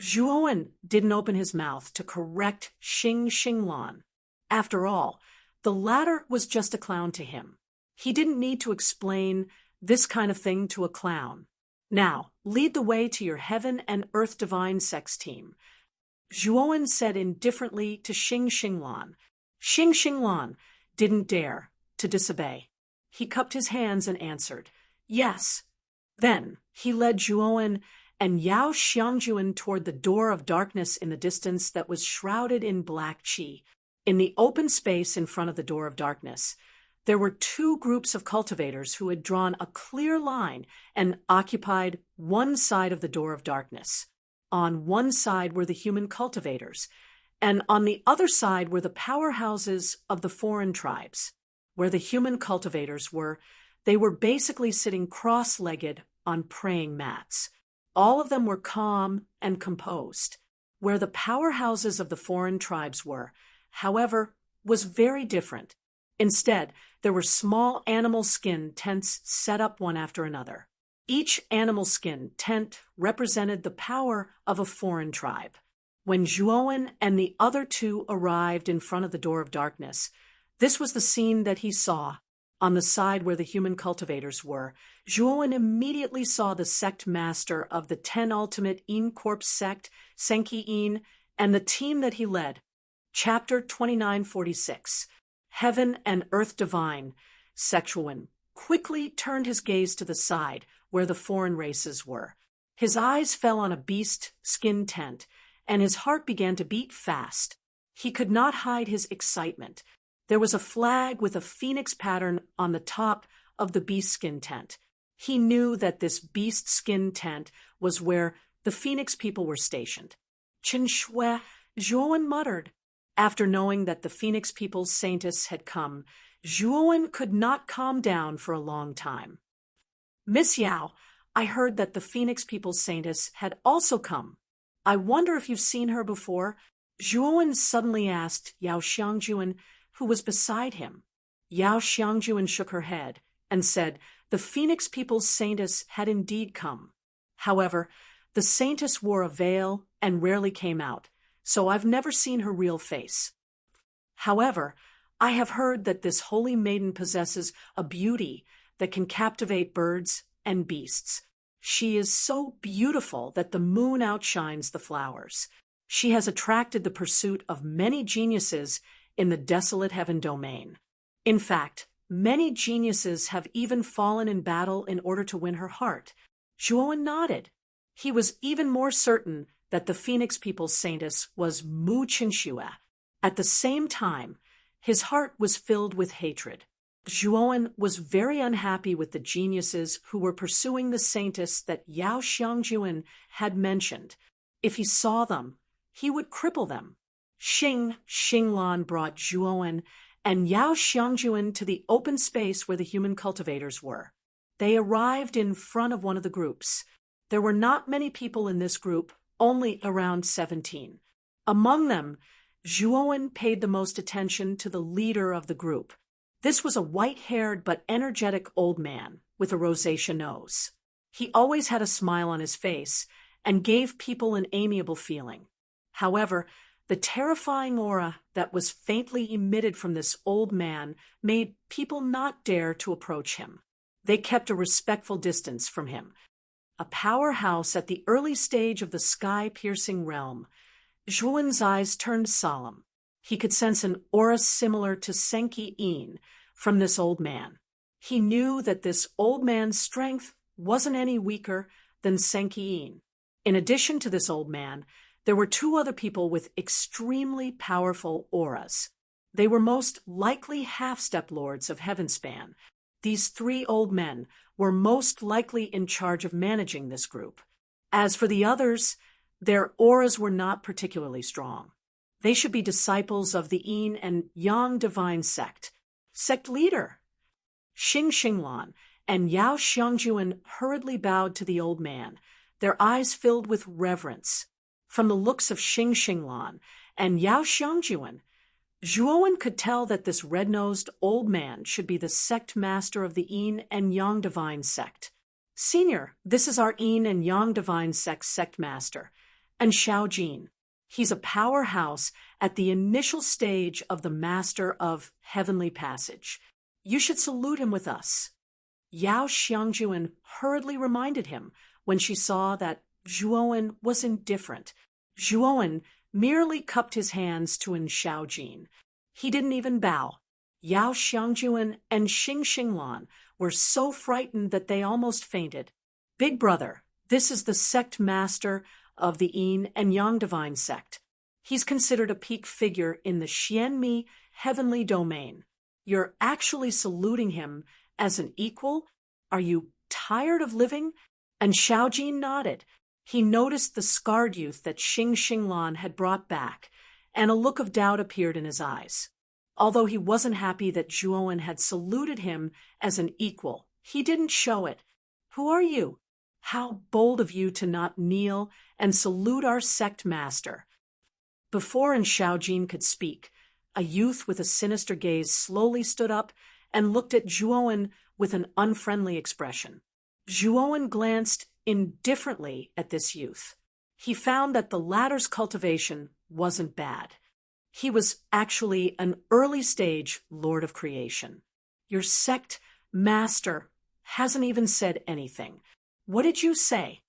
Speaker 1: Zhuowen didn't open his mouth to correct Xing Xinglan. After all, the latter was just a clown to him. He didn't need to explain this kind of thing to a clown. Now, lead the way to your Heaven and Earth Divine Sex team. Zhuowen said indifferently to Xing Xinglan. Xing Xinglan didn't dare to disobey. He cupped his hands and answered, yes. Then he led Zhuowen and Yao Xiangjuan toward the door of darkness in the distance that was shrouded in black qi. In the open space in front of the door of darkness, there were two groups of cultivators who had drawn a clear line and occupied one side of the door of darkness. On one side were the human cultivators, and on the other side were the powerhouses of the foreign tribes. Where the human cultivators were, they were basically sitting cross-legged on praying mats. All of them were calm and composed. Where the powerhouses of the foreign tribes were, however, was very different. Instead, there were small animal skin tents set up one after another. Each animal skin tent represented the power of a foreign tribe. When Zhuowen and the other two arrived in front of the door of darkness, this was the scene that he saw. On the side where the human cultivators were, Zhuowen immediately saw the sect master of the 10 Ultimate Yin Corp sect, Senki Yin, and the team that he led. Chapter 2946. heaven and earth divine, Sexuan quickly turned his gaze to the side where the foreign races were. His eyes fell on a beast skin tent, and his heart began to beat fast. He could not hide his excitement. There was a flag with a phoenix pattern on the top of the beast skin tent. He knew that this beast skin tent was where the phoenix people were stationed. Chen Shui, Zhuowen muttered. After knowing that the phoenix people's saintess had come, Zhuowen could not calm down for a long time. Miss Yao, I heard that the phoenix people's saintess had also come. I wonder if you've seen her before? Zhuowen suddenly asked Yao Xiangjuan, who was beside him. Yao Xiangjuan shook her head and said the phoenix people's saintess had indeed come. However, the saintess wore a veil and rarely came out, so I've never seen her real face. However, I have heard that this holy maiden possesses a beauty that can captivate birds and beasts. She is so beautiful that the moon outshines the flowers. She has attracted the pursuit of many geniuses in the desolate heaven domain. In fact, many geniuses have even fallen in battle in order to win her heart. Zhuowen nodded. He was even more certain that the phoenix people's saintess was Mu Qinxue. At the same time, his heart was filled with hatred. Zhuowen was very unhappy with the geniuses who were pursuing the saintess that Yao Xiangjuan had mentioned. If he saw them, he would cripple them. Xinglan brought Zhuowen and Yao Xiangjuan to the open space where the human cultivators were. They arrived in front of one of the groups. There were not many people in this group, only around 17. Among them, Zhuowen paid the most attention to the leader of the group. This was a white-haired but energetic old man with a rosacea nose. He always had a smile on his face and gave people an amiable feeling. However, the terrifying aura that was faintly emitted from this old man made people not dare to approach him. They kept a respectful distance from him. A powerhouse at the early stage of the sky-piercing realm, Zhuowen's eyes turned solemn. He could sense an aura similar to Senki Yin from this old man. He knew that this old man's strength wasn't any weaker than Senki Yin. In addition to this old man, there were two other people with extremely powerful auras. They were most likely half-step lords of Heavenspan. These three old men were most likely in charge of managing this group. As for the others, their auras were not particularly strong. They should be disciples of the Yin and Yang divine sect. Sect leader Xinglan and Yao Xiangjuan hurriedly bowed to the old man, their eyes filled with reverence. From the looks of Xinglan and Yao Xiangjuan, Zhuowen could tell that this red-nosed old man should be the sect master of the Yin and Yang divine sect. Senior, this is our Yin and Yang divine sect master, and Xiao Jin. He's a powerhouse at the initial stage of the master of heavenly passage. You should salute him with us. Yao Xiangjuan hurriedly reminded him when she saw that Zhuowen was indifferent. Zhuowen merely cupped his hands to Xiao Jin. He didn't even bow. Yao Xiangjuan and Xinglan were so frightened that they almost fainted. Big brother, this is the sect master of the Yin and Yang divine sect. He's considered a peak figure in the Xianmi heavenly domain. You're actually saluting him as an equal? Are you tired of living? And Xiao Jin nodded. He noticed the scarred youth that Xinglan had brought back, and a look of doubt appeared in his eyes. Although he wasn't happy that Zhuowen had saluted him as an equal, he didn't show it. Who are you? How bold of you to not kneel and salute our sect master. Before Xiao Jin could speak, a youth with a sinister gaze slowly stood up and looked at Zhuowen with an unfriendly expression. Zhuowen glanced indifferently at this youth. He found that the latter's cultivation wasn't bad. He was actually an early-stage Lord of Creation. Your sect master hasn't even said anything. What did you say?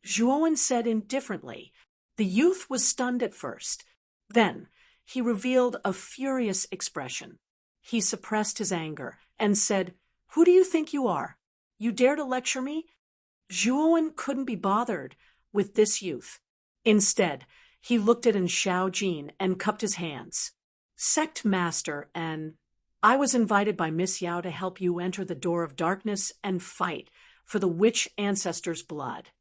Speaker 1: Zhuowen said indifferently. The youth was stunned at first. Then he revealed a furious expression. He suppressed his anger and said, "Who do you think you are? You dare to lecture me?" Zhuowen couldn't be bothered with this youth. Instead, he looked at Xiaojin and cupped his hands. "Sect master, and I was invited by Miss Yao to help you enter the door of darkness and fight for the witch ancestors' blood."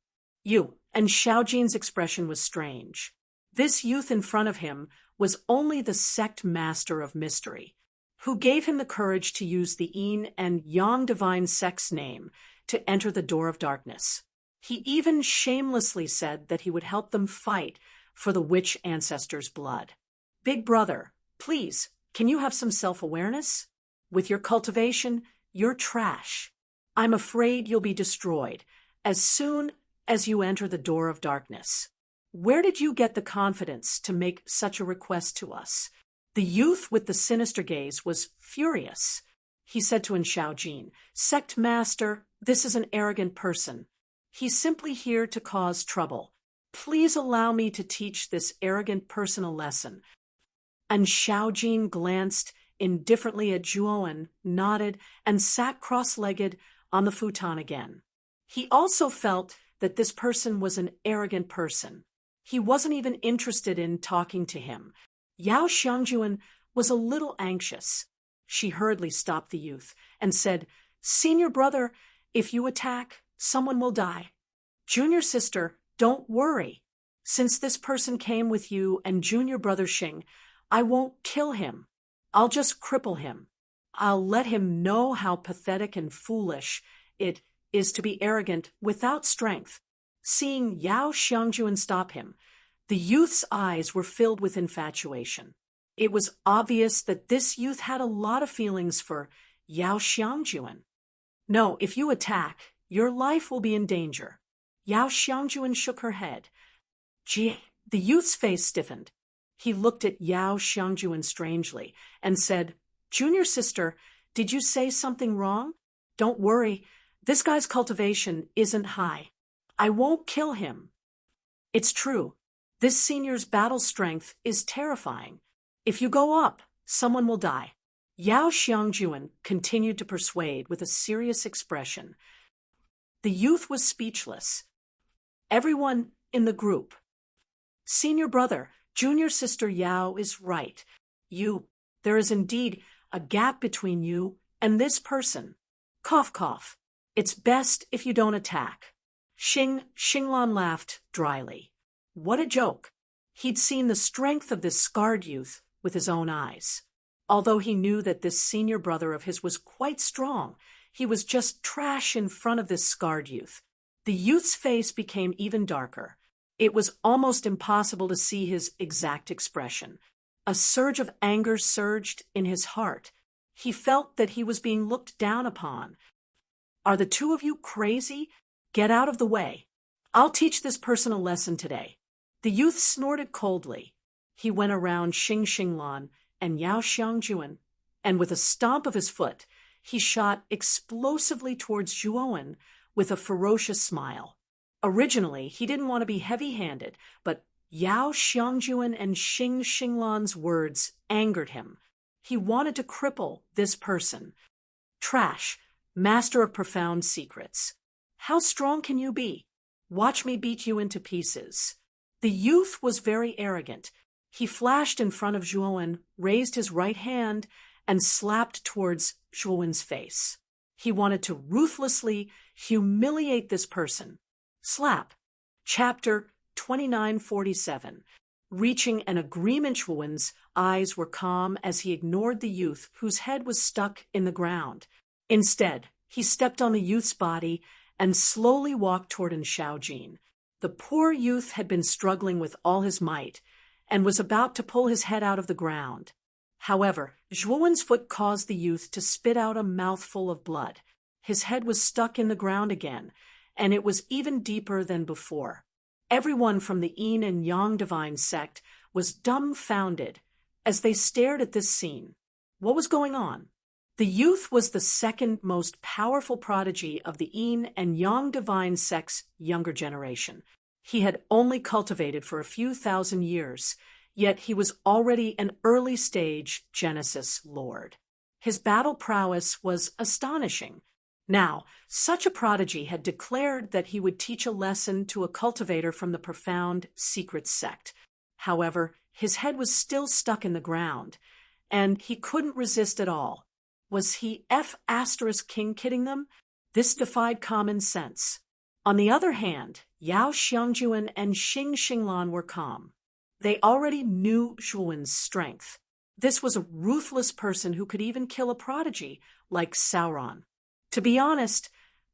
Speaker 1: And Xiaojin's expression was strange. This youth in front of him was only the sect master of mystery, who gave him the courage to use the Yin and Yang divine sect's name to enter the door of darkness. He even shamelessly said that he would help them fight for the witch ancestors' blood. "Big brother, please, can you have some self-awareness? With your cultivation, you're trash. I'm afraid you'll be destroyed as soon as you enter the door of darkness. Where did you get the confidence to make such a request to us?" The youth with the sinister gaze was furious. He said to Xiaojin, "Sect master, this is an arrogant person. He's simply here to cause trouble. Please allow me to teach this arrogant person a lesson." And Xiaojin glanced indifferently at Zhuowen, nodded, and sat cross-legged on the futon again. He also felt that this person was an arrogant person. He wasn't even interested in talking to him. Yao Xiangjuan was a little anxious. She hurriedly stopped the youth and said, "Senior brother, if you attack, someone will die. Junior sister, don't worry. Since this person came with you and junior brother Xing, I won't kill him. I'll just cripple him. I'll let him know how pathetic and foolish it is to be arrogant without strength." Seeing Yao Xiangjuan stop him, the youth's eyes were filled with infatuation. It was obvious that this youth had a lot of feelings for Yao Xiangjuan. "No, if you attack, your life will be in danger." Yao Xiangjuan shook her head. "Gee," the youth's face stiffened. He looked at Yao Xiangjuan strangely and said, "Junior sister, did you say something wrong? Don't worry, this guy's cultivation isn't high. I won't kill him. It's true. This senior's battle strength is terrifying. If you go up, someone will die." Yao Xiangjuan continued to persuade with a serious expression. The youth was speechless. Everyone in the group, "Senior brother, junior sister Yao is right. There is indeed a gap between you and this person. Cough, cough. It's best if you don't attack." Xinglan laughed dryly. What a joke. He'd seen the strength of this scarred youth with his own eyes. Although he knew that this senior brother of his was quite strong, he was just trash in front of this scarred youth. The youth's face became even darker. It was almost impossible to see his exact expression. A surge of anger surged in his heart. He felt that he was being looked down upon. "Are the two of you crazy? Get out of the way. I'll teach this person a lesson today." The youth snorted coldly. He went around Xinglan and Yao Xiangjuan, and with a stomp of his foot, he shot explosively towards Zhuowen with a ferocious smile. Originally, he didn't want to be heavy-handed, but Yao Xiangjuan and Xinglan's words angered him. He wanted to cripple this person. "Trash, master of profound secrets. How strong can you be? Watch me beat you into pieces." The youth was very arrogant. He flashed in front of Zhuowen, raised his right hand, and slapped towards Zhuowen's face. He wanted to ruthlessly humiliate this person. Slap. Chapter 2947. Reaching an agreement, Zhuowen's eyes were calm as he ignored the youth whose head was stuck in the ground. Instead, he stepped on the youth's body and slowly walked toward Xiaojin. The poor youth had been struggling with all his might and was about to pull his head out of the ground. However, Zhuowen's foot caused the youth to spit out a mouthful of blood. His head was stuck in the ground again, and it was even deeper than before. Everyone from the Yin and Yang divine sect was dumbfounded as they stared at this scene. What was going on? The youth was the second most powerful prodigy of the Yin and Yang divine sect's younger generation. He had only cultivated for a few thousand years, yet he was already an early-stage Genesis lord. His battle prowess was astonishing. Now, such a prodigy had declared that he would teach a lesson to a cultivator from the profound secret sect. However, his head was still stuck in the ground, and he couldn't resist at all. Was he King kidding them? This defied common sense. On the other hand, Yao Xiangjuan and Xing Xinglan were calm. They already knew Zhuowen's strength. This was a ruthless person who could even kill a prodigy like Sauron. To be honest,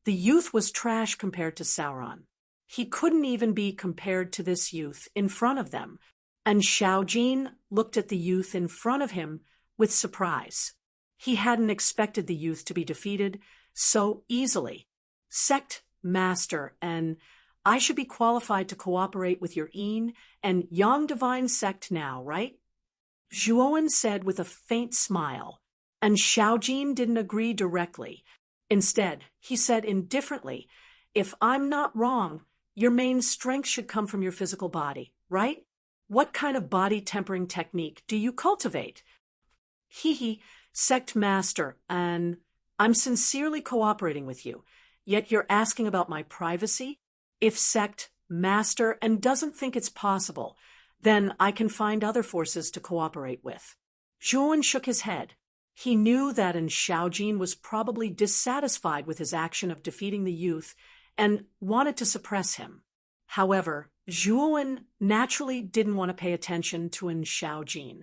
Speaker 1: the youth was trash compared to Sauron. He couldn't even be compared to this youth in front of them, and Xiaojin looked at the youth in front of him with surprise. He hadn't expected the youth to be defeated so easily. Sect Master, and I should be qualified to cooperate with your Yin and Yang Divine Sect now, right? Zhuowen said with a faint smile, and Xiaojin didn't agree directly. Instead, he said indifferently, if I'm not wrong, your main strength should come from your physical body, right? What kind of body tempering technique do you cultivate? Sect Master, and I'm sincerely cooperating with you, yet you're asking about my privacy? If Sect Master and doesn't think it's possible, then I can find other forces to cooperate with. Zhuowen shook his head. He knew that Xiaojin was probably dissatisfied with his action of defeating the youth and wanted to suppress him. However, Zhuowen naturally didn't want to pay attention to Xiaojin.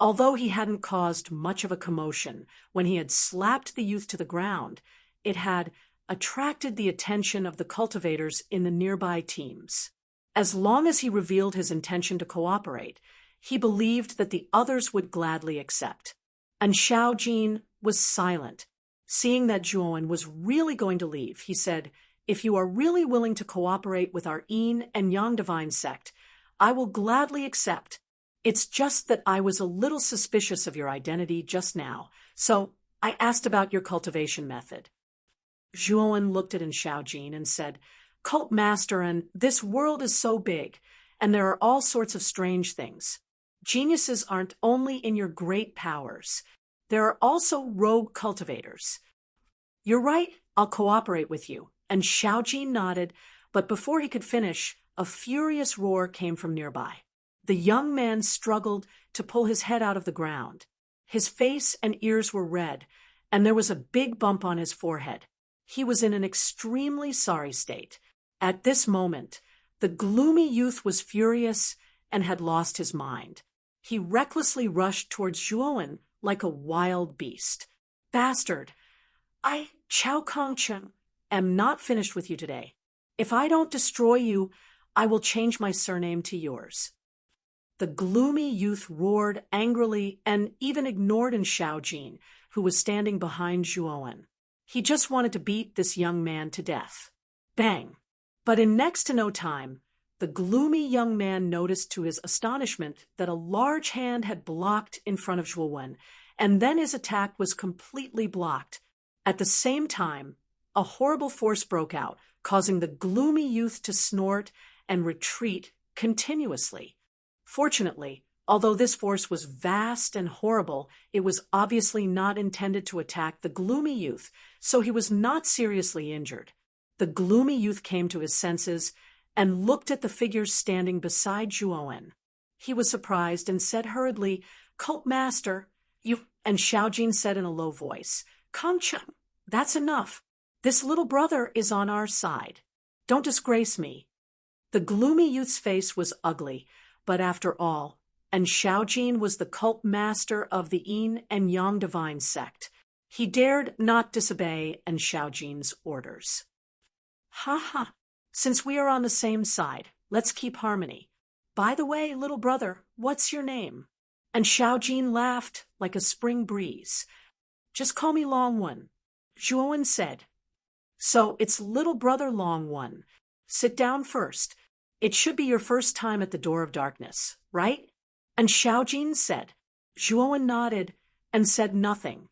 Speaker 1: Although he hadn't caused much of a commotion when he had slapped the youth to the ground, it had attracted the attention of the cultivators in the nearby teams. As long as he revealed his intention to cooperate, he believed that the others would gladly accept. And Xiaojin was silent. Seeing that Zhuowen was really going to leave, he said, if you are really willing to cooperate with our Yin and Yang Divine Sect, I will gladly accept. It's just that I was a little suspicious of your identity just now, so I asked about your cultivation method. Zhuowen looked at Xiaojin and said, Cult Master, and this world is so big, and there are all sorts of strange things. Geniuses aren't only in your great powers. There are also rogue cultivators. You're right, I'll cooperate with you. And Xiaojin nodded, but before he could finish, a furious roar came from nearby. The young man struggled to pull his head out of the ground. His face and ears were red, and there was a big bump on his forehead. He was in an extremely sorry state. At this moment, the gloomy youth was furious and had lost his mind. He recklessly rushed towards Zhuowen like a wild beast. Bastard! I, Chao Kongcheng, am not finished with you today. If I don't destroy you, I will change my surname to yours. The gloomy youth roared angrily and even ignored Xiaojin, who was standing behind Zhuowen. He just wanted to beat this young man to death. Bang! But in next to no time, the gloomy young man noticed to his astonishment that a large hand had blocked in front of Zhuowen, and then his attack was completely blocked. At the same time, a horrible force broke out, causing the gloomy youth to snort and retreat continuously. Fortunately, although this force was vast and horrible, it was obviously not intended to attack the gloomy youth, so he was not seriously injured. The gloomy youth came to his senses and looked at the figures standing beside Zhuowen. He was surprised and said hurriedly, Cult Master, you... And Xiaojin said in a low voice, Kongcheng, that's enough. This little brother is on our side. Don't disgrace me. The gloomy youth's face was ugly, but after all, and Xiaojin was the cult master of the Yin and Yang Divine Sect. He dared not disobey Xiaojin's orders. Ha! Since we are on the same side, let's keep harmony. By the way, little brother, what's your name? And Xiaojin laughed like a spring breeze. Just call me Long One. Zhuowen said. So it's little brother Long One. Sit down first. It should be your first time at the Door of Darkness, right? And Xiaojin said. Zhuowen nodded and said nothing.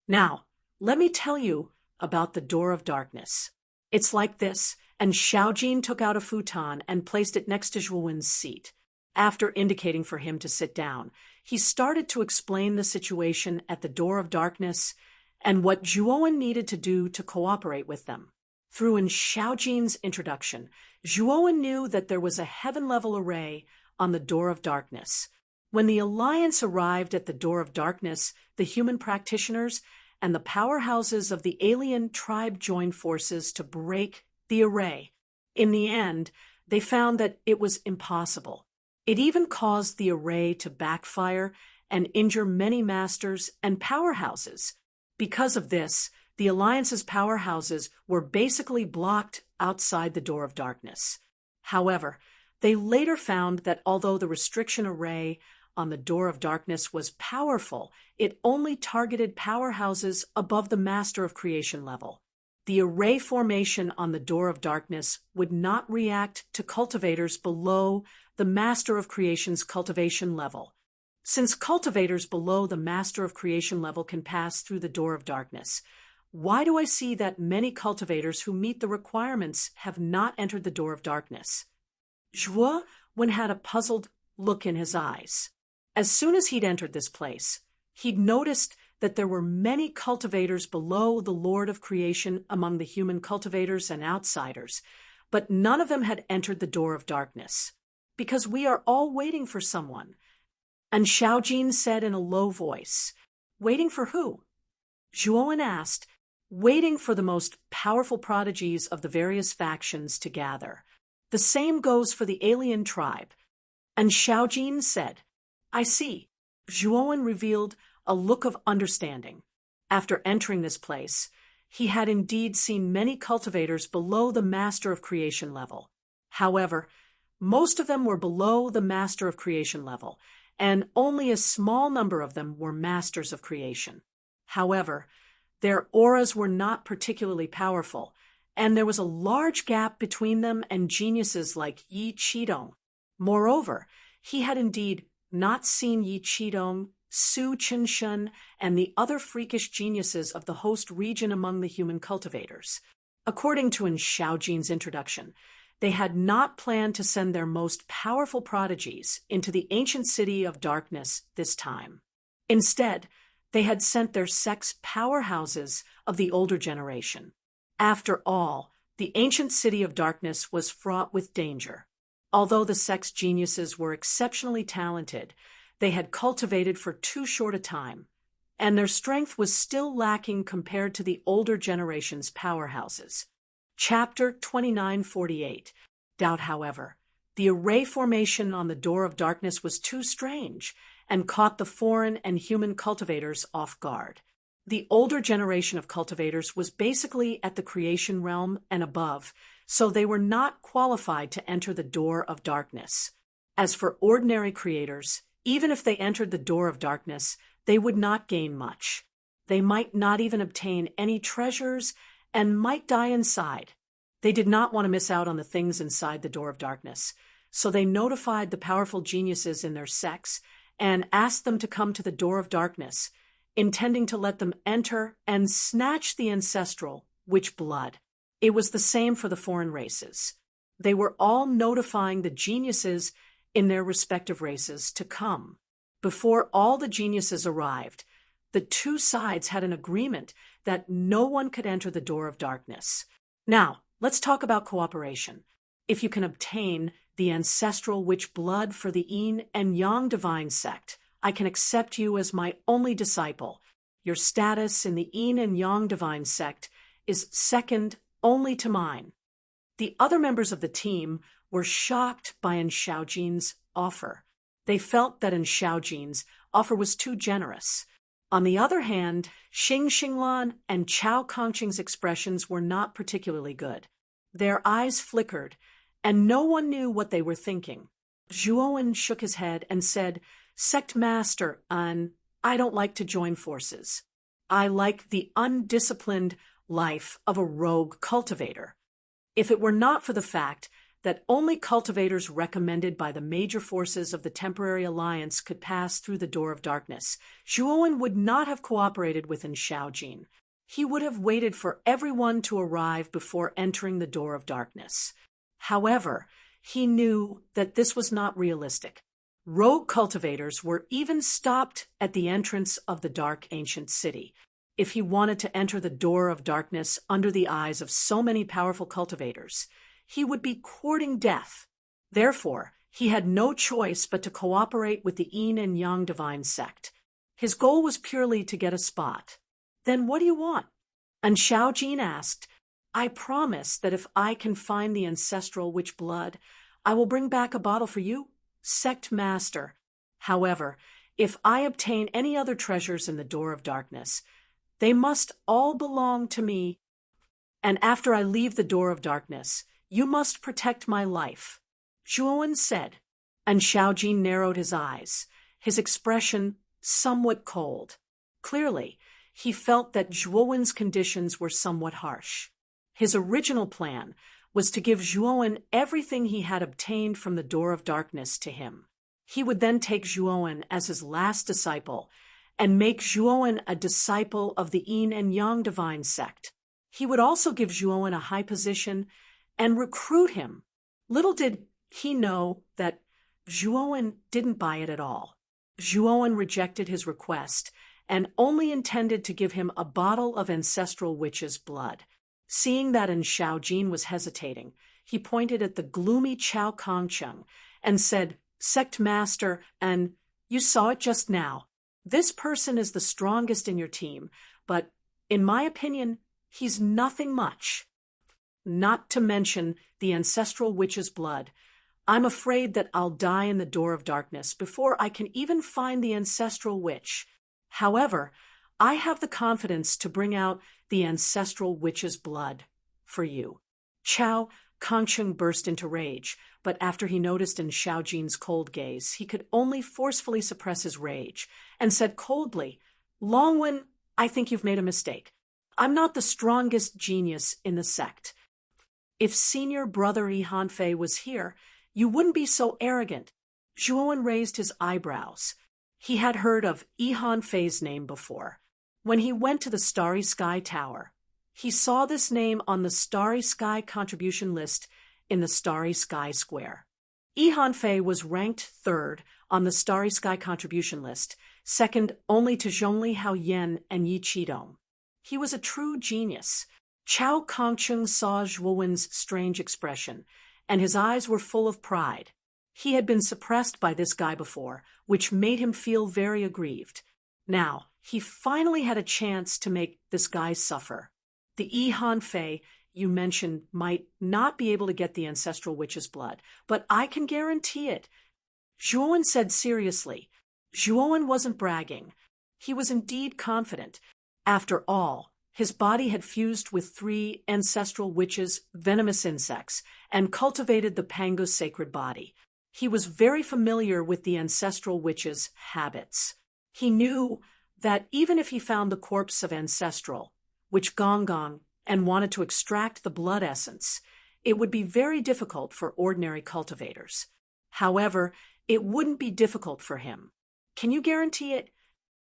Speaker 1: Now, let me tell you about the Door of Darkness. It's like this, and Xiaojin took out a futon and placed it next to Zhuowen's seat. After indicating for him to sit down, he started to explain the situation at the door of darkness and what Zhuowen needed to do to cooperate with them. Through Xiaojin's introduction, Zhuowen knew that there was a heaven-level array on the door of darkness. When the Alliance arrived at the door of darkness, the human practitioners and the powerhouses of the alien tribe joined forces to break the array. In the end, they found that it was impossible. It even caused the array to backfire and injure many masters and powerhouses. Because of this, the Alliance's powerhouses were basically blocked outside the door of darkness. However, they later found that although the restriction array on the door of darkness was powerful, it only targeted powerhouses above the Master of Creation level. The array formation on the door of darkness would not react to cultivators below the Master of Creation's cultivation level. Since cultivators below the Master of Creation level can pass through the door of darkness, why do I see that many cultivators who meet the requirements have not entered the door of darkness? Zhuowen had a puzzled look in his eyes. As soon as he'd entered this place, he'd noticed that there were many cultivators below the Lord of Creation among the human cultivators and outsiders, but none of them had entered the door of darkness. Because we are all waiting for someone. And Xiaojin said in a low voice, "Waiting for who?" Zhuowen asked, "Waiting for the most powerful prodigies of the various factions to gather. The same goes for the alien tribe." And Xiaojin said, "I see." Zhuowen revealed a look of understanding. After entering this place, he had indeed seen many cultivators below the Master of Creation level. However, most of them were below the Master of Creation level, and only a small number of them were Masters of Creation. However, their auras were not particularly powerful, and there was a large gap between them and geniuses like Yi Qidong. Moreover, he had indeed not seen Yi Qidong, Su Qinshen, and the other freakish geniuses of the host region among the human cultivators. According to Xiaojin's introduction, they had not planned to send their most powerful prodigies into the ancient city of darkness this time. Instead, they had sent their sex powerhouses of the older generation. After all, the ancient city of darkness was fraught with danger. Although the sex geniuses were exceptionally talented, they had cultivated for too short a time, and their strength was still lacking compared to the older generation's powerhouses. Chapter 2948. Doubt, however, the array formation on the door of darkness was too strange and caught the foreign and human cultivators off guard. The older generation of cultivators was basically at the creation realm and above, so they were not qualified to enter the door of darkness. As for ordinary creators, even if they entered the door of darkness, they would not gain much. They might not even obtain any treasures and might die inside. They did not want to miss out on the things inside the door of darkness, so they notified the powerful geniuses in their sects and asked them to come to the door of darkness, intending to let them enter and snatch the ancestral witch blood. It was the same for the foreign races. They were all notifying the geniuses in their respective races to come. Before all the geniuses arrived, the two sides had an agreement that no one could enter the door of darkness. Now, let's talk about cooperation. If you can obtain the ancestral witch blood for the Yin and Yang divine sect, I can accept you as my only disciple. Your status in the Yin and Yang divine sect is second only to mine. The other members of the team were shocked by Xiaojin's offer. They felt that Xiaojin's offer was too generous. On the other hand, Xing Xinglan and Chao Kangqing's expressions were not particularly good. Their eyes flickered, and no one knew what they were thinking. Zhuowen shook his head and said, "Sect Master, I don't like to join forces. I like the undisciplined life of a rogue cultivator. If it were not for the fact that only cultivators recommended by the major forces of the temporary alliance could pass through the door of darkness, Zhuowen would not have cooperated with Xiaojin. He would have waited for everyone to arrive before entering the door of darkness. However, he knew that this was not realistic. Rogue cultivators were even stopped at the entrance of the dark ancient city. If he wanted to enter the door of darkness under the eyes of so many powerful cultivators, he would be courting death. Therefore, he had no choice but to cooperate with the Yin and Yang divine sect. His goal was purely to get a spot. Then what do you want? And Xiaojin asked, I promise that if I can find the ancestral witch blood, I will bring back a bottle for you, sect master. However, if I obtain any other treasures in the door of darkness, they must all belong to me. And after I leave the door of darkness, you must protect my life. Zhuowen said, and Xiaojin narrowed his eyes, his expression somewhat cold. Clearly, he felt that Zhuowen's conditions were somewhat harsh. His original plan was to give Zhuowen everything he had obtained from the door of darkness to him. He would then take Zhuowen as his last disciple and make Zhuowen a disciple of the Yin and Yang divine sect. He would also give Zhuowen a high position and recruit him. Little did he know that Zhuowen didn't buy it at all. Zhuowen rejected his request and only intended to give him a bottle of ancestral witch's blood. Seeing that Xiaojin was hesitating, he pointed at the gloomy Chao Kongcheng and said, Sect master, and you saw it just now. This person is the strongest in your team, but in my opinion, he's nothing much. Not to mention the ancestral witch's blood. I'm afraid that I'll die in the door of darkness before I can even find the ancestral witch. However, I have the confidence to bring out the ancestral witch's blood for you. Chao Kongcheng burst into rage, but after he noticed in Xiaojin's cold gaze, he could only forcefully suppress his rage and said coldly, Longwen, I think you've made a mistake. I'm not the strongest genius in the sect. If senior brother Yi Hanfei was here, you wouldn't be so arrogant. Zhuowen raised his eyebrows. He had heard of Yi Hanfei's name before. When he went to the Starry Sky Tower, he saw this name on the Starry Sky contribution list in the Starry Sky Square. Yi Hanfei was ranked third on the Starry Sky contribution list, second only to Zhongli Haoyan and Yi Qidong. He was a true genius. Chao Kongcheng saw Zhuowen's strange expression, and his eyes were full of pride. He had been suppressed by this guy before, which made him feel very aggrieved. Now, he finally had a chance to make this guy suffer. The Yi Hanfei you mentioned might not be able to get the ancestral witch's blood, but I can guarantee it. Zhuowen said seriously. Zhuowen wasn't bragging. He was indeed confident. After all, his body had fused with 3 ancestral witches' venomous insects and cultivated the Pango's sacred body. He was very familiar with the ancestral witch's habits. He knew that even if he found the corpse of ancestral, witch Gong, and wanted to extract the blood essence, it would be very difficult for ordinary cultivators. However, it wouldn't be difficult for him. Can you guarantee it?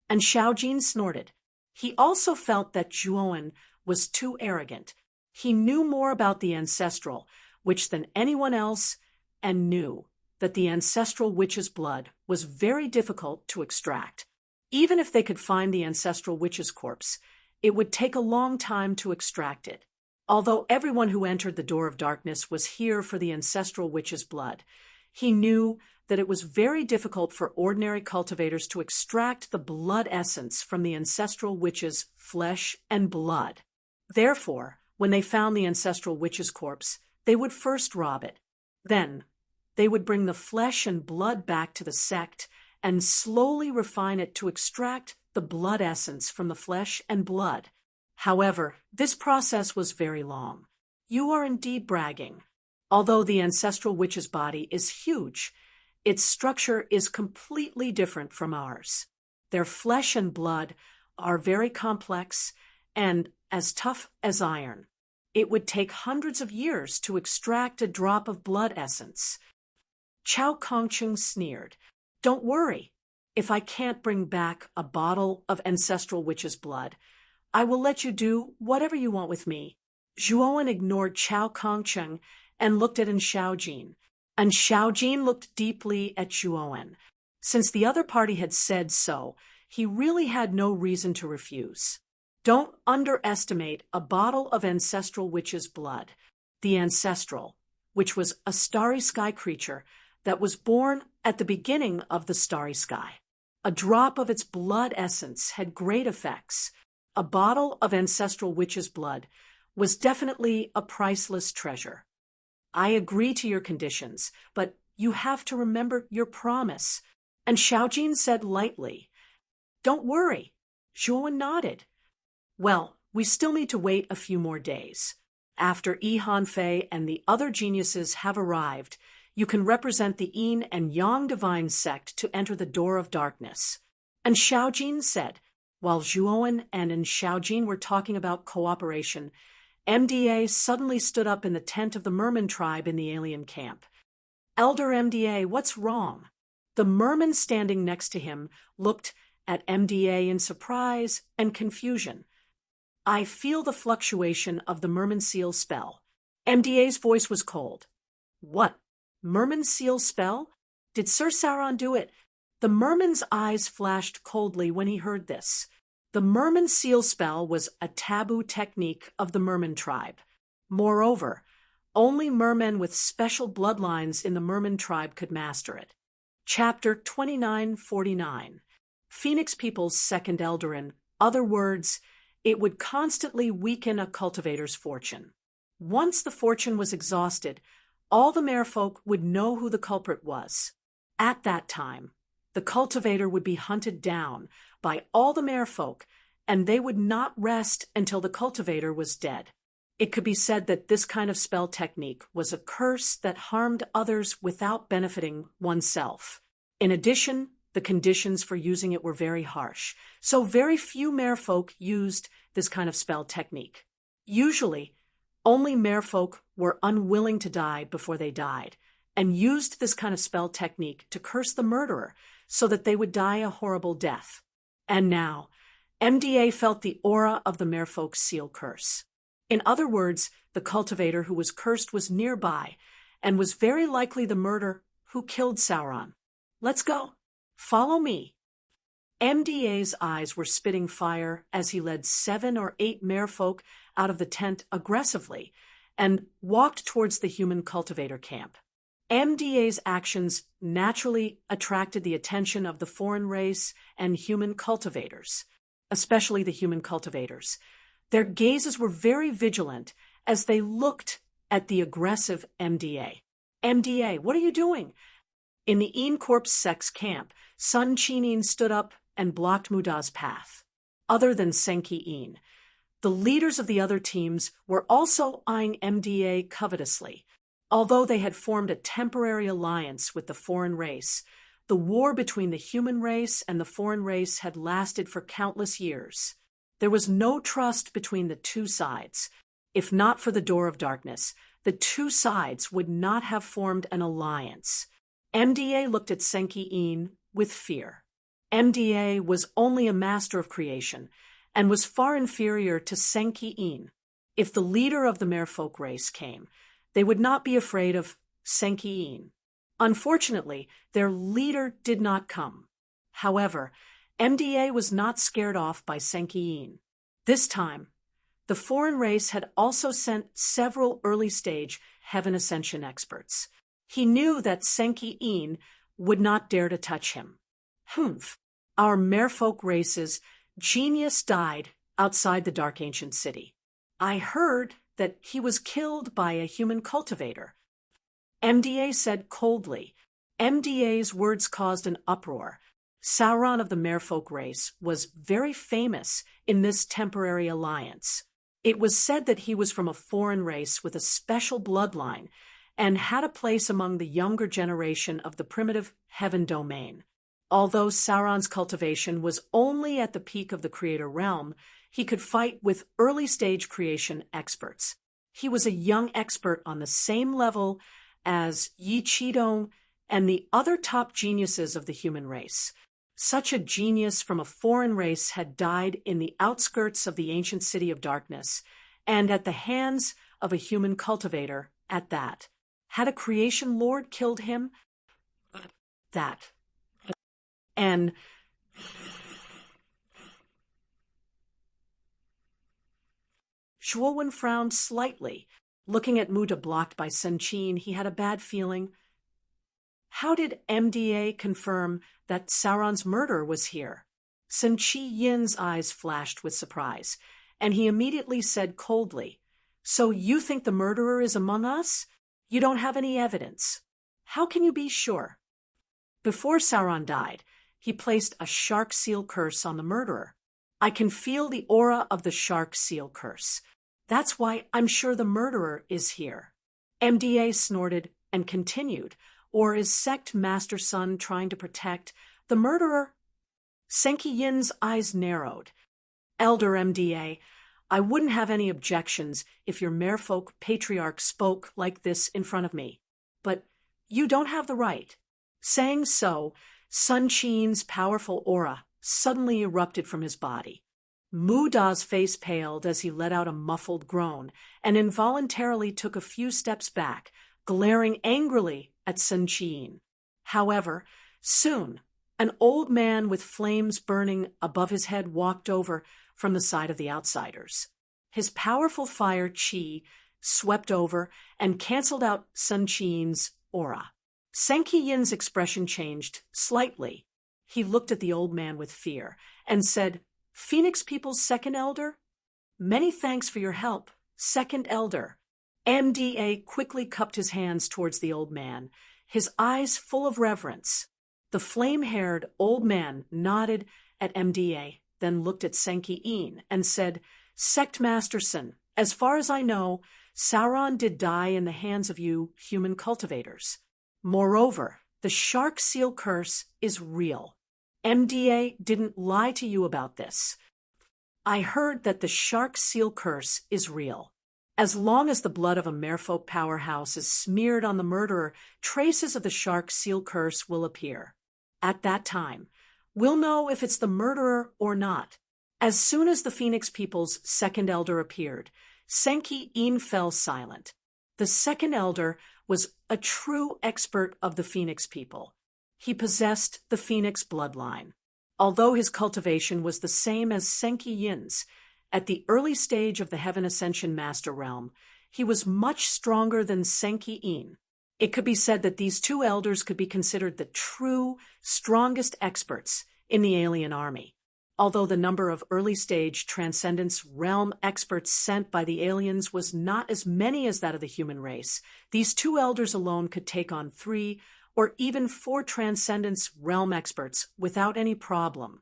Speaker 1: And Xiaojin snorted. He also felt that Zhuowen was too arrogant. He knew more about the ancestral witch than anyone else, and knew that the ancestral witch's blood was very difficult to extract. Even if they could find the ancestral witch's corpse, it would take a long time to extract it. Although everyone who entered the door of darkness was here for the ancestral witch's blood, he knew that it was very difficult for ordinary cultivators to extract the blood essence from the ancestral witch's flesh and blood. Therefore, when they found the ancestral witch's corpse, they would first rob it. Then, they would bring the flesh and blood back to the sect and slowly refine it to extract the blood essence from the flesh and blood. However, this process was very long. You are indeed bragging. Although the ancestral witch's body is huge, its structure is completely different from ours. Their flesh and blood are very complex and as tough as iron. It would take hundreds of years to extract a drop of blood essence. Chao Kongcheng sneered. Don't worry. If I can't bring back a bottle of ancestral witch's blood, I will let you do whatever you want with me. Zhuowen ignored Chao Kongcheng and looked at Xiaojin. And Xiaojin looked deeply at Zhuowen. Since the other party had said so, he really had no reason to refuse. Don't underestimate a bottle of ancestral witch's blood. The ancestral, which was a starry sky creature that was born at the beginning of the starry sky. A drop of its blood essence had great effects. A bottle of ancestral witch's blood was definitely a priceless treasure. I agree to your conditions, but you have to remember your promise. And Xiaojin said lightly, "Don't worry." Zhuowen nodded. Well, we still need to wait a few more days. After Yi Hanfei and the other geniuses have arrived, you can represent the Yin and Yang divine sect to enter the door of darkness. And Xiaojin said, while Zhuowen and Xiaojin were talking about cooperation, MDA suddenly stood up in the tent of the Merman tribe in the alien camp. "Elder MDA, what's wrong?" The Merman standing next to him looked at MDA in surprise and confusion. "I feel the fluctuation of the Merman seal spell." MDA's voice was cold. "What? Merman seal spell? Did Sir Sauron do it?" The Merman's eyes flashed coldly when he heard this. The Merman seal spell was a taboo technique of the Merman tribe. Moreover, only mermen with special bloodlines in the Merman tribe could master it. Chapter 2949. Phoenix People's Second Elder. In other words, it would constantly weaken a cultivator's fortune. Once the fortune was exhausted, all the merfolk would know who the culprit was. At that time, the cultivator would be hunted down by all the merfolk, and they would not rest until the cultivator was dead. It could be said that this kind of spell technique was a curse that harmed others without benefiting oneself. In addition, the conditions for using it were very harsh, so very few merfolk used this kind of spell technique. Usually, only merfolk were unwilling to die before they died, and used this kind of spell technique to curse the murderer so that they would die a horrible death. And now, MDA felt the aura of the merfolk's seal curse. In other words, the cultivator who was cursed was nearby, and was very likely the murderer who killed Sauron. "Let's go. Follow me." MDA's eyes were spitting fire as he led 7 or 8 merfolk out of the tent aggressively and walked towards the human cultivator camp. MDA's actions naturally attracted the attention of the foreign race and human cultivators, especially the human cultivators. Their gazes were very vigilant as they looked at the aggressive MDA. "MDA, what are you doing?" In the Een Corp's sex camp, Sun Chinin stood up and blocked Muda's path. Other than Senki Een, the leaders of the other teams were also eyeing MDA covetously. Although they had formed a temporary alliance with the foreign race, the war between the human race and the foreign race had lasted for countless years. There was no trust between the two sides. If not for the door of darkness, the two sides would not have formed an alliance. MDA looked at Senki Een with fear. MDA was only a master of creation and was far inferior to Senki Een. If the leader of the merfolk race came, they would not be afraid of Senki Een. Unfortunately, their leader did not come. However, MDA was not scared off by Senki Een. This time, the foreign race had also sent several early-stage Heaven Ascension experts. He knew that Senki Een would not dare to touch him. Our merfolk race's genius died outside the Dark Ancient City. I heard that he was killed by a human cultivator. MDA said coldly. MDA's words caused an uproar. Sauron of the merfolk race was very famous in this temporary alliance. It was said that he was from a foreign race with a special bloodline and had a place among the younger generation of the primitive heaven domain. Although Sauron's cultivation was only at the peak of the creator realm, he could fight with early-stage creation experts. He was a young expert on the same level as Yi Qidong and the other top geniuses of the human race. Such a genius from a foreign race had died in the outskirts of the ancient city of darkness, and at the hands of a human cultivator at that. Had a creation lord killed him? That. And Zhuowen frowned slightly. Looking at Muda blocked by Sun Qin, he had a bad feeling. How did MDA confirm that Sauron's murderer was here? Sun Chi Yin's eyes flashed with surprise, and he immediately said coldly, "So you think the murderer is among us? You don't have any evidence. How can you be sure?" Before Sauron died, he placed a shark seal curse on the murderer. I can feel the aura of the shark seal curse. That's why I'm sure the murderer is here. MDA snorted and continued, or is Sect Master Sun trying to protect the murderer? Senki Yin's eyes narrowed. Elder MDA, I wouldn't have any objections if your merfolk patriarch spoke like this in front of me. But you don't have the right. Saying so, Sun Qin's powerful aura suddenly erupted from his body. Mu Da's face paled as he let out a muffled groan and involuntarily took a few steps back, glaring angrily at Sun Qin. However, soon, an old man with flames burning above his head walked over from the side of the outsiders. His powerful fire chi swept over and canceled out Sun Qin's aura. Senki Yin's expression changed slightly. He looked at the old man with fear and said, "Phoenix People's second elder? Many thanks for your help, second elder." MDA quickly cupped his hands towards the old man, his eyes full of reverence. The flame-haired old man nodded at MDA, then looked at Senki Yin and said, "Sect Master Sun, as far as I know, Sauron did die in the hands of you human cultivators. Moreover, the shark seal curse is real. MDA didn't lie to you about this. I heard that the shark seal curse is real. As long as the blood of a merfolk powerhouse is smeared on the murderer, traces of the shark seal curse will appear. At that time, we'll know if it's the murderer or not." As soon as the Phoenix People's second elder appeared, Senki Yin fell silent. The second elder was a true expert of the Phoenix people. He possessed the Phoenix bloodline. Although his cultivation was the same as Senki Yin's, at the early stage of the Heaven Ascension Master Realm, he was much stronger than Senki Yin. It could be said that these two elders could be considered the true, strongest experts in the alien army. Although the number of early-stage Transcendence Realm experts sent by the aliens was not as many as that of the human race, these two elders alone could take on 3 or even 4 Transcendence Realm experts without any problem.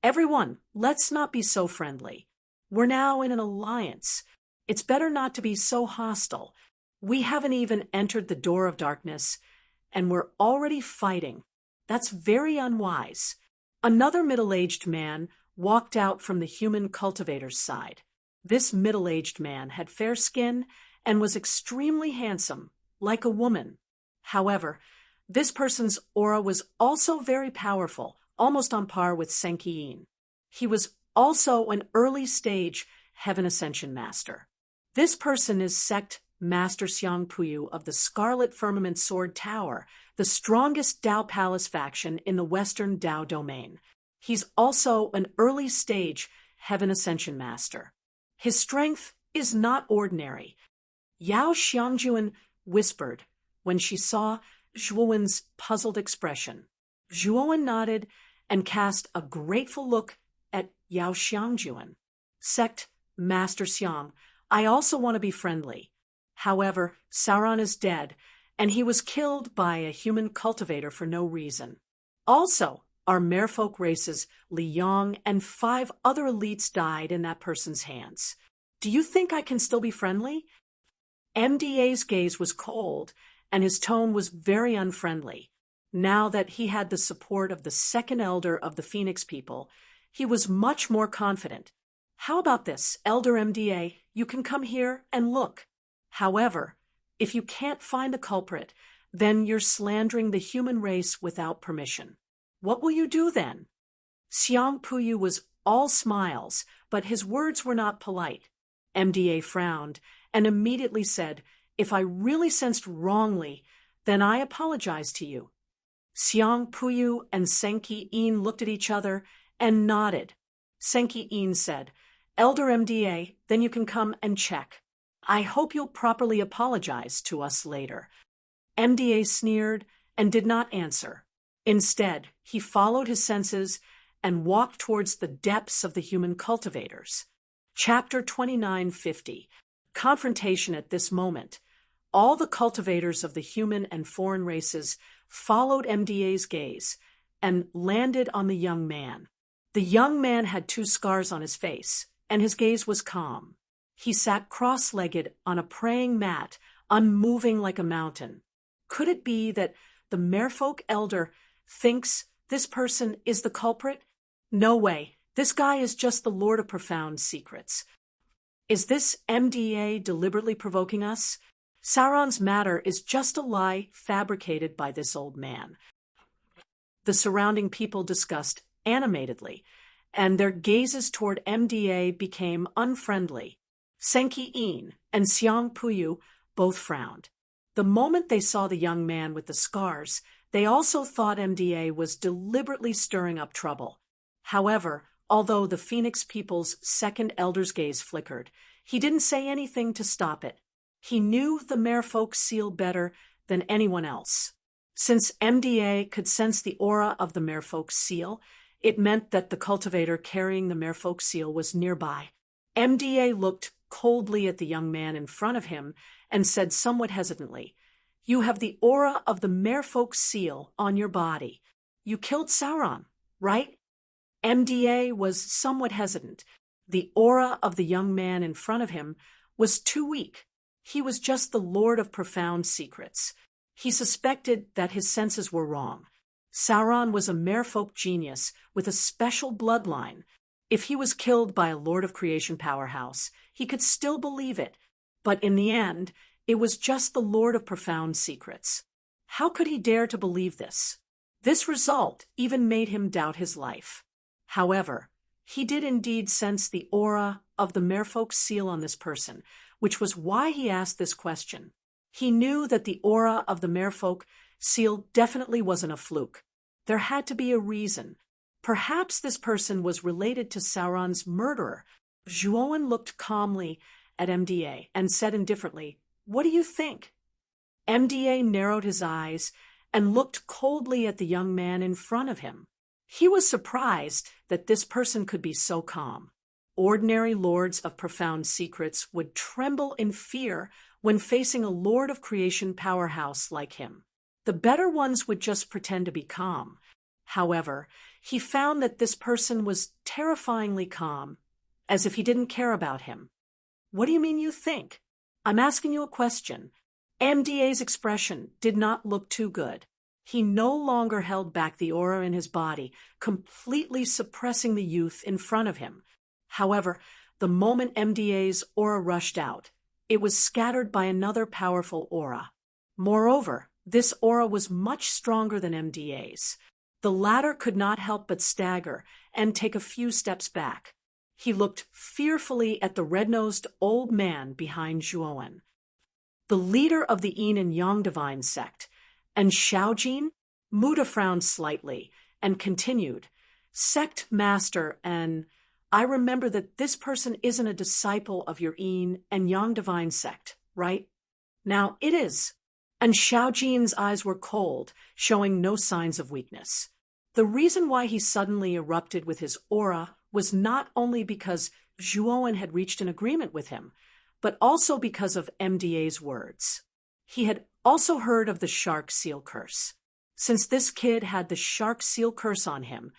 Speaker 1: Everyone, let's not be so friendly. We're now in an alliance. It's better not to be so hostile. We haven't even entered the door of darkness, and we're already fighting. That's very unwise. Another middle-aged man walked out from the human cultivator's side. This middle-aged man had fair skin and was extremely handsome, like a woman. However, this person's aura was also very powerful, almost on par with Senki Yin. He was also an early-stage Heaven Ascension Master. This person is Sect Master Xiang Puyu of the Scarlet Firmament Sword Tower, the strongest Dao Palace faction in the Western Dao domain. He's also an early-stage Heaven Ascension Master. His strength is not ordinary. Yao Xiangjuan whispered when she saw Zhuowen's puzzled expression. Zhuowen nodded and cast a grateful look at Yao Xiangjuan. Sect Master Xiang, I also want to be friendly. However, Sauron is dead, and he was killed by a human cultivator for no reason. Also, our merfolk races, Li Yong and 5 other elites died in that person's hands. Do you think I can still be friendly? MDA's gaze was cold, and his tone was very unfriendly. Now that he had the support of the second elder of the Phoenix people, he was much more confident. How about this, Elder MDA? You can come here and look. However, if you can't find the culprit, then you're slandering the human race without permission. What will you do then? Xiang Puyu was all smiles, but his words were not polite. MDA frowned and immediately said, If I really sensed wrongly, then I apologize to you." Xiang Puyu and Senki In looked at each other and nodded. Senki In said, "Elder MDA, then you can come and check. I hope you'll properly apologize to us later." MDA sneered and did not answer. Instead, he followed his senses and walked towards the depths of the human cultivators. Chapter 2950. Confrontation at this moment. All the cultivators of the human and foreign races followed MDA's gaze and landed on the young man. The young man had 2 scars on his face, and his gaze was calm. He sat cross-legged on a praying mat, unmoving like a mountain. Could it be that the merfolk elder thinks this person is the culprit? No way. This guy is just the Lord of Profound Secrets. Is this MDA deliberately provoking us? Sauron's matter is just a lie fabricated by this old man. The surrounding people discussed animatedly, and their gazes toward MDA became unfriendly. Senki In and Xiang Puyu both frowned. The moment they saw the young man with the scars, they also thought MDA was deliberately stirring up trouble. However, although the Phoenix people's second elder's gaze flickered, he didn't say anything to stop it. He knew the merfolk seal better than anyone else. Since MDA could sense the aura of the merfolk seal, it meant that the cultivator carrying the merfolk seal was nearby. MDA looked coldly at the young man in front of him and said somewhat hesitantly, "You have the aura of the merfolk seal on your body. You killed Sauron, right?" MDA was somewhat hesitant. The aura of the young man in front of him was too weak. He was just the Lord of Profound Secrets. He suspected that his senses were wrong. Sauron was a merfolk genius with a special bloodline. If he was killed by a Lord of Creation powerhouse, he could still believe it. But in the end, it was just the Lord of Profound Secrets. How could he dare to believe this? This result even made him doubt his life. However, he did indeed sense the aura of the merfolk seal on this person, which was why he asked this question. He knew that the aura of the merfolk seal definitely wasn't a fluke. There had to be a reason. Perhaps this person was related to Sauron's murderer. Zhuowen looked calmly at MDA and said indifferently, "What do you think?" MDA narrowed his eyes and looked coldly at the young man in front of him. He was surprised that this person could be so calm. Ordinary lords of profound secrets would tremble in fear when facing a Lord of Creation powerhouse like him. The better ones would just pretend to be calm. However, he found that this person was terrifyingly calm, as if he didn't care about him. "What do you mean you think? I'm asking you a question." MDA's expression did not look too good. He no longer held back the aura in his body, completely suppressing the youth in front of him. However, the moment MDA's aura rushed out, it was scattered by another powerful aura. Moreover, this aura was much stronger than MDA's. The latter could not help but stagger and take a few steps back. He looked fearfully at the red-nosed old man behind Zhuowen, the leader of the Yin and Yang divine sect. And Xiaojin? Muda frowned slightly and continued, "Sect master, and I remember that this person isn't a disciple of your Yin and Yang divine sect, right?" "Now it is." And Xiaojin's eyes were cold, showing no signs of weakness. The reason why he suddenly erupted with his aura was not only because Zhuowen had reached an agreement with him, but also because of MDA's words. He had also heard of the shark seal curse. Since this kid had the shark seal curse on him,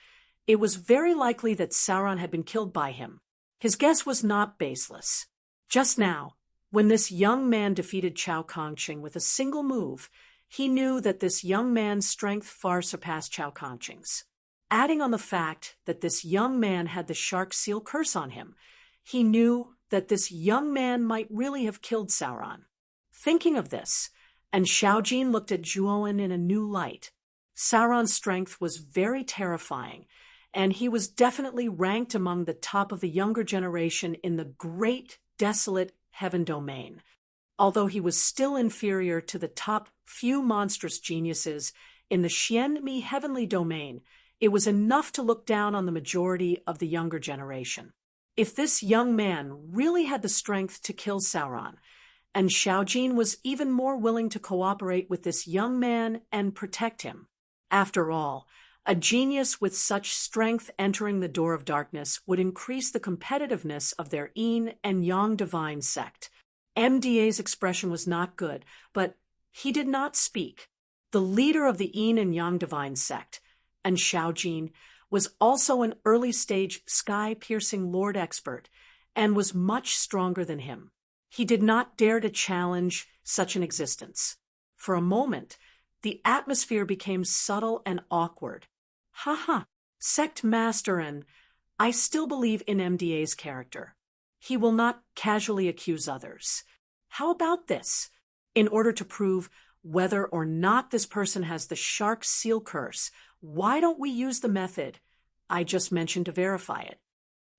Speaker 1: it was very likely that Sauron had been killed by him. His guess was not baseless. Just now, when this young man defeated Chao Kangqing with a single move, he knew that this young man's strength far surpassed Chao Kangqing's. Adding on the fact that this young man had the shark seal curse on him, he knew that this young man might really have killed Sauron. Thinking of this, and Xiaojin looked at Zhuowen in a new light. Sauron's strength was very terrifying, and he was definitely ranked among the top of the younger generation in the great, desolate heaven domain. although he was still inferior to the top few monstrous geniuses in the Xianmi heavenly domain, it was enough to look down on the majority of the younger generation. If this young man really had the strength to kill Sauron, and Xiaojin was even more willing to cooperate with this young man and protect him. After all, a genius with such strength entering the door of darkness would increase the competitiveness of their Yin and Yang divine sect. MDA's expression was not good, but he did not speak. The leader of the Yin and Yang divine sect, and Xiaojin, was also an early-stage sky-piercing lord expert and was much stronger than him. He did not dare to challenge such an existence. For a moment, the atmosphere became subtle and awkward. Sect master, and I still believe in MDA's character. He will not casually accuse others. How about this? In order to prove whether or not this person has the shark seal curse, why don't we use the method I just mentioned to verify it?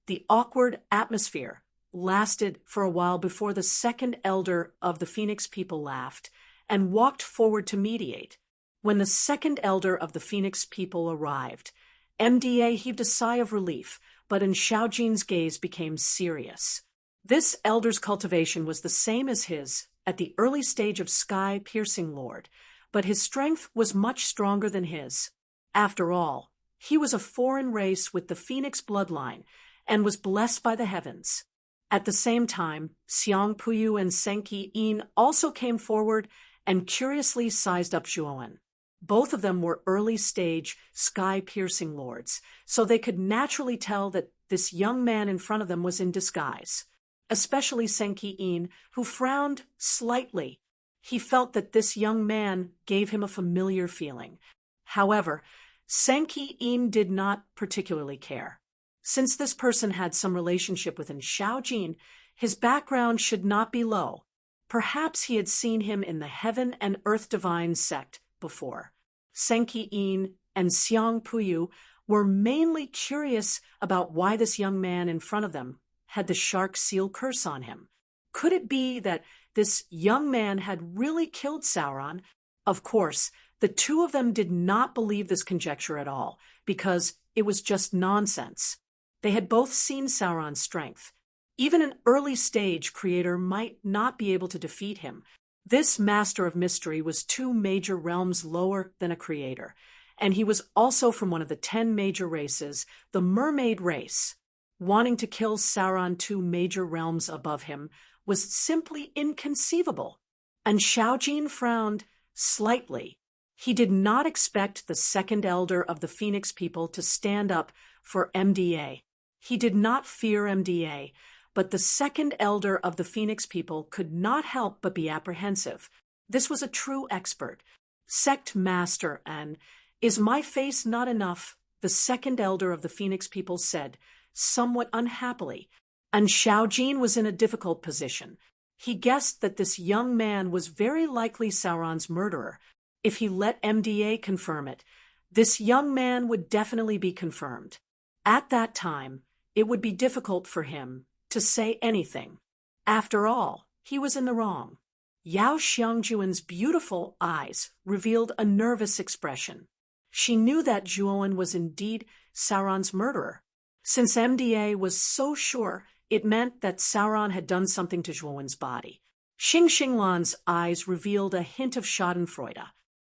Speaker 1: The awkward atmosphere lasted for a while before the second elder of the Phoenix people laughed and walked forward to mediate. When the second elder of the Phoenix people arrived, MDA heaved a sigh of relief, but in Xiaojin's gaze became serious. This elder's cultivation was the same as his at the early stage of sky-piercing lord, but his strength was much stronger than his. After all, he was a foreign race with the Phoenix bloodline and was blessed by the heavens. At the same time, Xiang Puyu and Senki Yin also came forward and curiously sized up Zhuowen. Both of them were early-stage, sky-piercing lords, so they could naturally tell that this young man in front of them was in disguise. Especially Senki Yin, who frowned slightly. He felt that this young man gave him a familiar feeling. However, Senki Yin did not particularly care. Since this person had some relationship with Xiaojin, his background should not be low. Perhaps he had seen him in the Heaven and Earth Divine sect before. Senki Yin and Xiang Puyu were mainly curious about why this young man in front of them had the shark seal curse on him. Could it be that this young man had really killed Sauron? Of course, the two of them did not believe this conjecture at all, because it was just nonsense. They had both seen Sauron's strength. Even an early-stage creator might not be able to defeat him. This master of mystery was 2 major realms lower than a creator, and he was also from one of the 10 major races, the mermaid race. Wanting to kill Sauron 2 major realms above him was simply inconceivable. And Xiaojin frowned slightly. He did not expect the second elder of the Phoenix people to stand up for MDA. He did not fear MDA, but the second elder of the Phoenix people could not help but be apprehensive. This was a true expert. Sect master, and is my face not enough? The second elder of the Phoenix people said, somewhat unhappily, and Xiaojin was in a difficult position. He guessed that this young man was very likely Sauron's murderer. If he let MDA confirm it, this young man would definitely be confirmed. At that time, it would be difficult for him to say anything. After all, he was in the wrong. Yao Xiangjuan's beautiful eyes revealed a nervous expression. She knew that Zhuowen was indeed Sauron's murderer. Since MDA was so sure, it meant that Sauron had done something to Zhuowen's body. Xing Xinglan's eyes revealed a hint of schadenfreude.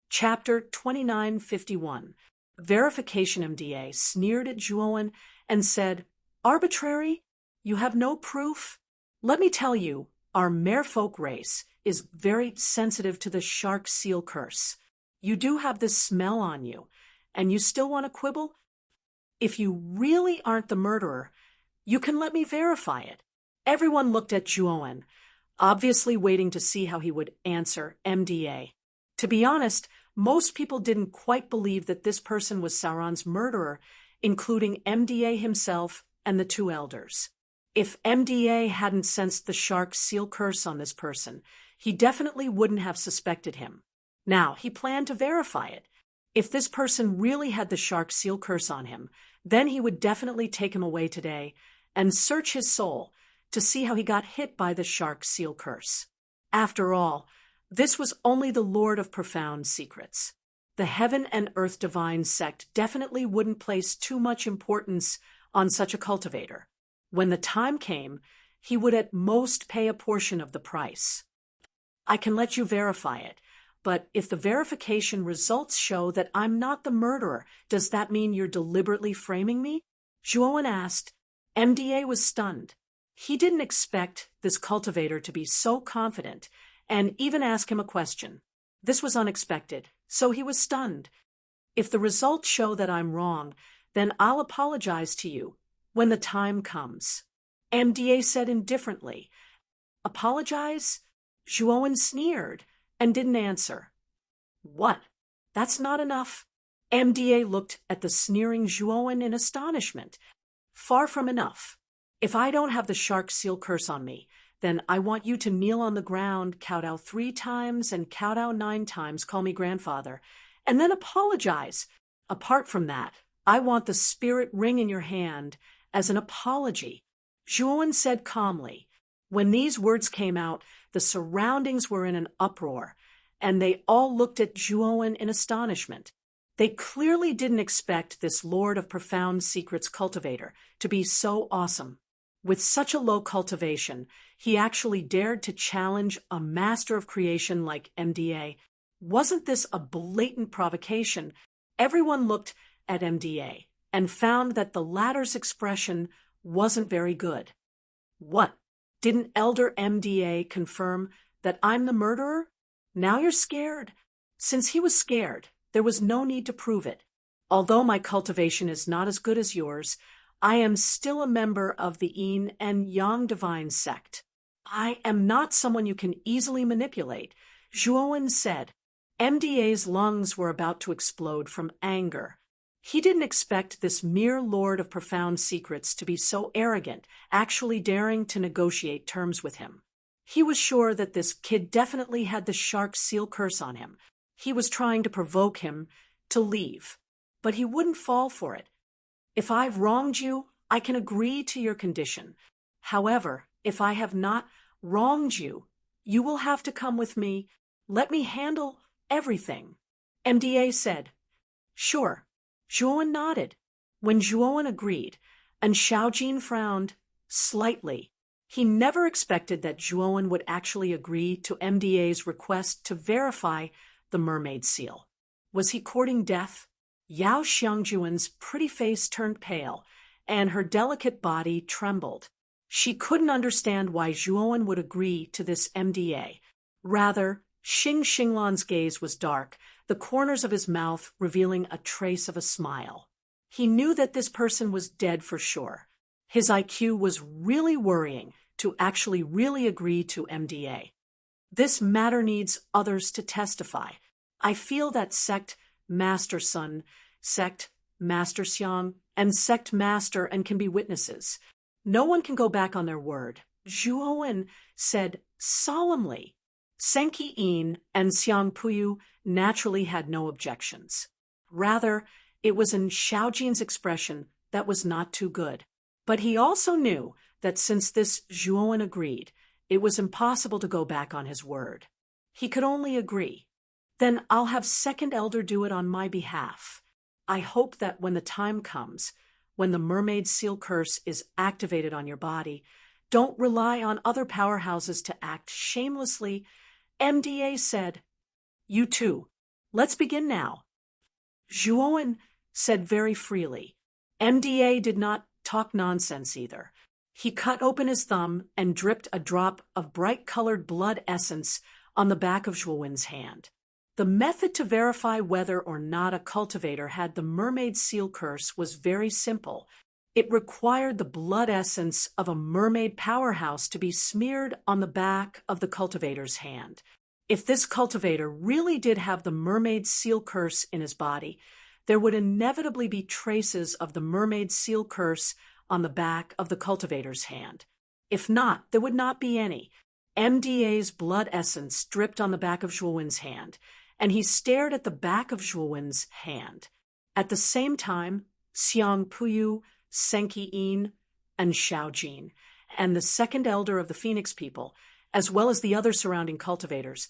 Speaker 1: Chapter 2951. Verification. MDA sneered at Zhuowen and said, "Arbitrary? You have no proof? Let me tell you, our merfolk race is very sensitive to the shark seal curse. You do have this smell on you, and you still want to quibble? If you really aren't the murderer, you can let me verify it." Everyone looked at Zhuowen, obviously waiting to see how he would answer MDA. To be honest, most people didn't quite believe that this person was Sauron's murderer, including MDA himself and the 2 elders. If MDA hadn't sensed the shark seal curse on this person, he definitely wouldn't have suspected him. Now, he planned to verify it. If this person really had the shark seal curse on him, then he would definitely take him away today and search his soul to see how he got hit by the shark seal curse. After all, this was only the Lord of Profound Secrets. The Heaven and Earth Divine sect definitely wouldn't place too much importance on such a cultivator. When the time came, he would at most pay a portion of the price. I can let you verify it, but if the verification results show that I'm not the murderer, does that mean you're deliberately framing me? Zhuowen asked. MDA was stunned. He didn't expect this cultivator to be so confident and even ask him a question. This was unexpected, so he was stunned. If the results show that I'm wrong, then I'll apologize to you when the time comes. MDA said indifferently. Apologize? Zhuowen sneered and didn't answer. What? That's not enough? MDA looked at the sneering Zhuowen in astonishment. Far from enough. If I don't have the shark seal curse on me, then I want you to kneel on the ground, kowtow 3 times, and kowtow 9 times, call me grandfather, and then apologize. Apart from that, I want the spirit ring in your hand as an apology. Zhuowen said calmly. When these words came out, the surroundings were in an uproar, and they all looked at Zhuowen in astonishment. They clearly didn't expect this Lord of Profound Secrets cultivator to be so awesome. With such a low cultivation, he actually dared to challenge a master of creation like MDA. Wasn't this a blatant provocation? Everyone looked at MDA and found that the latter's expression wasn't very good. What? Didn't Elder MDA confirm that I'm the murderer? Now you're scared. Since he was scared, there was no need to prove it. Although my cultivation is not as good as yours, I am still a member of the Yin and Yang Divine sect. I am not someone you can easily manipulate, Zhuowen said. MDA's lungs were about to explode from anger. He didn't expect this mere Lord of Profound Secrets to be so arrogant, actually daring to negotiate terms with him. He was sure that this kid definitely had the shark seal curse on him. He was trying to provoke him to leave, but he wouldn't fall for it. If I've wronged you, I can agree to your condition. However, if I have not wronged you, you will have to come with me. Let me handle everything. MDA said. Sure. Zhuowen nodded. When Zhuowen agreed, and Xiaojin frowned slightly. He never expected that Zhuowen would actually agree to MDA's request to verify the mermaid seal. Was he courting death? Yao Xiangjuan's pretty face turned pale, and her delicate body trembled. She couldn't understand why Zhuowen would agree to this MDA. Rather, Xing Xinglan's gaze was dark, the corners of his mouth revealing a trace of a smile. He knew that this person was dead for sure. His IQ was really worrying to actually really agree to MDA. This matter needs others to testify. I feel that Sect Master Sun, Sect Master Xiang, and Sect Master and can be witnesses. No one can go back on their word, Zhuowen said solemnly. Senki Yin and Xiang Puyu naturally had no objections. Rather, it was in Xiaojin's expression that was not too good. But he also knew that since this Zhuowen agreed, it was impossible to go back on his word. He could only agree. Then I'll have Second Elder do it on my behalf. I hope that when the time comes, when the mermaid seal curse is activated on your body, don't rely on other powerhouses to act shamelessly. MDA said. You too. Let's begin now. Zhuowen said very freely. MDA did not talk nonsense either. He cut open his thumb and dripped a drop of bright-colored blood essence on the back of Zhuowen's hand. The method to verify whether or not a cultivator had the mermaid seal curse was very simple. It required the blood essence of a mermaid powerhouse to be smeared on the back of the cultivator's hand. If this cultivator really did have the mermaid seal curse in his body, there would inevitably be traces of the mermaid seal curse on the back of the cultivator's hand. If not, there would not be any. MDA's blood essence dripped on the back of Zhuowen's hand, and he stared at the back of Zhuowen's hand. At the same time, Xiang Puyu, Senki Yin, and Xiaojin, and the second elder of the Phoenix people, as well as the other surrounding cultivators,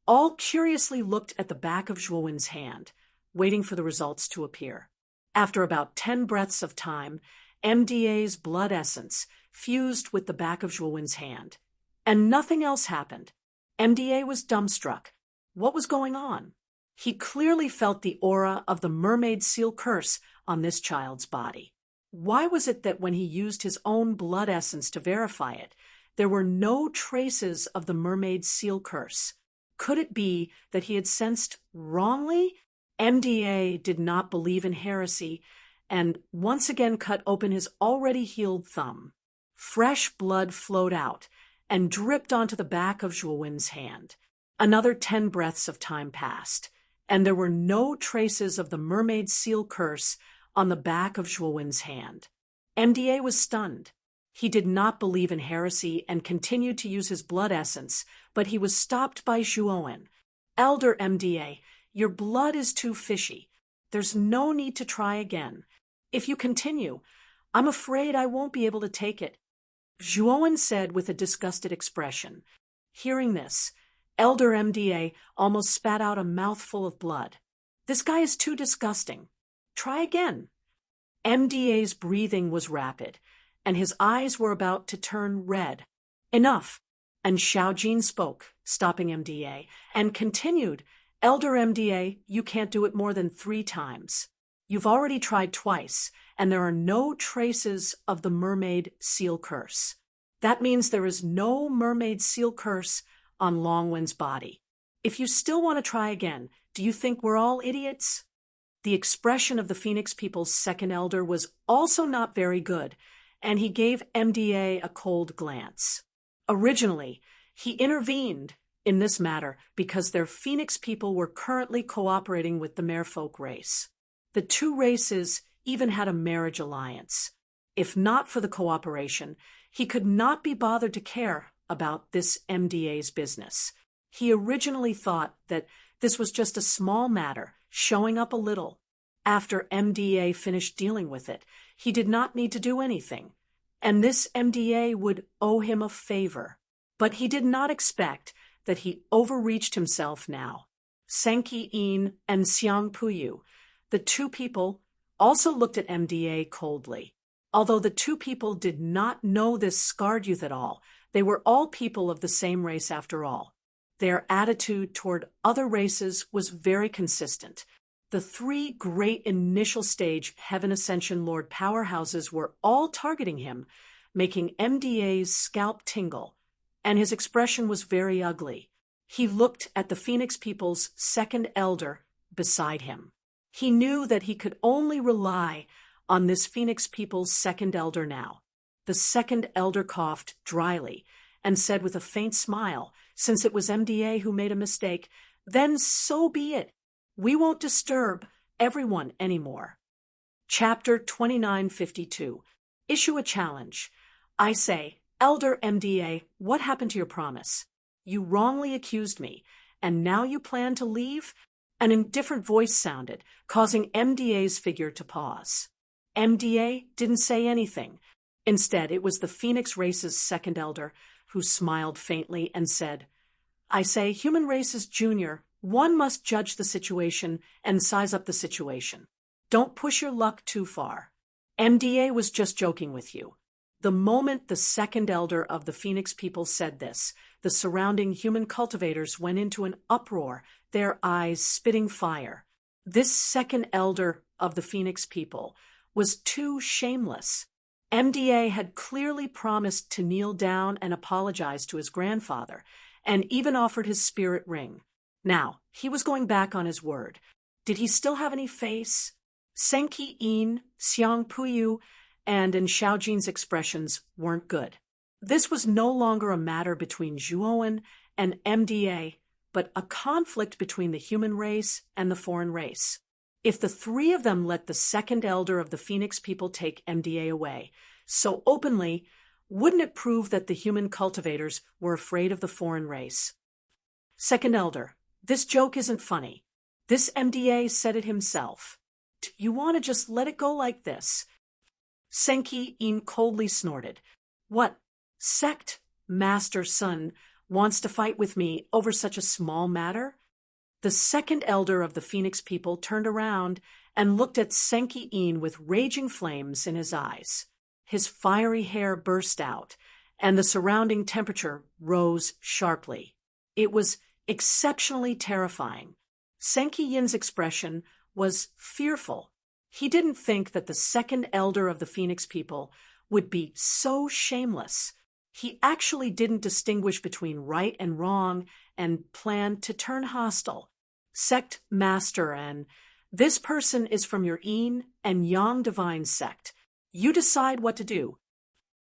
Speaker 1: all curiously looked at the back of Zhuowen's hand, waiting for the results to appear. After about 10 breaths of time, MDA's blood essence fused with the back of Zhuowen's hand. And nothing else happened. MDA was dumbstruck. What was going on? He clearly felt the aura of the mermaid seal curse on this child's body. Why was it that when he used his own blood essence to verify it, there were no traces of the mermaid seal curse? Could it be that he had sensed wrongly? MDA did not believe in heresy and once again cut open his already healed thumb. Fresh blood flowed out and dripped onto the back of Zhuowen's hand. Another 10 breaths of time passed, and there were no traces of the mermaid seal curse on the back of Zhuowen's hand. MDA was stunned. He did not believe in heresy and continued to use his blood essence, but he was stopped by Zhuowen. "Elder MDA, your blood is too fishy. There's no need to try again. If you continue, I'm afraid I won't be able to take it," Zhuowen said with a disgusted expression. Hearing this, Elder MDA almost spat out a mouthful of blood. "This guy is too disgusting. Try again." MDA's breathing was rapid, and his eyes were about to turn red. "Enough." And Xiaojin spoke, stopping MDA, and continued, "Elder MDA, you can't do it more than 3 times. You've already tried twice, and there are no traces of the mermaid seal curse. That means there is no mermaid seal curse on Longwen's body. If you still want to try again, do you think we're all idiots?" The expression of the Phoenix people's second elder was also not very good, and he gave MDA a cold glance. Originally, he intervened in this matter because their Phoenix people were currently cooperating with the Merfolk race. The two races even had a marriage alliance. If not for the cooperation, he could not be bothered to care about this MDA's business. He originally thought that this was just a small matter, showing up a little. After MDA finished dealing with it, he did not need to do anything, and this MDA would owe him a favor. But he did not expect that he overreached himself now. Senki In and Xiang Puyu, the two people, also looked at MDA coldly. Although the two people did not know this scarred youth at all, they were all people of the same race after all. Their attitude toward other races was very consistent. The 3 great initial stage Heaven Ascension Lord powerhouses were all targeting him, making MDA's scalp tingle, and his expression was very ugly. He looked at the Phoenix people's second elder beside him. He knew that he could only rely on this Phoenix people's second elder now. The second elder coughed dryly and said with a faint smile, since it was MDA who made a mistake, "Then so be it. We won't disturb everyone anymore." Chapter 2952. Issue a challenge. I say, "Elder MDA, what happened to your promise? You wrongly accused me, and now you plan to leave?" An indifferent voice sounded, causing MDA's figure to pause. MDA didn't say anything. Instead, it was the Phoenix race's second elder who smiled faintly and said, "I say, human races junior, one must judge the situation and size up the situation. Don't push your luck too far. MDA was just joking with you." The moment the second elder of the Phoenix people said this, the surrounding human cultivators went into an uproar, their eyes spitting fire. This second elder of the Phoenix people was too shameless. MDA had clearly promised to kneel down and apologize to his grandfather, and even offered his spirit ring. Now, he was going back on his word. Did he still have any face? Senki In, Xiang Puyu, and Xiaojin's expressions weren't good. This was no longer a matter between Zhuowen and MDA, but a conflict between the human race and the foreign race. If the 3 of them let the second elder of the Phoenix people take MDA away so openly, wouldn't it prove that the human cultivators were afraid of the foreign race? "Second elder, this joke isn't funny. This MDA said it himself. You want to just let it go like this?" Senki In coldly snorted. "What? Sect, master, son, wants to fight with me over such a small matter? The second elder of the Phoenix people turned around and looked at Senki In with raging flames in his eyes. His fiery hair burst out, and the surrounding temperature rose sharply. It was exceptionally terrifying. Senki Yin's expression was fearful. He didn't think that the second elder of the Phoenix people would be so shameless. He actually didn't distinguish between right and wrong and planned to turn hostile. Sect Master, and this person is from your Yin and Yang divine sect. You decide what to do.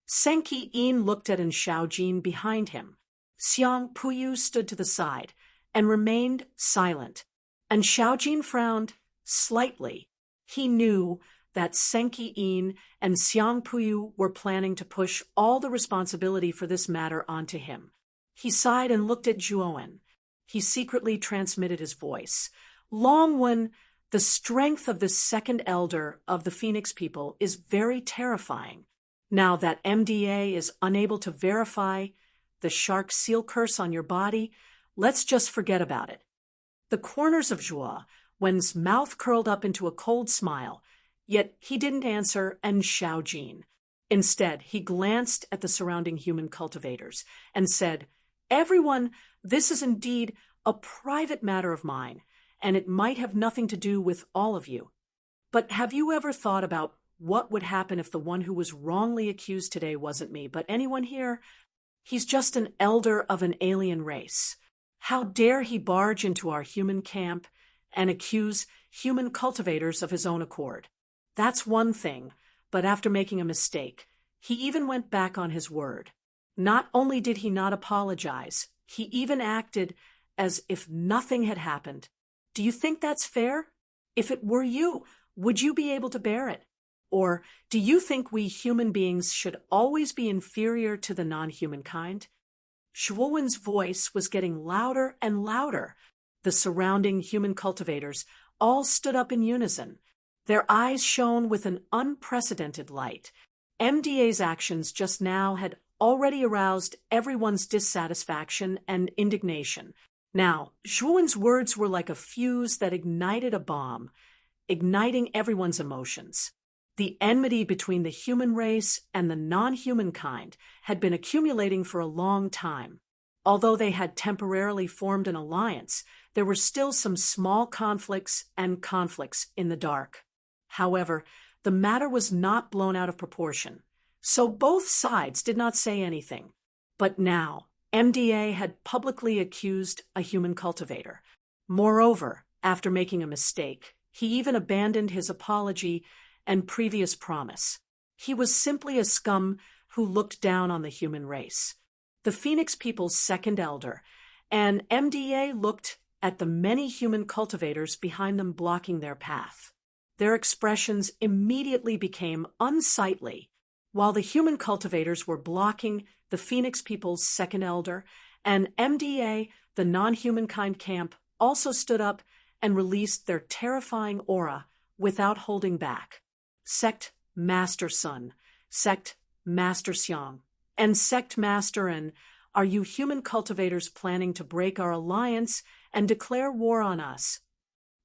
Speaker 1: Senki In looked at Xiaojin behind him. Xiang Puyu stood to the side and remained silent, and Xiaojin frowned slightly. He knew that Senki In and Xiang Puyu were planning to push all the responsibility for this matter onto him. He sighed and looked at Zhuowen. He secretly transmitted his voice. Longwen, the strength of this second elder of the Phoenix people is very terrifying. Now that MDA is unable to verify the shark seal curse on your body, let's just forget about it. The corners of Zhuowen's mouth curled up into a cold smile, yet he didn't answer and Xiaojin. Instead, he glanced at the surrounding human cultivators and said, "Everyone, this is indeed a private matter of mine, and it might have nothing to do with all of you. But have you ever thought about what would happen if the one who was wrongly accused today wasn't me, but anyone here? He's just an elder of an alien race. How dare he barge into our human camp and accuse human cultivators of his own accord? That's one thing, but after making a mistake, he even went back on his word. Not only did he not apologize, he even acted as if nothing had happened. Do you think that's fair? If it were you, would you be able to bear it? Or do you think we human beings should always be inferior to the non-human kind?" Zhuowen's voice was getting louder and louder. The surrounding human cultivators all stood up in unison. Their eyes shone with an unprecedented light. MDA's actions just now had already aroused everyone's dissatisfaction and indignation. Now, Zhuowen's words were like a fuse that ignited a bomb, igniting everyone's emotions. The enmity between the human race and the non-human kind had been accumulating for a long time. Although they had temporarily formed an alliance, there were still some small conflicts in the dark. However, the matter was not blown out of proportion, so both sides did not say anything. But now, MDA had publicly accused a human cultivator. Moreover, after making a mistake, he even abandoned his apology and previous promise. He was simply a scum who looked down on the human race. The Phoenix people's second elder, and MDA looked at the many human cultivators behind them blocking their path. Their expressions immediately became unsightly. While the human cultivators were blocking the Phoenix people's second elder, and MDA, the non-humankind camp, also stood up and released their terrifying aura without holding back. Sect Master Sun, Sect Master Xiang, and Sect Master N, are you human cultivators planning to break our alliance and declare war on us?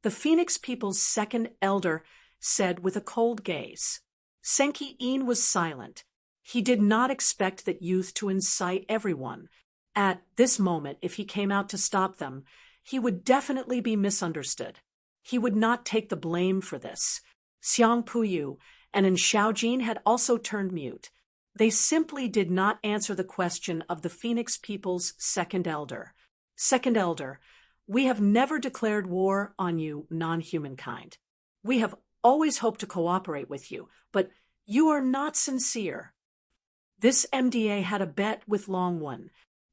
Speaker 1: The Phoenix people's second elder said with a cold gaze. Senki In was silent. He did not expect that youth to incite everyone. At this moment, if he came out to stop them, he would definitely be misunderstood. He would not take the blame for this. Xiang Puyu and Xiaojin had also turned mute. They simply did not answer the question of the Phoenix people's second elder. Second elder, we have never declared war on you, non-humankind. We have always hoped to cooperate with you, but you are not sincere. This MDA had a bet with Longwen.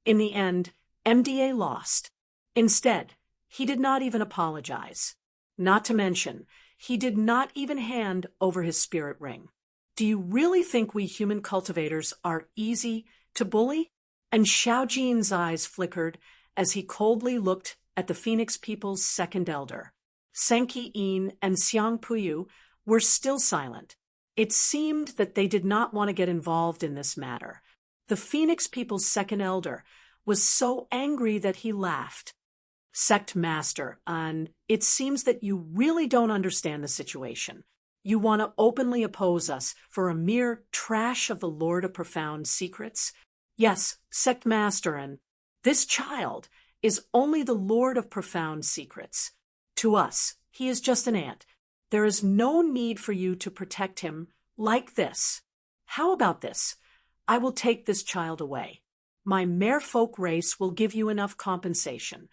Speaker 1: In the end, MDA lost. Instead, he did not even apologize. Not to mention, he did not even hand over his spirit ring. Do you really think we human cultivators are easy to bully? And Xiaojin's eyes flickered as he coldly looked at the Phoenix people's second elder. Senki In and Xiang Puyu were still silent. It seemed that they did not want to get involved in this matter. The Phoenix people's second elder was so angry that he laughed. Sect Master, and it seems that you really don't understand the situation. You want to openly oppose us for a mere trash of the Lord of Profound Secrets? Yes, Sect Master, and this child is only the Lord of Profound Secrets. To us, he is just an ant. There is no need for you to protect him like this. How about this? I will take this child away. My merfolk race will give you enough compensation.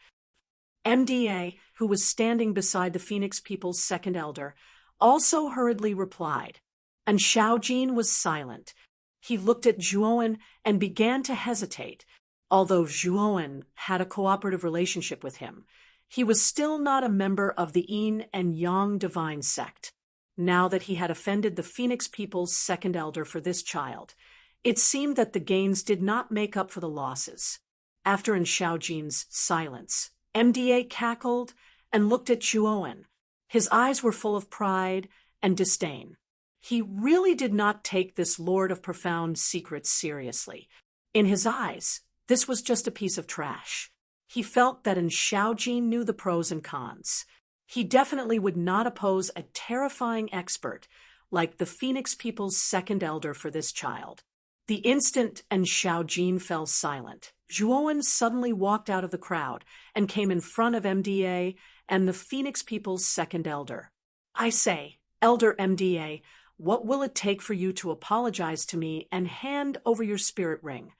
Speaker 1: MDA, who was standing beside the Phoenix People's second elder, also hurriedly replied, and Xiaojin was silent. He looked at Zhuowen and began to hesitate. Although Zhuowen had a cooperative relationship with him, he was still not a member of the Yin and Yang divine sect. Now that he had offended the Phoenix People's second elder for this child, it seemed that the gains did not make up for the losses. After Xiaojin's silence, MDA cackled and looked at Zhuowen. His eyes were full of pride and disdain. He really did not take this Lord of Profound Secrets seriously. In his eyes, this was just a piece of trash. He felt that Xiaojin knew the pros and cons. He definitely would not oppose a terrifying expert like the Phoenix People's second elder for this child. The instant Xiaojin fell silent, Zhuowen suddenly walked out of the crowd and came in front of MDA and the Phoenix People's second elder. I say, Elder MDA, what will it take for you to apologize to me and hand over your spirit ring?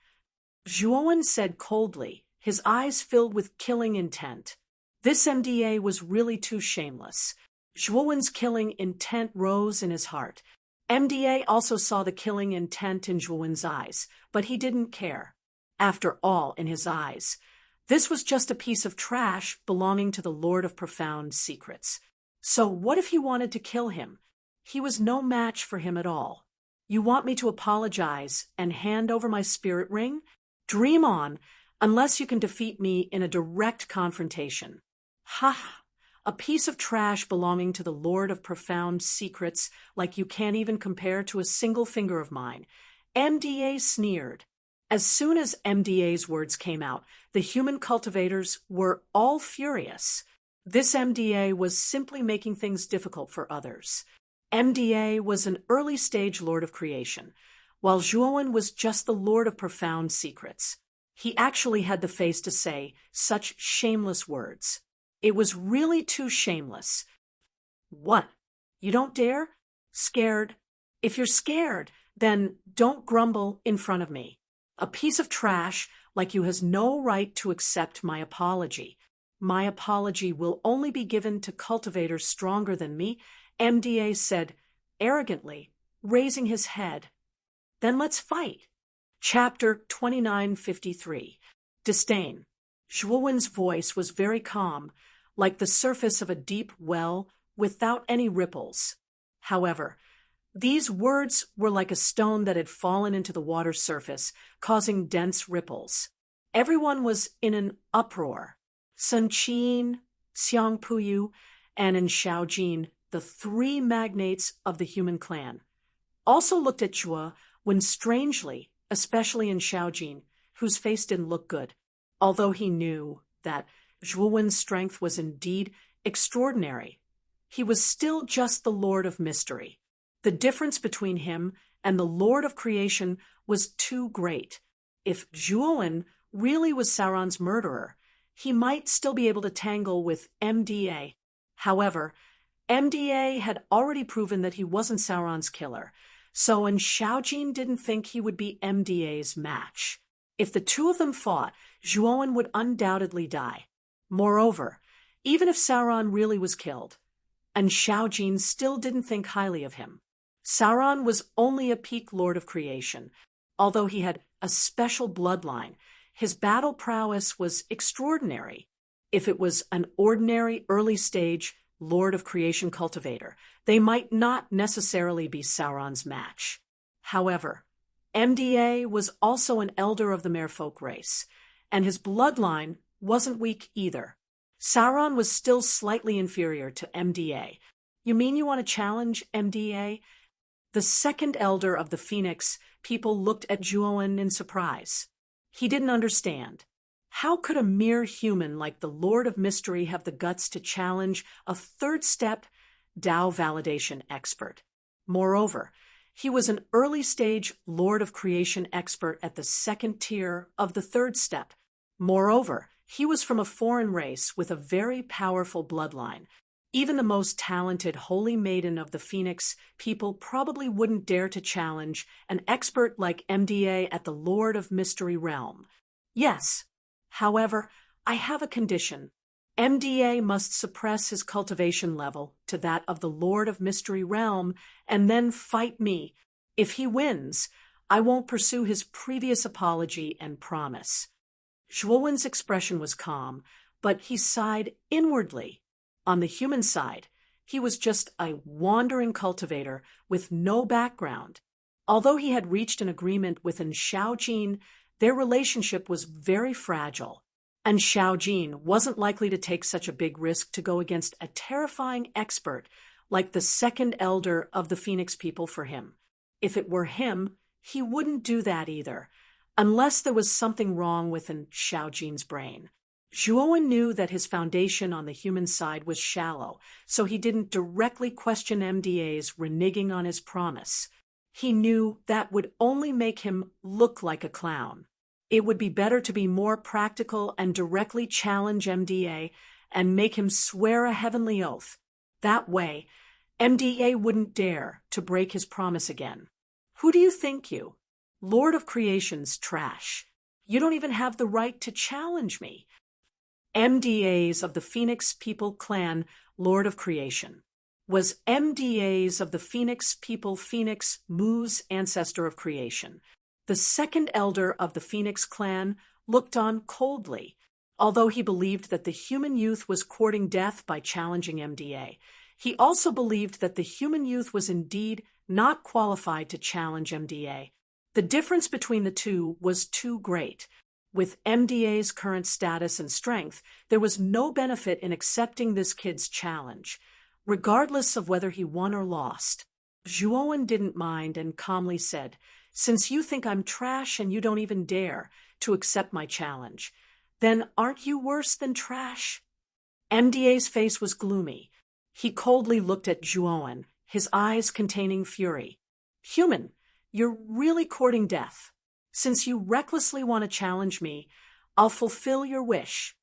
Speaker 1: Zhuowen said coldly, his eyes filled with killing intent. This MDA was really too shameless. Zhuowen's killing intent rose in his heart. MDA also saw the killing intent in Zhuowen's eyes, but he didn't care. After all, in his eyes, this was just a piece of trash belonging to the Lord of Profound Secrets. So what if he wanted to kill him? He was no match for him at all. You want me to apologize and hand over my spirit ring? Dream on, unless you can defeat me in a direct confrontation. Ha! A piece of trash belonging to the Lord of Profound Secrets like you can't even compare to a single finger of mine. MDA sneered. As soon as MDA's words came out, the human cultivators were all furious. This MDA was simply making things difficult for others. MDA was an early-stage Lord of Creation, while Zhuowen was just the Lord of Profound Secrets. He actually had the face to say such shameless words. It was really too shameless. What? You don't dare? Scared? If you're scared, then don't grumble in front of me. A piece of trash like you has no right to accept my apology. My apology will only be given to cultivators stronger than me, MDA said arrogantly, raising his head. Then let's fight. Chapter 2953. Disdain. Zhuowen's voice was very calm, like the surface of a deep well without any ripples. However, these words were like a stone that had fallen into the water's surface, causing dense ripples. Everyone was in an uproar. Sun Qin, Xiang Puyu, and Xiaojin, the three magnates of the human clan, also looked at Zhuo when strangely, especially in Xiaojin, whose face didn't look good, although he knew that Zhuowen's strength was indeed extraordinary. He was still just the Lord of Mystery. The difference between him and the Lord of Creation was too great. If Zhuowen really was Sauron's murderer, he might still be able to tangle with MDA. However, MDA had already proven that he wasn't Sauron's killer, so Xiaojin didn't think he would be MDA's match. If the two of them fought, Zhuowen would undoubtedly die. Moreover, even if Sauron really was killed, Xiaojin still didn't think highly of him. Sauron was only a peak Lord of Creation. Although he had a special bloodline, his battle prowess was extraordinary. If it was an ordinary early-stage Lord of Creation cultivator, they might not necessarily be Sauron's match. However, MDA was also an elder of the merfolk race, and his bloodline wasn't weak either. Sauron was still slightly inferior to MDA. You mean you want to challenge MDA? The second elder of the Phoenix people looked at Zhuowen in surprise. He didn't understand. How could a mere human like the Lord of Mystery have the guts to challenge a third-step Tao validation expert? Moreover, he was an early-stage Lord of Creation expert at the second tier of the third step. Moreover, he was from a foreign race with a very powerful bloodline. Even the most talented Holy Maiden of the Phoenix people probably wouldn't dare to challenge an expert like MDA at the Lord of Mystery realm. Yes. However, I have a condition. MDA must suppress his cultivation level to that of the Lord of Mystery realm and then fight me. If he wins, I won't pursue his previous apology and promise. Zhuowen's expression was calm, but he sighed inwardly. On the human side, he was just a wandering cultivator with no background. Although he had reached an agreement with an Xiaojin, their relationship was very fragile, and Xiaojin wasn't likely to take such a big risk to go against a terrifying expert like the second elder of the Phoenix people for him. If it were him, he wouldn't do that either, unless there was something wrong with an Xiaojin's brain. Zhuowen knew that his foundation on the human side was shallow, so he didn't directly question MDA's reneging on his promise. He knew that would only make him look like a clown. It would be better to be more practical and directly challenge MDA and make him swear a heavenly oath. That way, MDA wouldn't dare to break his promise again. Who do you think you? Lord of Creation's trash. You don't even have the right to challenge me. MDA's of the Phoenix People Clan, Lord of Creation. Was MDA's of the Phoenix People Phoenix Mu's ancestor of creation. The second elder of the Phoenix clan looked on coldly. Although he believed that the human youth was courting death by challenging MDA, he also believed that the human youth was indeed not qualified to challenge MDA. The difference between the two was too great. With MDA's current status and strength, there was no benefit in accepting this kid's challenge, regardless of whether he won or lost. Zhuowen didn't mind and calmly said, "Since you think I'm trash and you don't even dare to accept my challenge, then aren't you worse than trash?" MDA's face was gloomy. He coldly looked at Zhuowen, his eyes containing fury. "Human, you're really courting death. Since you recklessly want to challenge me, I'll fulfill your wish."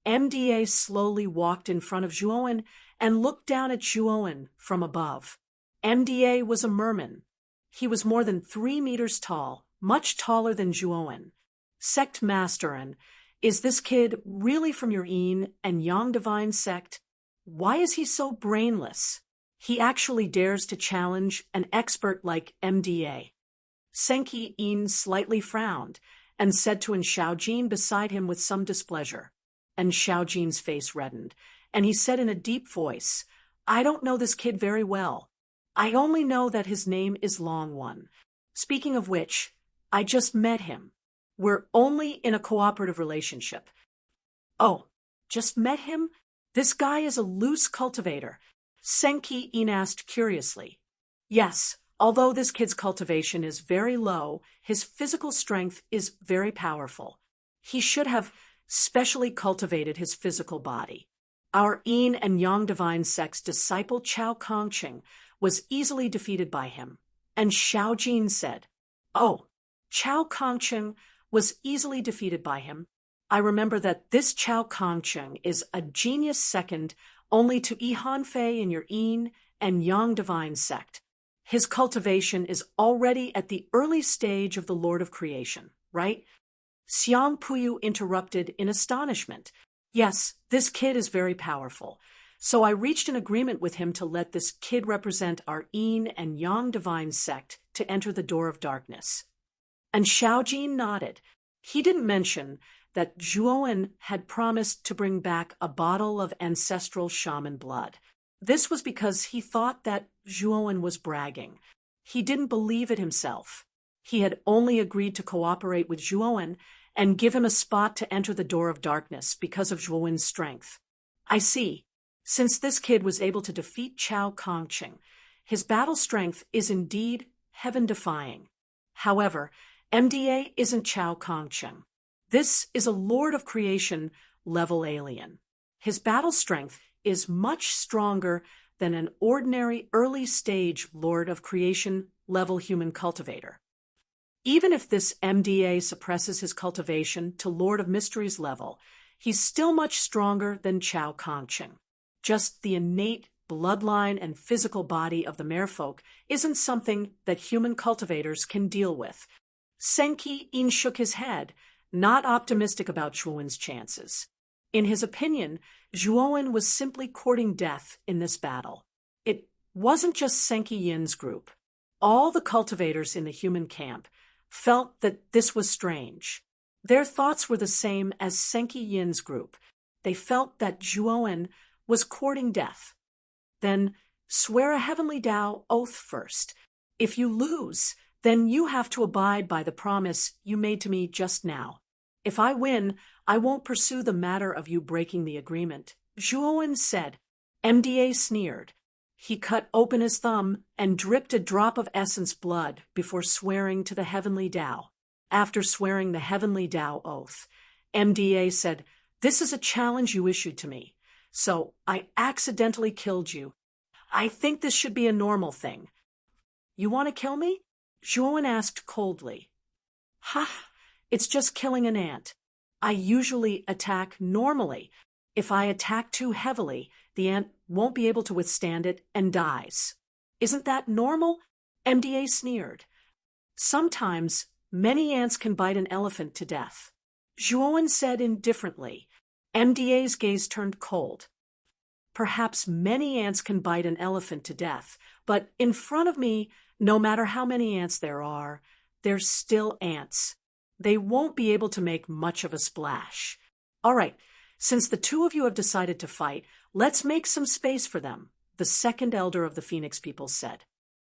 Speaker 1: MDA slowly walked in front of Zhuowen and looked down at Zhuowen from above. MDA was a merman. He was more than 3 meters tall, much taller than Zhuowen. Sect Master, and is this kid really from your Yin and Yang Divine sect? Why is he so brainless? He actually dares to challenge an expert like MDA. Senki Yin slightly frowned and said to an Xiaojin beside him with some displeasure. And Xiaojin's face reddened, and he said in a deep voice, "I don't know this kid very well. I only know that his name is Long One. Speaking of which, I just met him. We're only in a cooperative relationship." "Oh, just met him? This guy is a loose cultivator," Senki Yin asked curiously. "Yes, although this kid's cultivation is very low, his physical strength is very powerful. He should have specially cultivated his physical body. Our Yin and Yang Divine sect's disciple Chao Kongqing was easily defeated by him." And Xiaojin said, "Oh, Chao Kongqing was easily defeated by him. I remember that this Chao Kongqing is a genius second only to Yi Hanfei in your Yin and Yang Divine sect. His cultivation is already at the early stage of the Lord of Creation, right?" Xiang Puyu interrupted in astonishment. "Yes, this kid is very powerful. So I reached an agreement with him to let this kid represent our Yin and Yang Divine sect to enter the door of darkness." And Xiaojin nodded. He didn't mention that Zhuowen had promised to bring back a bottle of ancestral shaman blood. This was because he thought that Zhuowen was bragging. He didn't believe it himself. He had only agreed to cooperate with Zhuowen and give him a spot to enter the door of darkness because of Zhuowen's strength. "I see. Since this kid was able to defeat Chao Kongqing, his battle strength is indeed heaven-defying. However, MDA isn't Chao Kongqing. This is a Lord of Creation level alien. His battle strength is much stronger than an ordinary early-stage Lord of Creation level human cultivator. Even if this MDA suppresses his cultivation to Lord of Mysteries level, he's still much stronger than Chao Kangqing. Just the innate bloodline and physical body of the merfolk isn't something that human cultivators can deal with. Senki Yin shook his head, not optimistic about Zhuowen's chances. In his opinion, Zhuowen was simply courting death in this battle. It wasn't just Senki Yin's group. All the cultivators in the human camp felt that this was strange. Their thoughts were the same as Senki Yin's group. They felt that Zhuowen was courting death. Then swear a heavenly Tao oath first. If you lose, then you have to abide by the promise you made to me just now. If I win, I won't pursue the matter of you breaking the agreement. Zhuowen said. MDA sneered. He cut open his thumb and dripped a drop of essence blood before swearing to the heavenly Tao. After swearing the heavenly Tao oath, MDA said, "This is a challenge you issued to me. So I accidentally killed you. I think this should be a normal thing." "You want to kill me?" Zhuowen asked coldly. "Ha, it's just killing an ant. I usually attack normally. If I attack too heavily, the ant won't be able to withstand it and dies. Isn't that normal?" MDA sneered. "Sometimes many ants can bite an elephant to death." Zhuowen said indifferently. MDA's gaze turned cold. "Perhaps many ants can bite an elephant to death, but in front of me, no matter how many ants there are, they're still ants. They won't be able to make much of a splash. All right, since the two of you have decided to fight, let's make some space for them," the second elder of the Phoenix people said.